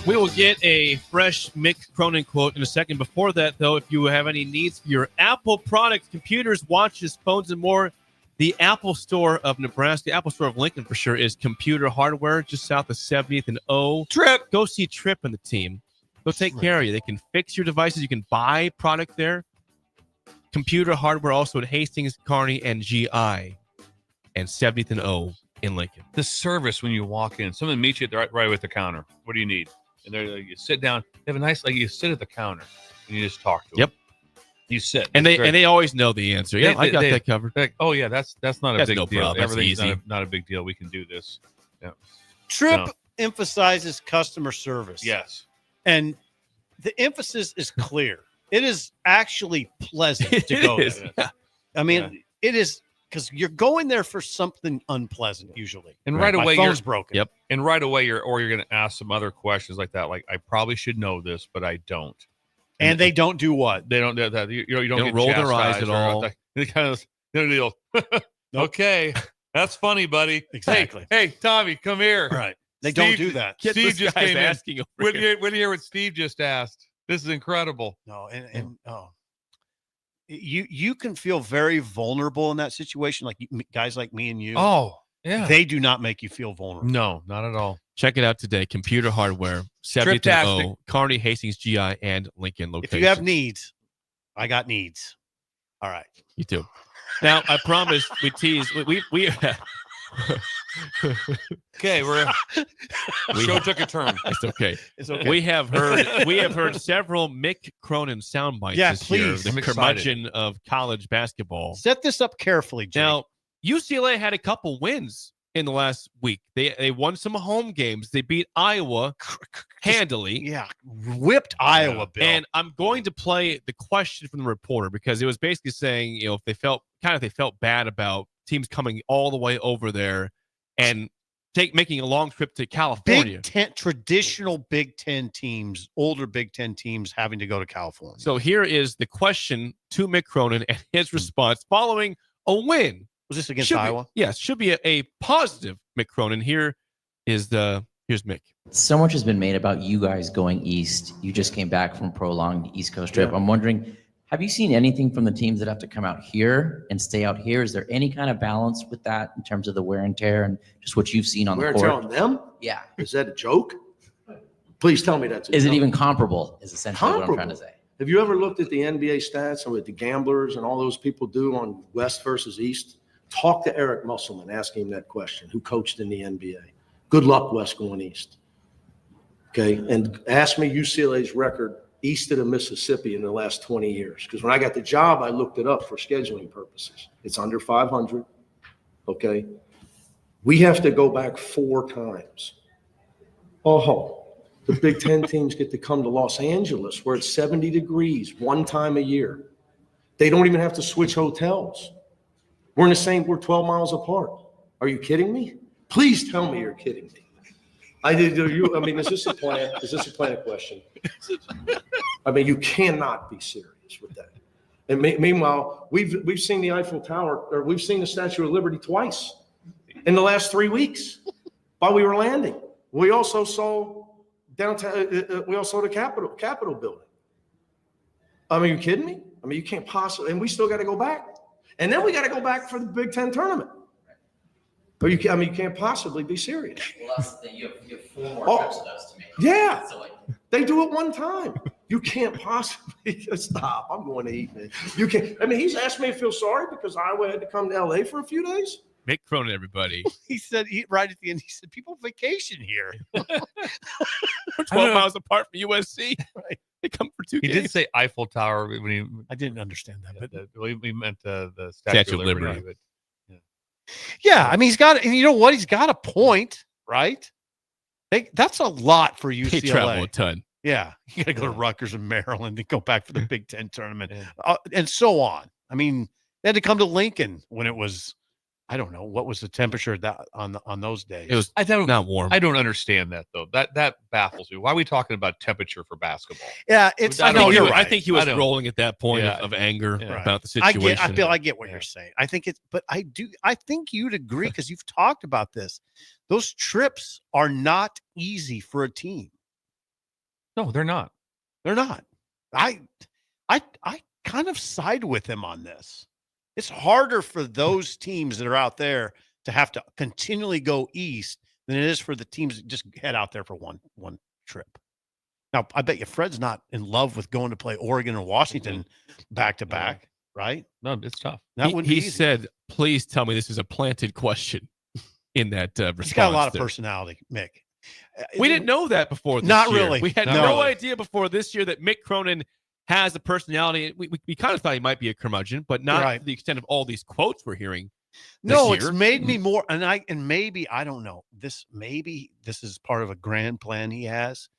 We will get a fresh Mick Cronin quote in a second. Before that, though, if you have any needs for your Apple products, computers, watches, phones, and more, the Apple Store of Nebraska, the Apple Store of Lincoln for sure, is Computer Hardware just south of 70th and O. Trip. Go see Trip and the team. They'll take care of you. They can fix your devices. You can buy product there. Computer Hardware also at Hastings, Kearney, and GI, and 70th and O in Lincoln. The service when you walk in, someone meets you right at the counter. What do you need? And you sit down. They have a nice, you sit at the counter and you just talk to them. Yep. You sit. And they always know the answer. Yeah, I got that covered. Like, oh yeah, that's not a big no deal. problem. That's Everything's easy. not a big deal. We can do this. Yeah. Trip emphasizes customer service. Yes. And the emphasis is clear. It is actually pleasant to go there. Yeah. I mean, it is, because you're going there for something unpleasant usually. And right away, my phone's broken. Yep. And right away, you're going to ask some other questions like that. Like, I probably should know this, but I don't. And they don't do what? They don't do that. You don't get roll their eyes chastised at all. They kind of deal. Okay, that's funny, buddy. Exactly. Hey, Tommy, come here. Right. They don't do that. Steve just came asking in. over here. When you hear what Steve just asked, this is incredible. No, you can feel very vulnerable in that situation. Like guys like me and you. Oh, yeah. They do not make you feel vulnerable. No, not at all. Check it out today. Computer Hardware, 70th and O, Kearney, Hastings, GI, and Lincoln locations. If you have needs, I got needs. All right. You too. Now, I promise we tease. We Okay, show took a turn. It's okay. It's okay. We have heard several Mick Cronin sound bites this year. Please. The curmudgeon of college basketball. Set this up carefully, Jake. Now, UCLA had a couple wins in the last week. They won some home games. They beat Iowa handily. Yeah, whipped Iowa, Bill. And I'm going to play the question from the reporter because it was basically saying, if they felt bad about teams coming all the way over there and making a long trip to California. Traditional Big Ten teams, older Big Ten teams having to go to California. So here is the question to Mick Cronin and his response following a win. Was this against Iowa? Yes, should be a positive Mick Cronin. Here's Mick. So much has been made about you guys going east. You just came back from a prolonged East Coast trip. Yeah. I'm wondering, have you seen anything from the teams that have to come out here and stay out here? Is there any kind of balance with that in terms of the wear and tear and just what you've seen on the court? Wear and tear on them? Yeah. Is that a joke? Please tell me that's a Is joke. it even comparable is essentially what I'm trying to say. Have you ever looked at the NBA stats and what the gamblers and all those people do on West versus East? Talk to Eric Musselman, ask him that question, who coached in the NBA. Good luck, West going east. Okay, and ask me UCLA's record east of the Mississippi in the last 20 years. Because when I got the job, I looked it up for scheduling purposes. It's under 500, okay? We have to go back 4 times. Oh, the Big Ten teams get to come to Los Angeles where it's 70 degrees one time a year. They don't even have to switch hotels. We're 12 miles apart. Are you kidding me? Please tell me you're kidding me. Is this a plan? Is this a planned question? I mean, you cannot be serious with that. And meanwhile, we've seen the Eiffel Tower, or we've seen the Statue of Liberty twice in the last 3 weeks while we were landing. We also saw downtown. We also saw the Capitol building. I mean, are you kidding me? I mean, you can't possibly. And we still got to go back. And then we got to go back for the Big Ten tournament. You can't possibly be serious. Well, that's the thing. You have 4 more trips of those to make. Yeah. So, They do it one time. You can't possibly stop. I'm going to eat, man. You can't. I mean, he's asked me to feel sorry because Iowa had to come to LA for a few days. Mick Cronin, everybody. He said, right at the end, he said, people vacation here. We're 12 miles apart from USC. Right. They come for 2 games. He did say Eiffel Tower when he. I didn't understand that, but we meant the Statue of Liberty. But, yeah, I mean, he's got, and you know what? He's got a point, right? That's a lot for UCLA. They travel a ton. Yeah, you got to go to Rutgers and Maryland and go back for the Big Ten tournament, and so on. I mean, they had to come to Lincoln when it was. I don't know what was the temperature on those days. It was not warm. I don't understand that though. That baffles me. Why are we talking about temperature for basketball? Yeah, it's. I think he was I rolling at that point Yeah. of anger Yeah. about the situation. I get what you're saying. I think but I think you'd agree because you've talked about this. Those trips are not easy for a team. No, they're not. They're not. I kind of side with him on this. It's harder for those teams that are out there to have to continually go east than it is for the teams that just head out there for one trip. Now, I bet you Fred's not in love with going to play Oregon and Washington back to back, right? No, it's tough. He said, "Please tell me this is a planted question." In that response, he's got a lot of personality, Mick. We didn't know that before. Not year. really. We had no idea before this year that Mick Cronin has a personality. We kind of thought he might be a curmudgeon, but not to the extent of all these quotes we're hearing. No, it's made me more, and maybe I don't know this. Maybe this is part of a grand plan he has.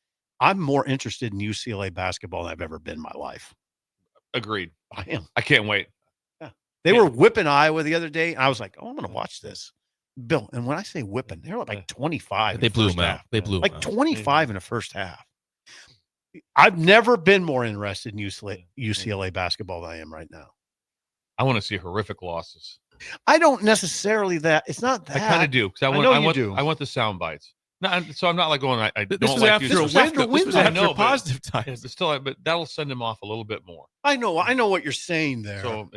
I'm more interested in UCLA basketball than I've ever been in my life. Agreed. I am. I can't wait. Yeah. They were whipping Iowa the other day, and I was like, "Oh, I'm going to watch this." Bill, and when I say whipping, they were like 25. They blew him out. They blew like him out. 25 in the first half. I've never been more interested in UCLA basketball than I am right now. I want to see horrific losses. I don't necessarily It's not that. I kind of do because I want the sound bites. No, so I'm not like going. I This don't was like after you. a win. This was after a positive time. But still, but that'll send him off a little bit more. I know what you're saying there. So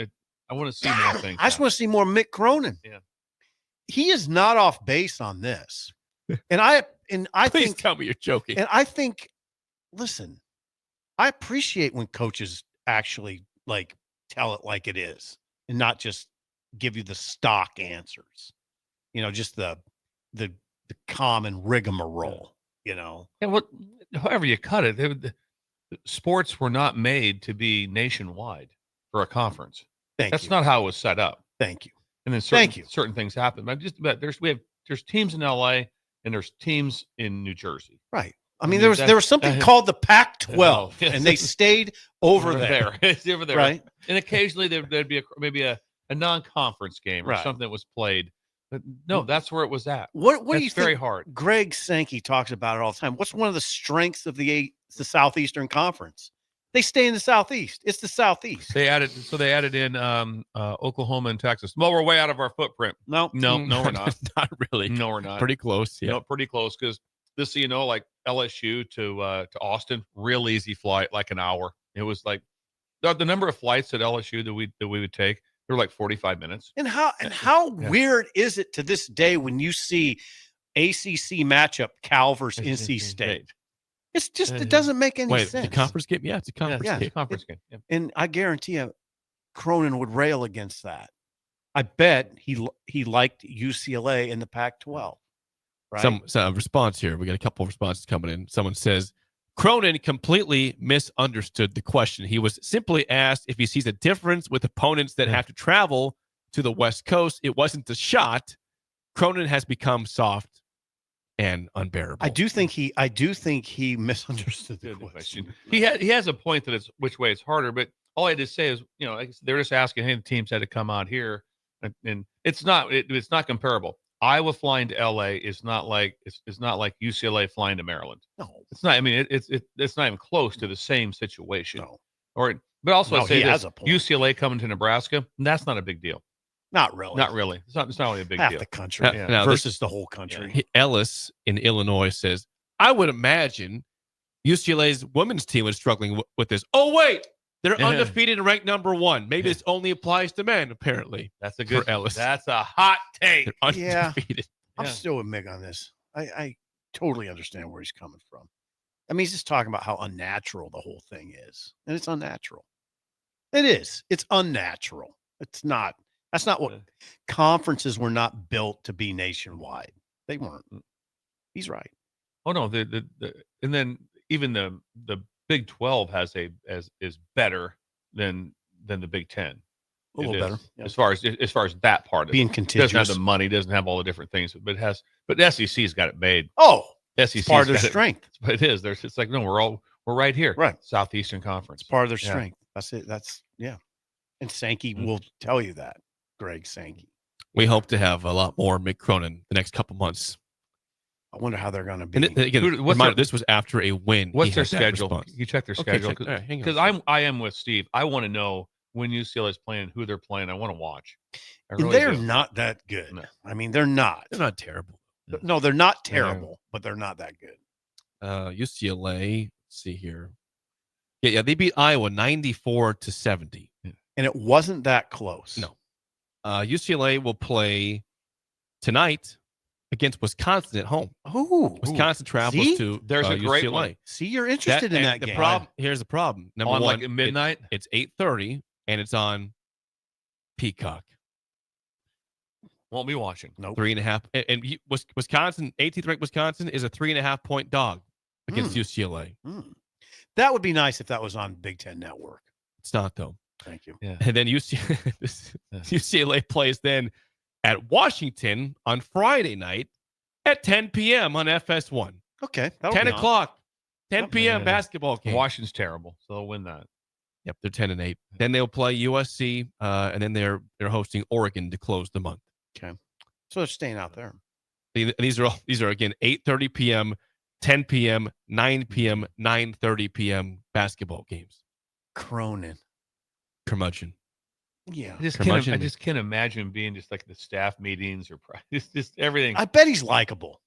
I want to see more things. I just want to see more Mick Cronin. Yeah. He is not off base on this. And I Please think tell me you're joking. And I think, listen, I appreciate when coaches actually like tell it like it is and not just give you the stock answers. You know, just the common rigmarole, you know. And however you cut it, the sports were not made to be nationwide for a conference. That's not how it was set up. Thank you. And then certain things happen. But there's teams in LA and there's teams in New Jersey. Right. I mean, there was something called the Pac-12, and they stayed over there. It's over there, right? And occasionally there'd be maybe a non-conference game or something that was played. But no, that's where it was at. What do you think? Very hard. Greg Sankey talks about it all the time. What's one of the strengths of the Southeastern Conference? They stay in the Southeast. It's the Southeast. They added in Oklahoma and Texas. Well, we're way out of our footprint. No, we're not. Not really. No, we're not. Pretty close. Yeah. No, pretty close because this, like LSU to Austin, real easy flight, like an hour. It was like the number of flights at LSU that we would take. They were like 45 minutes. And how weird is it to this day when you see ACC matchup Cal versus NC State? It's just it doesn't make any sense. The conference game? Yeah, it's a conference game. It's a conference game. Yeah. And I guarantee you, Cronin would rail against that. I bet he liked UCLA in the Pac-12. Right? Some response here. We got a couple of responses coming in. Someone says, Cronin completely misunderstood the question. He was simply asked if he sees a difference with opponents that have to travel to the West Coast. It wasn't a shot. Cronin has become soft and unbearable. I do think he misunderstood the question. He has a point that it's which way it's harder, but all I had to say is, they're just asking, hey, the teams had to come out here, and it's not comparable. Iowa flying to LA is not like UCLA flying to Maryland. No, it's not. I mean, it's not even close to the same situation. No. But also I'd say this, UCLA coming to Nebraska, that's not a big deal. Not really. Not really. It's not really a big Half deal. the country versus the whole country. Yeah. Ellis in Illinois says, I would imagine UCLA's women's team was struggling with this. Oh, wait. They're undefeated and ranked number 1. Maybe this only applies to men, apparently. That's a good for Ellis. That's a hot take. Yeah. I'm still with Mick on this. I totally understand where he's coming from. I mean, he's just talking about how unnatural the whole thing is. And it's unnatural. It is. It's unnatural. It's not. That's not what conferences were not built to be nationwide. They weren't. He's right. Oh no, and then even the Big 12 is better than the Big 10. A little better. Yeah. As far as that part of being it. contiguous. Doesn't have the money, doesn't have all the different things, but the SEC's got it made. Oh, SEC's part of their strength. But it is. It's like, no, we're right here. Right. Southeastern Conference. It's part of their strength. That's it. And Sankey will tell you that. Greg Sankey. We hope to have a lot more Mick Cronin the next couple months. I wonder how they're going to be. And again, this was after a win. What's their schedule? You check their schedule. Hang on. Because I am with Steve. I want to know when UCLA is playing, who they're playing. I want to watch. They're not that good. No. I mean, they're not. They're not terrible. No, they're not terrible, but they're not that good. UCLA, let's see here. Yeah, they beat Iowa 94-70. And it wasn't that close. No. UCLA will play tonight against Wisconsin at home. Oh, Wisconsin travels to there's a great UCLA. one. See, you're interested in that game. Here's the problem. Number on one, like at midnight. It's 8:30 and it's on Peacock. Won't be watching. Nope. 3.5. And Wisconsin, 18th ranked Wisconsin is a 3.5 point dog against UCLA. That would be nice if that was on Big Ten Network. It's not though. Thank you. Yeah. And then UCLA plays then at Washington on Friday night at 10 p.m. on FS1. Okay. 10 o'clock, 10 p.m. basketball game. Washington's terrible, so they'll win that. Yep, they're 10-8. Then they'll play USC, and then they're hosting Oregon to close the month. Okay. So they're staying out there. These are again 8:30 p.m., 10 p.m., 9 p.m., 9:30 p.m. basketball games. Cronin. Curmudgeon. Yeah. I just can't imagine being just like the staff meetings or just everything. I bet he's likable.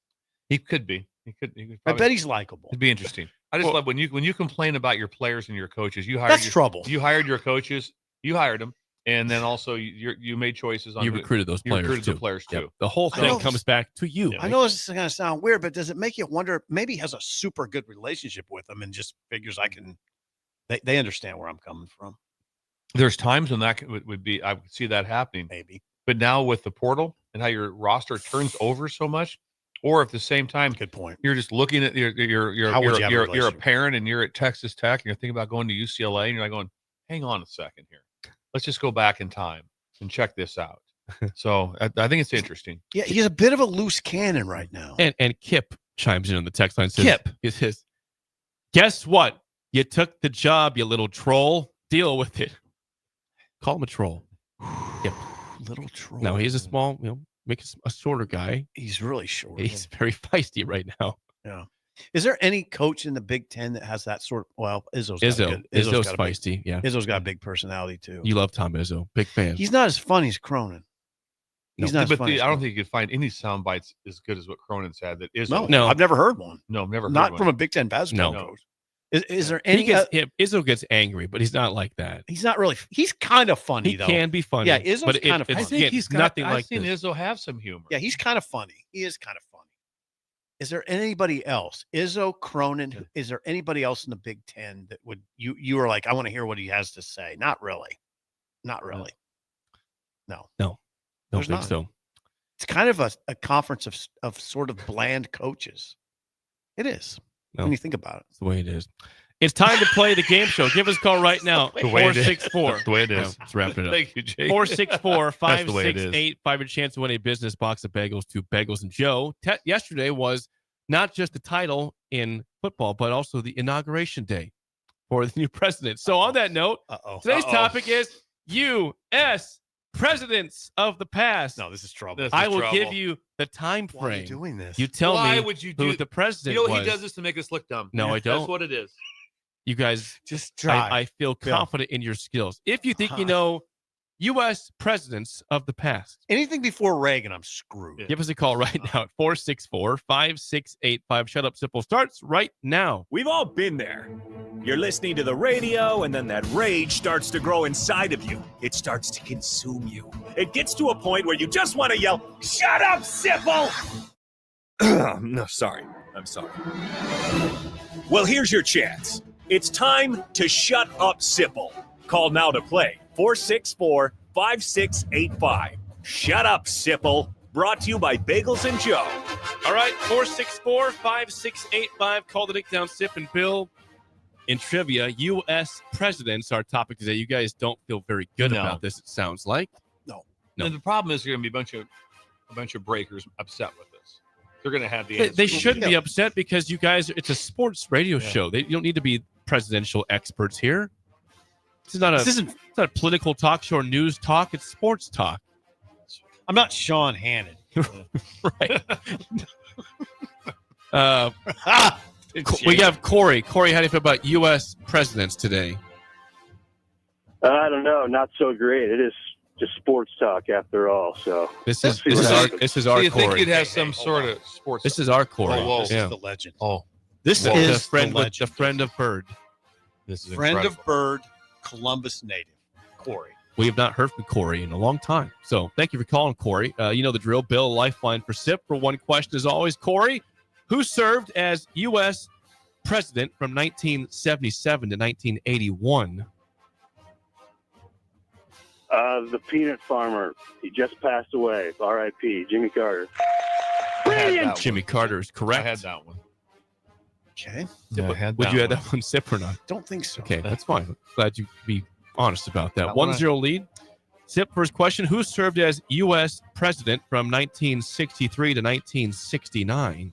He could be. He could I bet he's likable. It'd be interesting. I just love when you complain about your players and your coaches. That's trouble. You hired your coaches. You hired them, and then also you made choices on. You recruited those players. You recruited too. the players too. Yep. The whole thing comes back to you. I know this is going to sound weird, but does it make you wonder? Maybe he has a super good relationship with them and just figures I can. They understand where I'm coming from. There's times when that would be. I would see that happening. Maybe. But now with the portal and how your roster turns over so much, or if at the same time, good point. You're just looking at you're a parent and you're at Texas Tech and you're thinking about going to UCLA and you're like going, hang on a second here. Let's just go back in time and check this out. So I think it's interesting. Yeah, he's a bit of a loose cannon right now. And Kip chimes in on the text line. Says, Kip. He says, guess what? You took the job, you little troll. Deal with it. Call him a troll. Yep. Little troll. No, he's a small, make a shorter guy. He's really short. He's very feisty right now. Yeah. Is there any coach in the Big Ten that has that sort of, well, Izzo's feisty. Yeah. Izzo's got a big personality too. You love Tom Izzo. Big fan. He's not as funny as Cronin. He's not as funny. I don't think you could find any sound bites as good as what Cronin's had. That is no, I've never heard one. No, I've never heard not one. from a Big Ten basketball coach. Is there any? Izzo gets angry, but he's not like that. He's not really. He's kind of funny though. He can be funny. Yeah, Izzo's kind of funny. I think he's nothing I've like seen this. Izzo have some humor. Yeah, he's kind of funny. He is kind of funny. Is there anybody else? Izzo, Cronin. Is there anybody else in the Big Ten that would you are like? I want to hear what he has to say. Not really. Not really. No. Don't think so. It's kind of a conference of sort of bland coaches. It is. When you think about it. That's the way it is. It's time to play the game show. Give us a call right now. 464. That's the way it is. Let's wrap it up. Thank you, Jake. 464-568-5. A chance to win a business box of bagels to Bagels and Joe. Yesterday was not just the title in football, but also the inauguration day for the new president. So on that note, today's topic is U.S. presidents of the past. No, this is trouble. I will give you the time frame. Why are you doing this? You tell Why me would you who do, the president You know, was. he does this to make us look dumb. No, I don't. That's what it is. You guys, just try. I feel confident in your skills. If you think you know U.S. presidents of the past. Anything before Reagan, I'm screwed. Give us a call right now at 464-5685. Shut Up Simple starts right now. We've all been there. You're listening to the radio, and then that rage starts to grow inside of you. It starts to consume you. It gets to a point where you just want to yell, "Shut up, Sipple!" No, sorry. I'm sorry. Well, here's your chance. It's time to shut up, Sipple. Call now to play. 464-5685. Shut up, Sipple. Brought to you by Bagels and Joe. All right, 464-5685. Call the Nick Down, Sip and Bill. In trivia, U.S. presidents, our topic today. You guys don't feel very good about this, it sounds like. No. And the problem is, you're going to be a bunch of breakers upset with this. They're going to have the answer. They shouldn't be upset because you guys, it's a sports radio show. You don't need to be presidential experts here. This is not a political talk show or news talk. It's sports talk. I'm not Sean Hannon. Right. We have Corey. Corey, how do you feel about U.S. presidents today? I don't know. Not so great. It is just sports talk after all. So This is So our you think Corey. you'd have some sort of sports? This is our Corey. Oh, whoa. This is the legend. Oh, This The is friend the with legend. the friend of Bird. this is Friend incredible. of Bird, Columbus native, Corey. We have not heard from Corey in a long time. So thank you for calling, Corey. You know the drill. Bill, lifeline for SIP for one question as always. Corey, who served as U.S. president from 1977 to 1981? the peanut farmer, he just passed away. R.I.P. Jimmy Carter. Brilliant. Jimmy Carter is correct. I had that one. Okay. Yeah, I had Would that you have one. that one, Sip, or not? Don't think so. Okay, that's fine. Glad you be honest about that. That one 1-0 lead. Sip, first question. Who served as U.S. president from 1963 to 1969?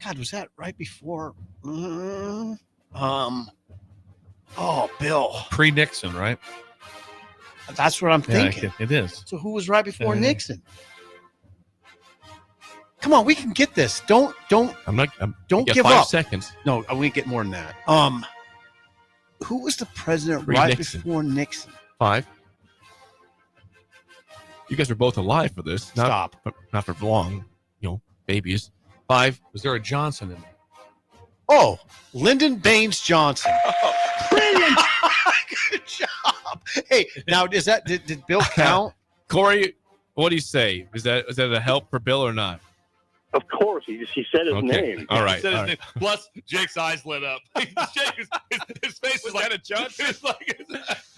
God, was that right before? Oh, Bill. Pre-Nixon, right? That's what I'm Yeah, thinking. it is. So who was right before Yeah. Nixon? Come on, we can get this. Don't Don't give 5 up. seconds. No, we get more than that. Who was the president right Pre-Nixon. before Nixon? 5. You guys are both alive for this. Stop. Not for long. You know, babies. 5. Was there a Johnson in there? Oh, Lyndon Baines Johnson. Brilliant. Good job. Hey, now is that did Bill count? Corey, what do you say? Is that a help for Bill or not? Of course, he said his Okay. name. All right. He said his all right. name. Plus, Jake's eyes lit up. His face is like a Johnson.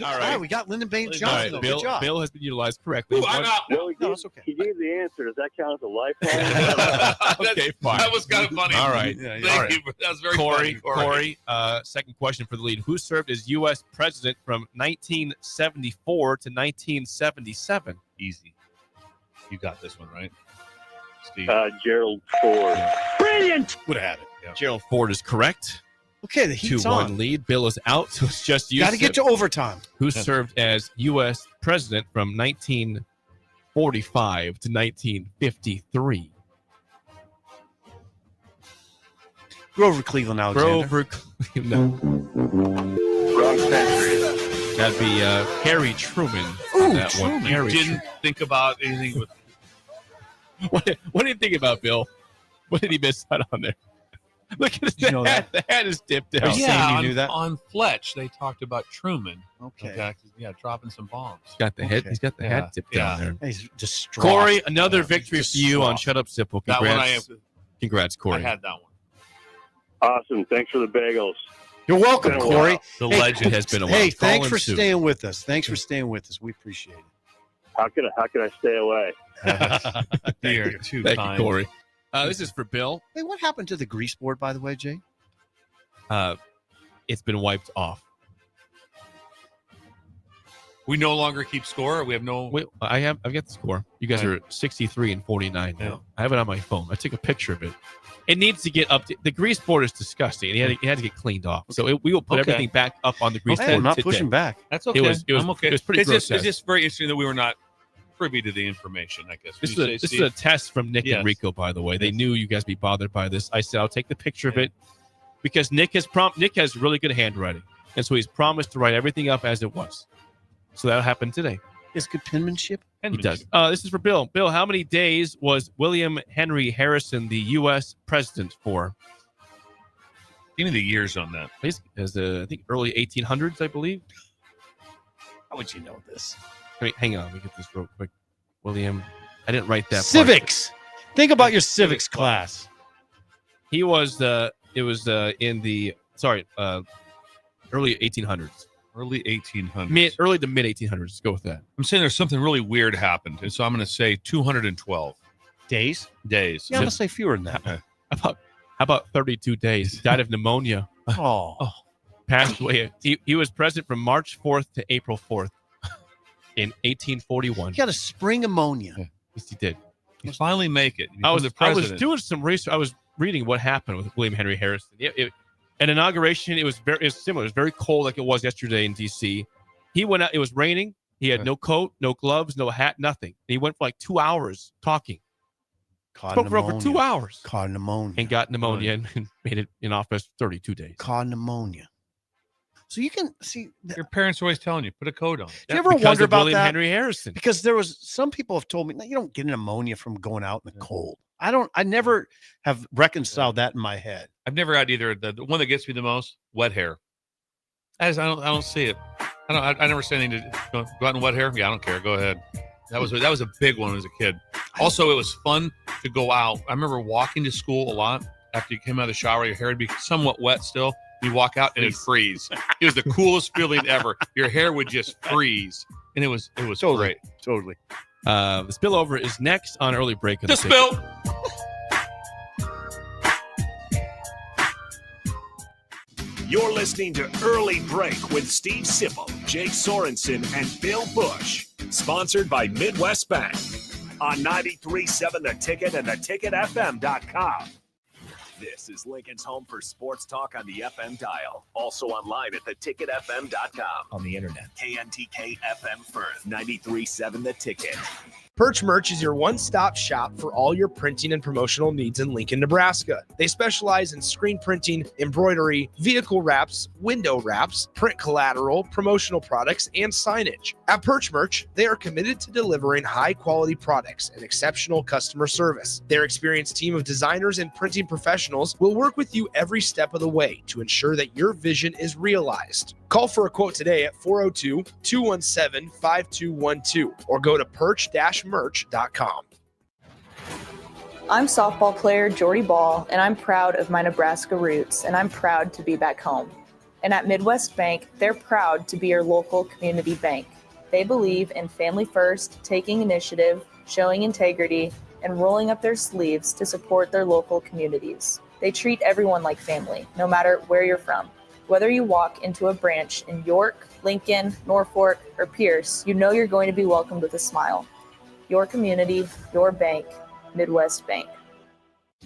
All right, we got Lyndon Baines All Johnson. right, though. Bill, Good job. Bill has been utilized correctly. Ooh, I'm out. No, No, it's okay. he gave the answer. Does that count as a lifeline? Okay, fine. That was kind of funny. All right. Thank All right. you. That was very Corey, funny. Corey, second question for the lead. Who served as U.S. president from 1974 to 1977? Easy. You got this one, right? Steve. Gerald Ford. Brilliant. Would have had it. Yeah. Gerald Ford is correct. Okay, the heat's 2-1 on. lead. Bill is out, so it's just you. Got to get to Sip, overtime. who served as U.S. president from 1945 to 1953. Grover Cleveland Alexander. Grover Cleveland. Wrong century. That'd be Harry Truman. Ooh, on that one. Truman. Harry Didn't think about anything with. What do you think about, Bill? What did he miss out on there? Look at his you know hat. The hat is dipped Are out. you Yeah, saying you on, knew that? on Fletch, they talked about Truman. Okay. Yeah, dropping some bombs. He's got the head. Okay. He's got the Yeah. hat dipped down there. He's distraught. Corey, another Yeah, victory he's for you on distraught. Shut Up Sipple. That one I Congrats. Congrats, I Corey. had that one. Awesome. Thanks for the bagels. You're welcome, Been a Corey. while. The Hey, legend has been a while. Hey, Call thanks him for soon. staying with us. Thanks for staying with us. We appreciate it. How could I stay away? You're too Thank kind. you, Corey. This is for Bill. Hey, what happened to the grease board, by the way, Jay? It's been wiped off. We no longer keep score. We have no. Wait, I've got the score. You guys are 63 and 49 now. Yeah. I have it on my phone. I took a picture of it. It needs to get up. The grease board is disgusting. It had to get cleaned off. So we will put Okay. everything back up on the grease Hey, board. I'm not today. pushing back. That's okay. was- I'm okay. it was pretty it's just, grotesque. it's just very interesting that we were not privy to the information, I guess. This Would is you say, a Steve? test from Nick Yes. and Rico, by the way. They knew you guys be bothered by this. I said I'll take the picture of it because Nick has really good handwriting, and so he's promised to write everything up as it was. So that'll happen today. Is good penmanship? He does. This is for Bill. Bill, how many days was William Henry Harrison the U.S. president for? Give me the years on that. He's as I think early 1800s, I believe. How would you know this? Wait, hang on. Let me get this real quick. William, I didn't write that. part. Civics. Think about your civics class. He was. It was in the early 1800s. Early 1800s. Early to mid 1800s. Let's go with that. I'm saying there's something really weird happened, and so I'm going to say 212 Days? days. Yeah, I'm going to say fewer than that. How about 32 days? He died of pneumonia. Oh. Passed away. He was president from March 4th to April 4th in 1841. You got a spring ammonia. Yes, he did. You finally make it. You I become was the president. doing some research. I was reading what happened with William Henry Harrison. An inauguration. It was similar. It was very cold, like it was yesterday in D.C. He went out. It was raining. He had no coat, no gloves, no hat, nothing. He went for like 2 hours talking. Spoke for over 2 hours. Caught pneumonia. And got pneumonia and made it in office 32 days. Caught pneumonia. So you can see your parents are always telling you, put a coat on. Do you ever wonder about William that? Henry Harrison. Because there was some people have told me, no, you don't get pneumonia from going out in the cold. I never have reconciled that in my head. I've never had either. The one that gets me the most, wet hair. I don't see it. I never say anything to go out in wet hair. Yeah, I don't care. Go ahead. That was a big one as a kid. Also, it was fun to go out. I remember walking to school a lot after you came out of the shower. Your hair would be somewhat wet still. You walk out and it'd freeze. It was the coolest feeling ever. Your hair would just freeze, and it was totally great. Totally. The spillover is next on early break. The spill. You're listening to Early Break with Steve Sipple, Jake Sorensen, and Bill Busch. Sponsored by Midwest Bank on 93.7 The Ticket and theticketfm.com. This is Lincoln's home for sports talk on the FM dial. Also online at theticketfm.com. On the internet. KNTK FM Firth, 93.7 The Ticket. Perch Merch is your one-stop shop for all your printing and promotional needs in Lincoln, Nebraska. They specialize in screen printing, embroidery, vehicle wraps, window wraps, print collateral, promotional products, and signage. At Perch Merch, they are committed to delivering high-quality products and exceptional customer service. Their experienced team of designers and printing professionals will work with you every step of the way to ensure that your vision is realized. Call for a quote today at 402-217-5212 or go to perch-merch.com. I'm softball player Jordy Ball, and I'm proud of my Nebraska roots, and I'm proud to be back home. And at Midwest Bank, they're proud to be your local community bank. They believe in family first, taking initiative, showing integrity, and rolling up their sleeves to support their local communities. They treat everyone like family, no matter where you're from. Whether you walk into a branch in York, Lincoln, Norfolk, or Pierce, you know you're going to be welcomed with a smile. Your community, your bank, Midwest Bank.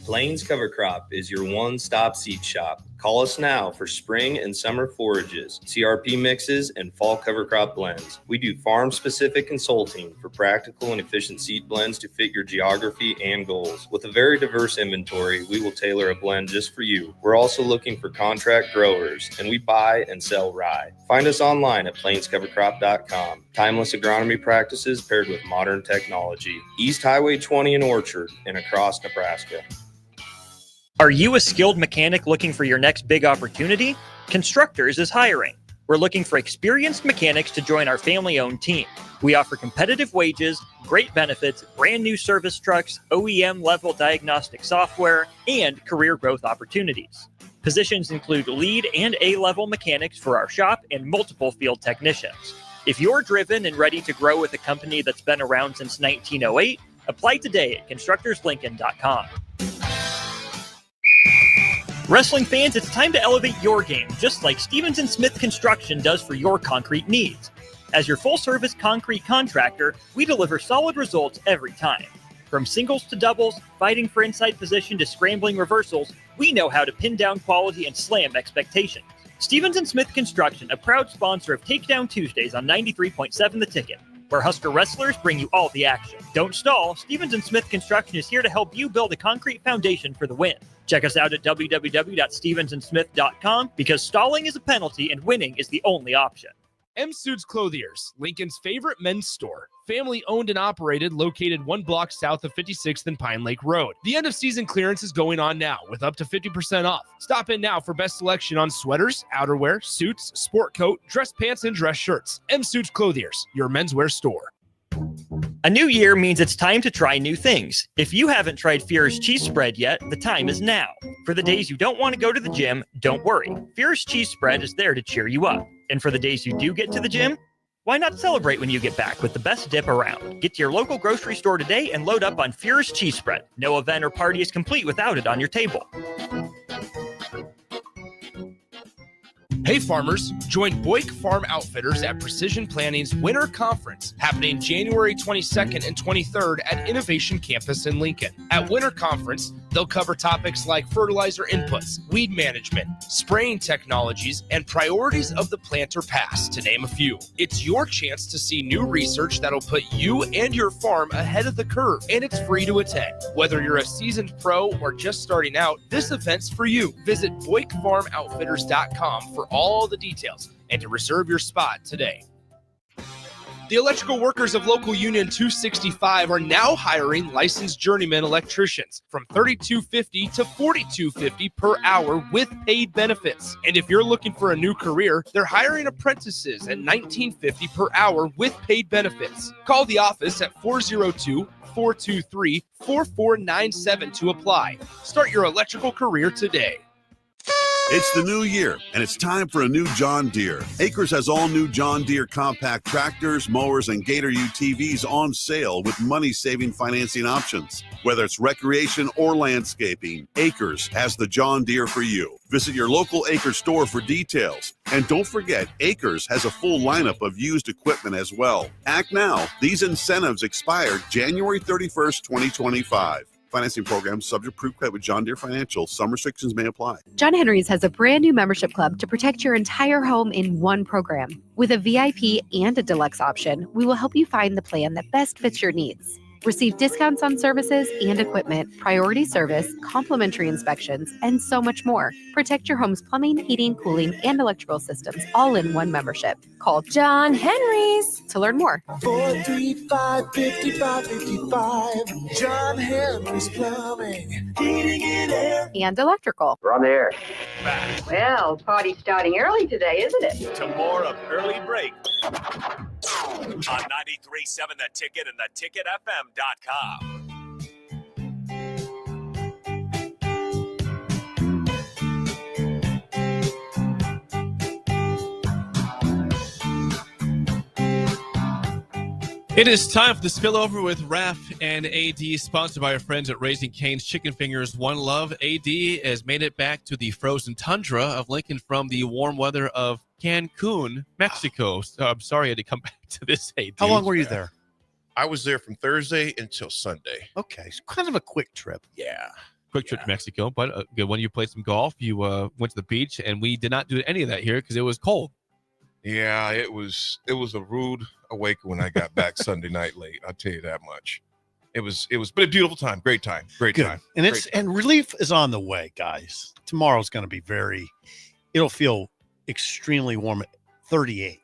Plains Cover Crop is your one-stop seed shop. Call us now for spring and summer forages, CRP mixes, and fall cover crop blends. We do farm-specific consulting for practical and efficient seed blends to fit your geography and goals. With a very diverse inventory, we will tailor a blend just for you. We're also looking for contract growers, and we buy and sell rye. Find us online at plainscovercrop.com. Timeless agronomy practices paired with modern technology. East Highway 20 in Orchard and across Nebraska. Are you a skilled mechanic looking for your next big opportunity? Constructors is hiring. We're looking for experienced mechanics to join our family-owned team. We offer competitive wages, great benefits, brand new service trucks, OEM-level diagnostic software, and career growth opportunities. Positions include lead and A-level mechanics for our shop and multiple field technicians. If you're driven and ready to grow with a company that's been around since 1908, apply today at constructorslincoln.com. Wrestling fans, it's time to elevate your game, just like Stevens & Smith Construction does for your concrete needs. As your full-service concrete contractor, we deliver solid results every time. From singles to doubles, fighting for inside position to scrambling reversals, we know how to pin down quality and slam expectations. Stevens & Smith Construction, a proud sponsor of Takedown Tuesdays on 93.7 The Ticket, where Husker wrestlers bring you all the action. Don't stall. Stevens & Smith Construction is here to help you build a concrete foundation for the win. Check us out at www.stevensandsmith.com because stalling is a penalty and winning is the only option. M Suits Clothiers, Lincoln's favorite men's store. Family owned and operated, located 1 block south of 56th and Pine Lake Road. The end of season clearance is going on now with up to 50% off. Stop in now for best selection on sweaters, outerwear, suits, sport coat, dress pants, and dress shirts. M Suits Clothiers, your menswear store. A new year means it's time to try new things. If you haven't tried Fear's Cheese Spread yet, the time is now. For the days you don't want to go to the gym, don't worry. Fear's Cheese Spread is there to cheer you up. And for the days you do get to the gym, why not celebrate when you get back with the best dip around? Get to your local grocery store today and load up on Fear's Cheese Spread. No event or party is complete without it on your table. Hey farmers, join Boyk Farm Outfitters at Precision Planning's Winter Conference, happening January 22nd and 23rd at Innovation Campus in Lincoln. At Winter Conference, they'll cover topics like fertilizer inputs, weed management, spraying technologies, and priorities of the planter pass, to name a few. It's your chance to see new research that'll put you and your farm ahead of the curve, and it's free to attend. Whether you're a seasoned pro or just starting out, this event's for you. Visit BoykFarmOutfitters.com for all the details and to reserve your spot today. The electrical workers of Local Union 265 are now hiring licensed journeyman electricians from $32.50 to $42.50 per hour with paid benefits. And if you're looking for a new career, they're hiring apprentices at $19.50 per hour with paid benefits. Call the office at 402-423-4497 to apply. Start your electrical career today. It's the new year, and it's time for a new John Deere. Acres has all new John Deere compact tractors, mowers, and Gator UTVs on sale with money-saving financing options. Whether it's recreation or landscaping, Acres has the John Deere for you. Visit your local Acres store for details. And don't forget, Acres has a full lineup of used equipment as well. Act now. These incentives expire January 31st, 2025. Financing program subject to approved credit with John Deere Financial. Some restrictions may apply. John Henry's has a brand new membership club to protect your entire home in one program. With a VIP and a deluxe option, we will help you find the plan that best fits your needs. Receive discounts on services and equipment, priority service, complimentary inspections, and so much more. Protect your home's plumbing, heating, cooling, and electrical systems all in one membership. Call John Henry's to learn more. 435-5555. John Henry's Plumbing, Heating and Air. And electrical. We're on the air. Well, party's starting early today, isn't it? To more of Early Break on 93.7 The Ticket and theticketfm.com. It is time for the spillover with Raph and AD, sponsored by our friends at Raising Cane's Chicken Fingers One Love. AD has made it back to the frozen tundra of Lincoln from the warm weather of Cancun, Mexico. So I'm sorry I had to come back to this, AD. How long were you there? I was there from Thursday until Sunday. Okay, it's kind of a quick trip. Yeah. Quick trip to Mexico, but good one. You played some golf. You went to the beach, and we did not do any of that here because it was cold. Yeah, it was a rude awakening when I got back Sunday night late. I'll tell you that much. It was but a beautiful time, great time. And and relief is on the way, guys. Tomorrow's going to be it'll feel extremely warm at 38.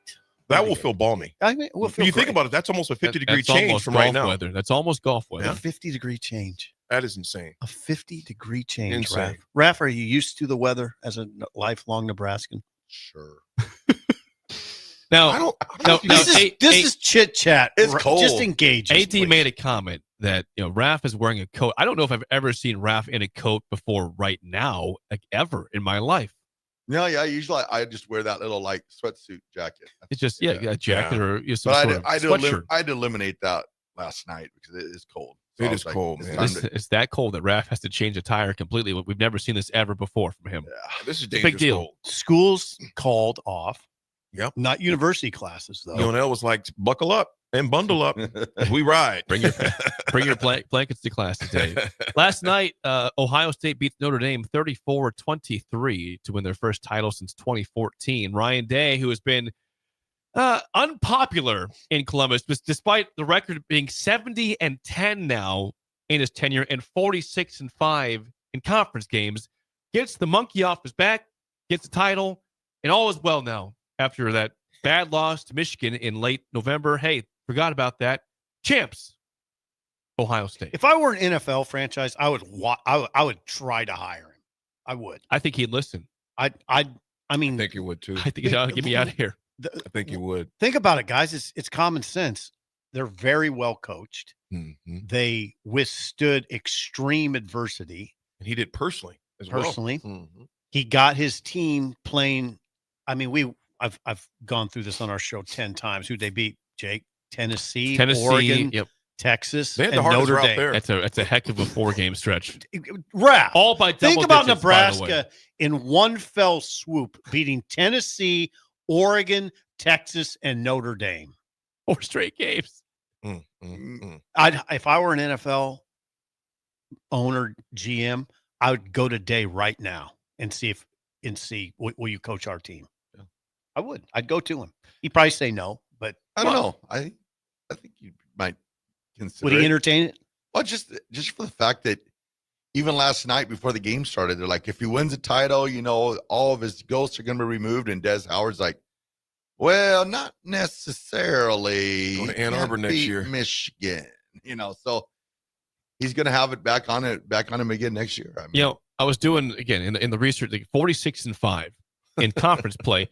That will feel balmy. I mean, we'll feel you think great. about it, that's almost a 50-degree change from right now. Weather. That's almost golf weather. A 50-degree change. That is insane. A 50-degree change. Insane. Raph, are you used to the weather as a lifelong Nebraskan? Sure. Now, this is chit chat. It's cold. Just engage. AD made a comment that Raph is wearing a coat. I don't know if I've ever seen Raph in a coat before right now, like ever in my life. No, yeah. Usually I just wear that little like sweatsuit jacket. It's just a jacket or some but sort of sweatshirt. I had to eliminate that last night because it is cold. So it is cold, man. It's that cold that Raph has to change a tire completely. We've never seen this ever before from him. Yeah, this is a big deal. Cold. Schools called off. Yep. Not university classes though. UNL was like, buckle up and bundle up. We ride. Bring your blankets to class today. Last night, Ohio State beats Notre Dame 34-23 to win their first title since 2014. Ryan Day, who has been unpopular in Columbus, despite the record being 70-10 now in his tenure and 46-5 in conference games, gets the monkey off his back, gets the title, and all is well now. After that bad loss to Michigan in late November, hey, forgot about that. Champs, Ohio State. If I were an NFL franchise, I would try to hire him. I would. I think he'd listen. I mean, I think you would too. I think get me out of here. I think you would. Think about it, guys. It's common sense. They're very well coached. Mm-hmm. They withstood extreme adversity. And he did personally as well. Mm-hmm. He got his team playing. I mean, I've gone through this on our show 10 times. Who'd they beat, Jake? Tennessee, Oregon. Yep. Texas, They had and the hardest Notre route Dame. there. That's a heck of a 4-game stretch. Rap. All by double Think about digits, by the way. Nebraska in one fell swoop, beating Tennessee, Oregon, Texas, and Notre Dame. 4 straight games. If I were an NFL owner, GM, I would go to Day right now and see will you coach our team? Yeah. I would. I'd go to him. He'd probably say no, but I don't know. I think you might consider. Would he entertain it? Well, just for the fact that even last night before the game started, they're like, if he wins the title, all of his ghosts are going to be removed. And Des Howard's like, well, not necessarily. Going to Ann Arbor next year, Michigan. So he's going to have it back on him again next year. I mean, I was doing again in the research, like 46-5 in conference play.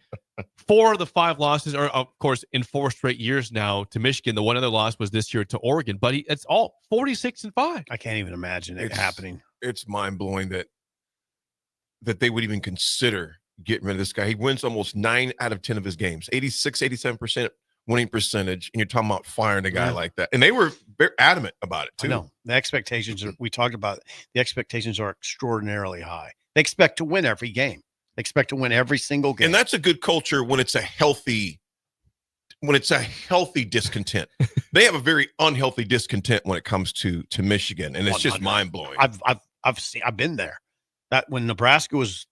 4 of the 5 losses are, of course, in 4 straight years now to Michigan. The one other loss was this year to Oregon, but it's all 46-5. I can't even imagine it happening. It's mind blowing that they would even consider getting rid of this guy. He wins almost 9 out of 10 of his games, 87% winning percentage, and you're talking about firing a guy like that. And they were very adamant about it too. No, the expectations we talked about. The expectations are extraordinarily high. They expect to win every game. They expect to win every single game. And that's a good culture when it's a healthy discontent. They have a very unhealthy discontent when it comes to Michigan, and it's just mind blowing. I've been there. That when Nebraska was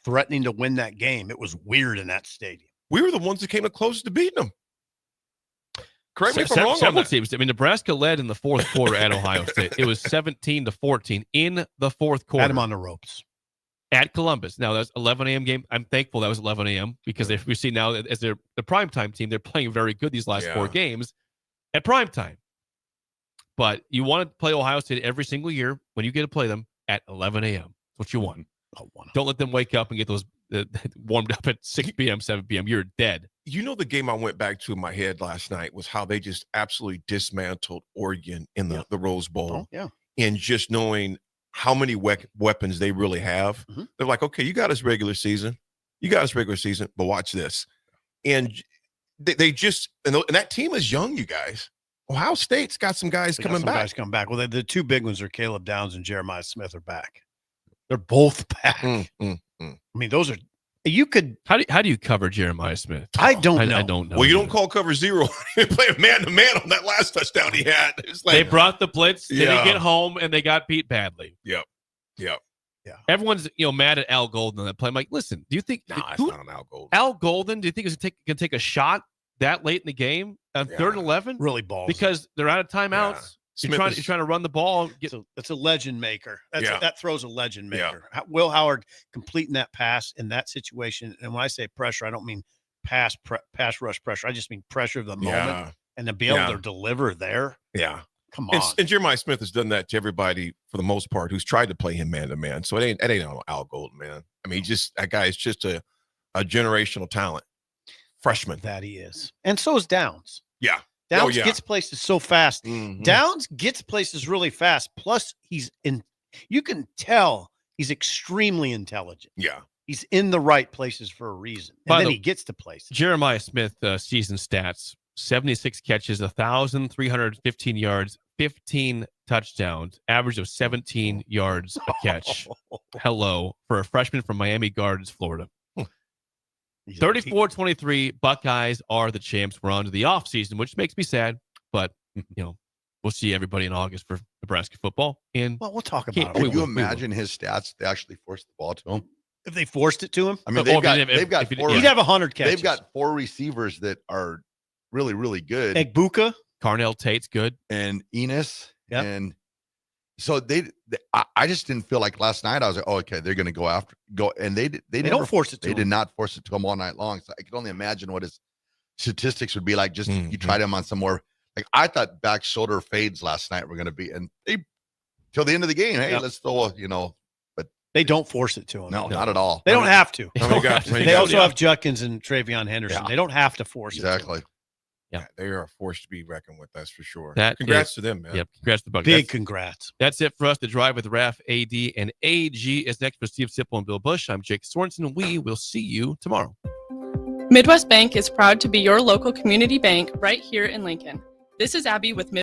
threatening to win that game, it was weird in that stadium. We were the ones that came the closest to beating them. Correct me if I'm wrong on Several that. teams. I mean, Nebraska led in the 4th quarter at Ohio State. It was 17-14 in the 4th quarter. Had him on the ropes. At Columbus. Now, that's 11 a.m. game. I'm thankful that was 11 a.m. because we see now as the primetime team, they're playing very good these last 4 games at primetime. But you want to play Ohio State every single year when you get to play them at 11 a.m. That's what you want. Don't let them wake up and get those warmed up at 6 p.m., 7 p.m. You're dead. The game I went back to in my head last night was how they just absolutely dismantled Oregon in the Rose Bowl. And just knowing how many weapons they really have. They're like, okay, you got us regular season, but watch this. And they just, and that team is young, you guys. Ohio State's got some guys coming back. Well, the 2 big ones are Caleb Downs and Jeremiah Smith are back. They're both back. I mean, those are, you could. How do you cover Jeremiah Smith? I don't know. I don't know. Well, you don't call cover 0. They play man-to-man on that last touchdown he had. It's like, they brought the blitz. They didn't get home, and they got beat badly. Yep. Everyone's mad at Al Golden on that play. I'm like, listen, do you think it's not an Al Golden? Al Golden, do you think he's gonna take a shot that late in the game on 3rd and 11? Really balls because they're out of timeouts. You're trying to run the ball. That's a legend maker. That throws a legend maker. Will Howard completing that pass in that situation. And when I say pressure, I don't mean pass rush pressure. I just mean pressure of the moment and to be able to deliver there. Yeah. Come on. And Jeremiah Smith has done that to everybody for the most part who's tried to play him man to man. So it ain't Al Golden, man. I mean, that guy is just a generational talent. Freshman. That he is. And so is Downs. Yeah. Downs gets places so fast. Mm-hmm. Downs gets places really fast. Plus, you can tell he's extremely intelligent. Yeah. He's in the right places for a reason. And then he gets to places. Jeremiah Smith season stats, 76 catches, 1,315 yards, 15 touchdowns, average of 17 yards a catch. Hello, for a freshman from Miami Gardens, Florida. 34-23, Buckeyes are the champs. We're on to the offseason, which makes me sad, but we'll see everybody in August for Nebraska football. And we'll talk about it. Can you imagine his stats? They actually forced the ball to him. If they forced it to him, I mean, they've got 4. He'd have 100 catches. They've got 4 receivers that are really, really good. Egbuka, Carnell Tate's good, and Enos, and so I just didn't feel like last night. I was like, oh, okay, they're going to go, and they never don't force it to him. him. They did not force it to him all night long. So I could only imagine what his statistics would be like. Just you tried him on some more. Like I thought back shoulder fades last night were going to be, and they till the end of the game. Hey, let's throw but they don't force it to him. No, not at all. They don't have to. They also have Judkins and Travion Henderson. They don't have to force it. Exactly. Yeah, they are a force to be reckoned with. That's for sure. Congrats to them, man. Yep, congrats to the Buckeyes. Congrats. That's it for us. The Drive with Raf, AD, and AG is next for Steve Sipple and Bill Busch. I'm Jake Sorensen. We will see you tomorrow. Midwest Bank is proud to be your local community bank right here in Lincoln. This is Abby with